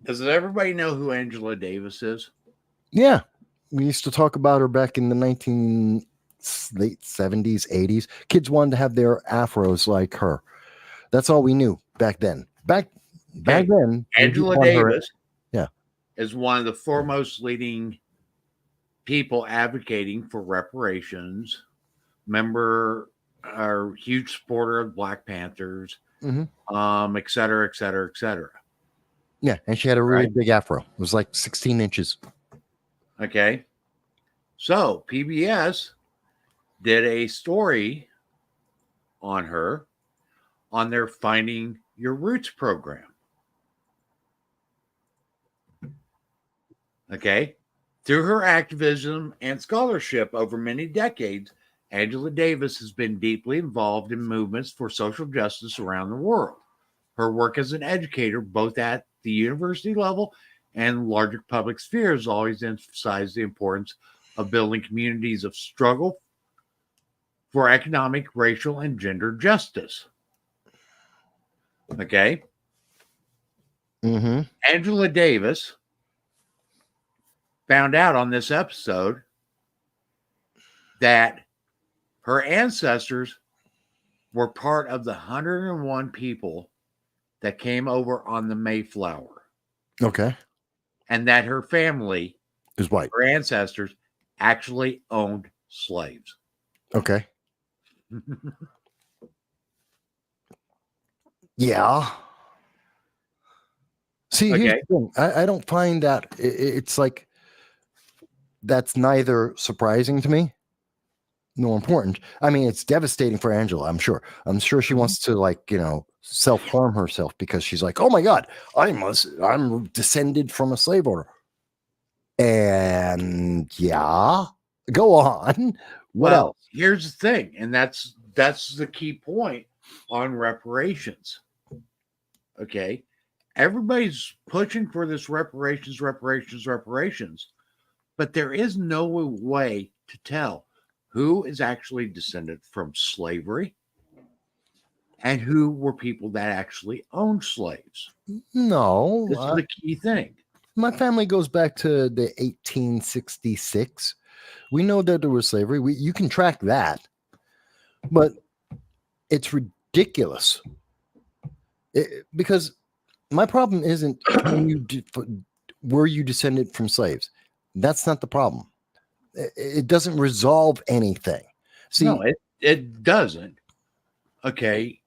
does everybody know who Angela Davis is? Yeah, we used to talk about her back in the late 70s, 80s. Kids wanted to have their afros like her. That's all we knew back then. Back then, Angela Davis, yeah, is one of the foremost leading people advocating for reparations. Member, are huge supporter of Black Panthers, et cetera, et cetera, et cetera. Yeah, and she had a really big afro. It was like 16 inches. Okay. So PBS did a story on her on their Finding Your Roots program. Okay. Through her activism and scholarship over many decades, Angela Davis has been deeply involved in movements for social justice around the world. Her work as an educator, both at the university level and larger public spheres, always emphasized the importance of building communities of struggle for economic, racial, and gender justice. Okay. Angela Davis found out on this episode that her ancestors were part of the 101 people that came over on the Mayflower. Okay. And that her family, is white. Her ancestors, actually owned slaves. Okay. Yeah. See, here's the thing. I don't find that it's like that's neither surprising to me nor important. I mean, it's devastating for Angela, I'm sure. I'm sure she wants to self-harm herself because she's like, oh my God, I'm descended from a slave owner. And yeah, go on. What else? Here's the thing, and that's the key point on reparations. Okay. Everybody's pushing for this reparations, but there is no way to tell who is actually descended from slavery and who were people that actually owned slaves. No. This is the key thing. My family goes back to the 1866. We know that there was slavery. You can track that, but it's ridiculous. Because my problem isn't were you descended from slaves? That's not the problem. It doesn't resolve anything. See, no, it doesn't. Okay.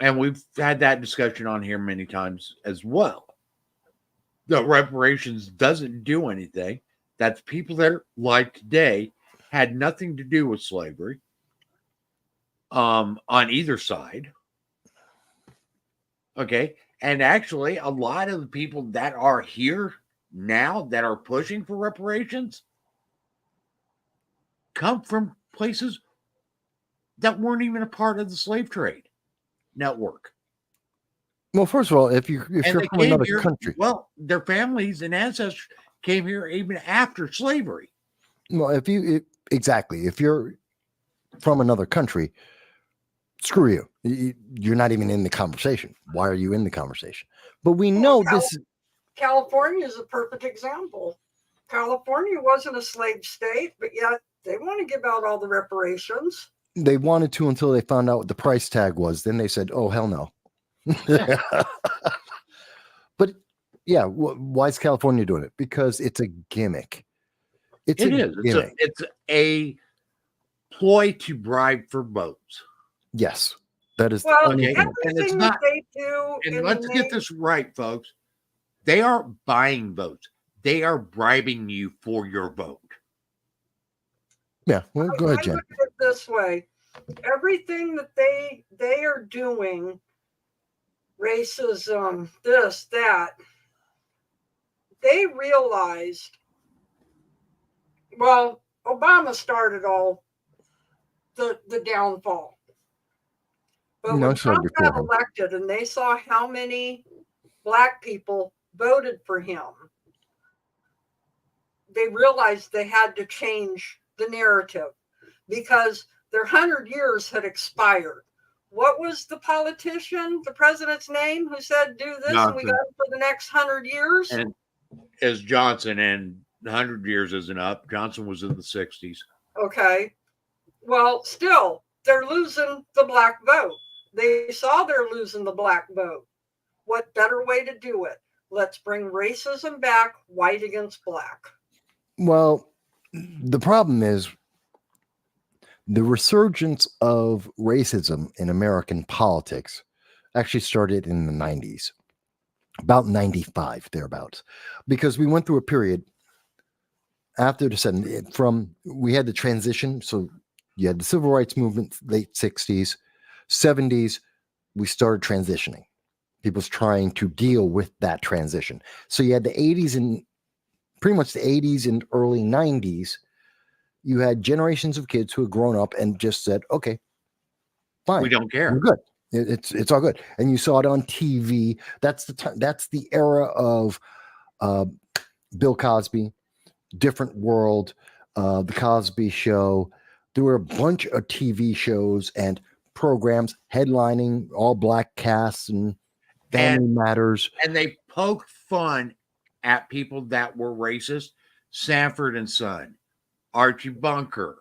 And we've had that discussion on here many times as well. the reparations doesn't do anything. That's people that are alive today had nothing to do with slavery on either side. Okay. And actually, a lot of the people that are here now that are pushing for reparations come from places that weren't even a part of the slave trade network. Well, first of all, if you're And they from came another here, country, well, their families and ancestors came here even after slavery. well, exactly, if you're from another country, screw you. You're not even in the conversation. Why are you in the conversation? But we know this. California is a perfect example. California wasn't a slave state, but yet they want to give out all the reparations. They wanted to until they found out what the price tag was. Then they said, "Oh hell no." Yeah. But yeah, why is California doing it? Because it's a gimmick. It's a gimmick. It's a ploy to bribe for votes. Yes, that is. Well, Okay. everything And it's that not- they do, And let's get this right, folks. They aren't buying votes. They are bribing you for your vote. Yeah, well, go ahead, I Jen. look at it this way: everything that they are doing, racism, this, that, they realized. Well, Obama started all the downfall. But No, when it started Trump before got him. elected and they saw how many Black people voted for him, they realized they had to change the narrative because their 100 years had expired. What was the politician, the president's name, who said, do this and we got it for the next 100 years? And as Johnson, and 100 years isn't up. Johnson was in the 60s. Okay. Well, still, they're losing the Black vote. They saw they're losing the Black vote. What better way to do it? Let's bring racism back, white against Black. Well, the problem is the resurgence of racism in American politics actually started in the 90s, about 95, thereabouts, because we went through a period after the 70s, we had the transition. So you had the civil rights movement, late 60s, 70s, we started transitioning. People's trying to deal with that transition. So you had the 80s and pretty much the 80s and early 90s. You had generations of kids who had grown up and just said, okay, fine. We don't care. We're good. It's all good. And you saw it on TV. That's the time. That's the era of Bill Cosby, Different World, The Cosby Show. There were a bunch of TV shows and programs headlining all Black casts and Family Matters. And they poked fun at people that were racist. Sanford and Son, Archie Bunker.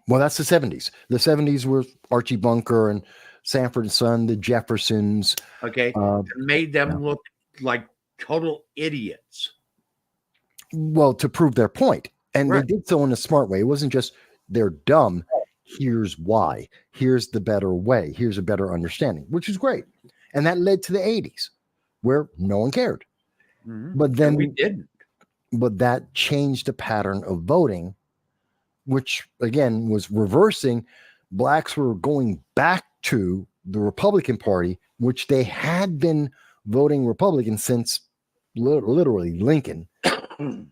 Well, that's the 70s. The 70s were Archie Bunker and Sanford and Son, the Jeffersons. Okay. Made them look like total idiots. Well, to prove their point. And Right. they did so in a smart way. It wasn't just they're dumb. Here's why. Here's the better way. Here's a better understanding, which is great. And that led to the 80s where no one cared. Mm-hmm. But then we didn't. But that changed the pattern of voting, which again was reversing. Blacks were going back to the Republican Party, which they had been voting Republican since literally Lincoln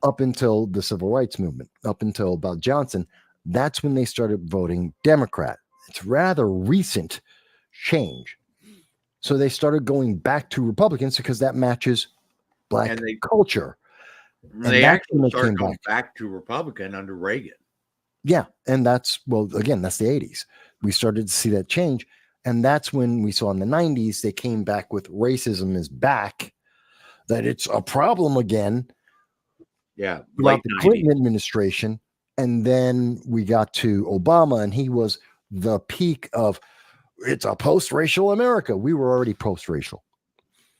up until the Civil Rights Movement, up until about Johnson. That's when they started voting Democrat. It's rather recent change. So they started going back to Republicans because that matches Black culture. They actually started going back to Republican under Reagan. Yeah. And that's the 80s. We started to see that change. And that's when we saw in the 90s, they came back with racism is back, that it's a problem again. Yeah. Throughout the Clinton administration. And then we got to Obama, and he was the peak of it's a post-racial America. We were already post-racial.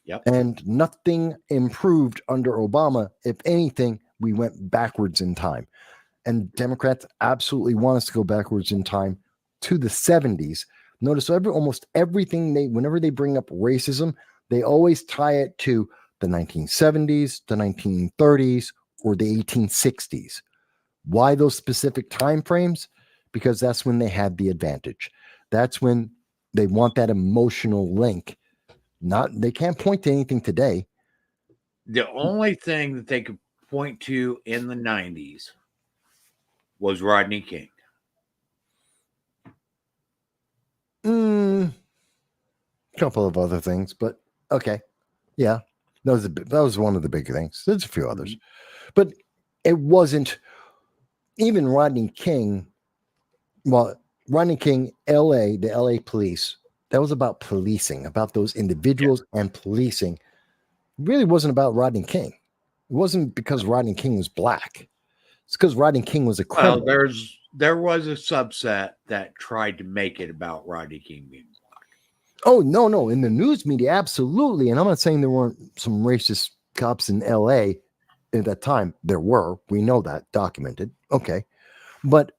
Yep. And nothing improved under Obama. If anything, we went backwards in time. And Democrats absolutely want us to go backwards in time to the 70s. Notice almost everything whenever they bring up racism, they always tie it to the 1970s, the 1930s, or the 1860s. Why those specific time frames? Because that's when they had the advantage. That's when they want that emotional link. They can't point to anything today. The only thing that they could point to in the 90s was Rodney King. A couple of other things, but okay. Yeah, that was one of the big things. There's a few others, but it wasn't even Rodney King. Well, Rodney King, L.A., the L.A. police, that was about policing, about those individuals and policing. It really wasn't about Rodney King. It wasn't because Rodney King was black. It's because Rodney King was a criminal. Well, there was a subset that tried to make it about Rodney King being black. Oh, no. In the news media, absolutely. And I'm not saying there weren't some racist cops in L.A. at that time. There were. We know that, documented. Okay. But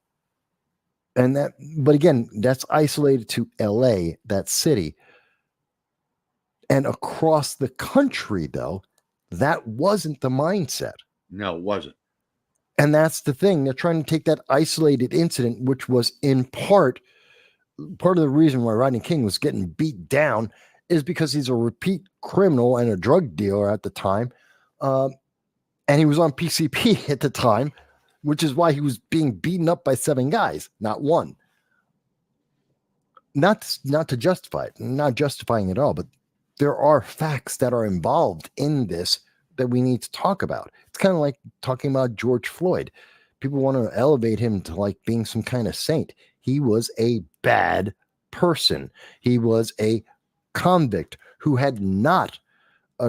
again, that's isolated to L.A., that city. And across the country, though, that wasn't the mindset. No, it wasn't. And that's the thing. They're trying to take that isolated incident, which was in part of the reason why Rodney King was getting beat down is because he's a repeat criminal and a drug dealer at the time. And he was on PCP at the time, which is why he was being beaten up by 7 guys, not one. Not to justify it, not justifying it all, but there are facts that are involved in this that we need to talk about. It's kind of like talking about George Floyd. People want to elevate him to like being some kind of saint. He was a bad person. He was a convict who had not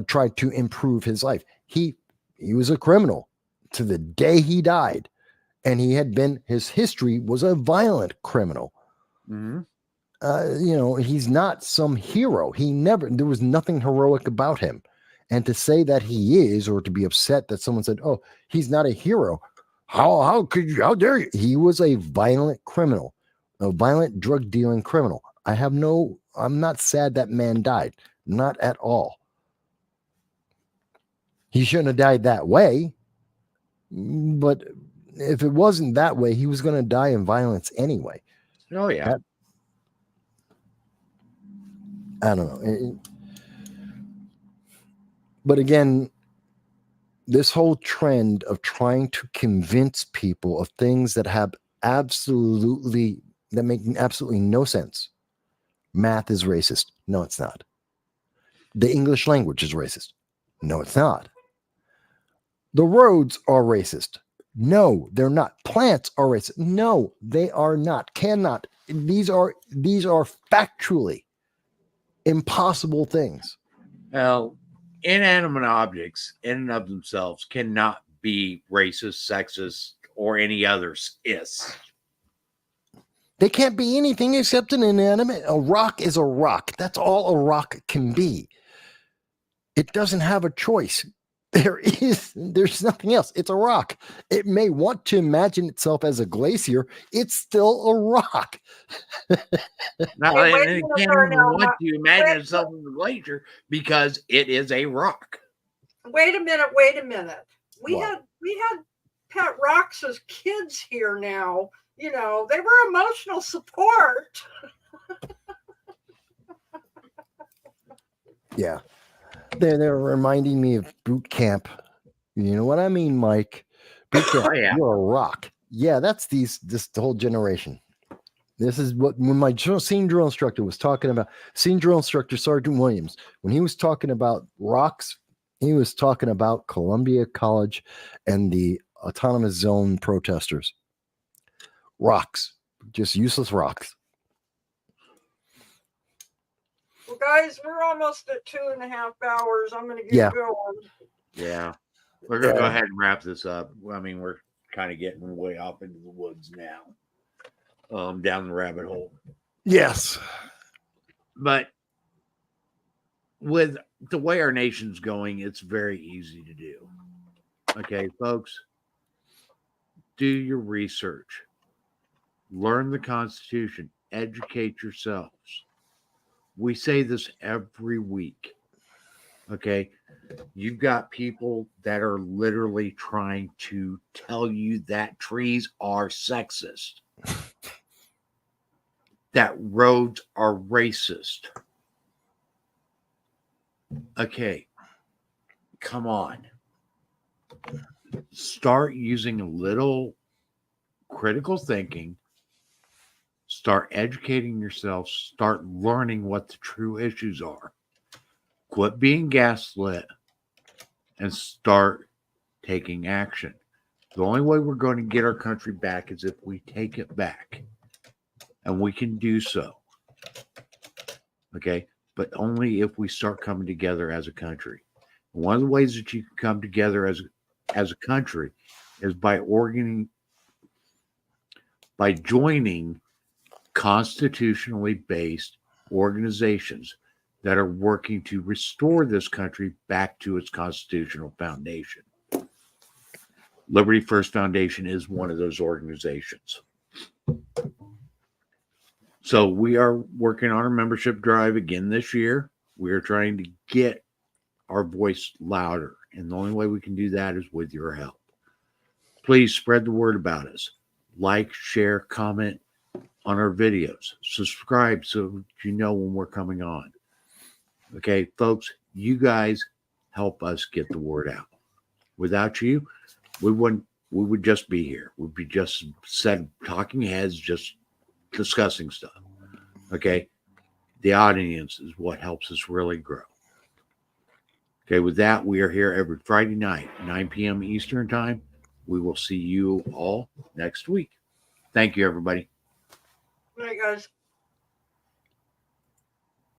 tried to improve his life. He was a criminal to the day he died. And his history was a violent criminal. Mm-hmm. He's not some hero. There was nothing heroic about him. And to say that he is, or to be upset that someone said, oh, he's not a hero. How dare you? He was a violent criminal, a violent drug dealing criminal. I'm not sad that man died. Not at all. He shouldn't have died that way. But if it wasn't that way, he was going to die in violence anyway. Oh, yeah. I don't know. But again, this whole trend of trying to convince people of things that make absolutely no sense. Math is racist. No, it's not. The English language is racist. No, it's not. The roads are racist. No, they're not. Plants are racist. No, they are not. Cannot. These are factually impossible things. Well, inanimate objects in and of themselves cannot be racist, sexist, or any others. They can't be anything except an inanimate. A rock is a rock. That's all a rock can be. It doesn't have a choice. There's nothing else. It's a rock. It may want to imagine itself as a glacier. It's still a rock. No, and it can't even want to imagine itself as a glacier because it is a rock. Wait a minute. We had pet rocks as kids here now. They were emotional support. Yeah. They're reminding me of boot camp. You know what I mean, Mike? Boot camp, Oh, yeah. You're a rock. Yeah, that's the whole generation. This is when my scene drill instructor was talking about, scene drill instructor Sergeant Williams, when he was talking about rocks, he was talking about Columbia College and the autonomous zone protesters. Rocks, just useless rocks. Well, guys, we're almost at 2.5 hours. I'm going to get going. Yeah. We're going to go ahead and wrap this up. I mean, we're kind of getting way off into the woods now, down the rabbit hole. Yes. But with the way our nation's going, it's very easy to do. Okay, folks, do your research. Learn the Constitution. Educate yourselves. We say this every week. Okay, You've got people that are literally trying to tell you that trees are sexist, that roads are racist. Okay, come on. Start using a little critical thinking. Start educating yourself. Start learning what the true issues are. Quit being gaslit and start taking action. The only way we're going to get our country back is if we take it back. And we can do so. Okay? But only if we start coming together as a country. One of the ways that you can come together as a country is by joining constitutionally based organizations that are working to restore this country back to its constitutional foundation. Liberty First Foundation is one of those organizations. So we are working on our membership drive again this year. We are trying to get our voice louder. And the only way we can do that is with your help. Please spread the word about us. Like, share, comment on our videos. Subscribe so you know when we're coming on. Okay, folks, you guys help us get the word out. Without you, we would just be here. We'd be just talking heads, just discussing stuff. Okay, the audience is what helps us really grow. Okay, with that, we are here every Friday night, 9 p.m. Eastern time. We will see you all next week. Thank you, everybody. Good night, guys.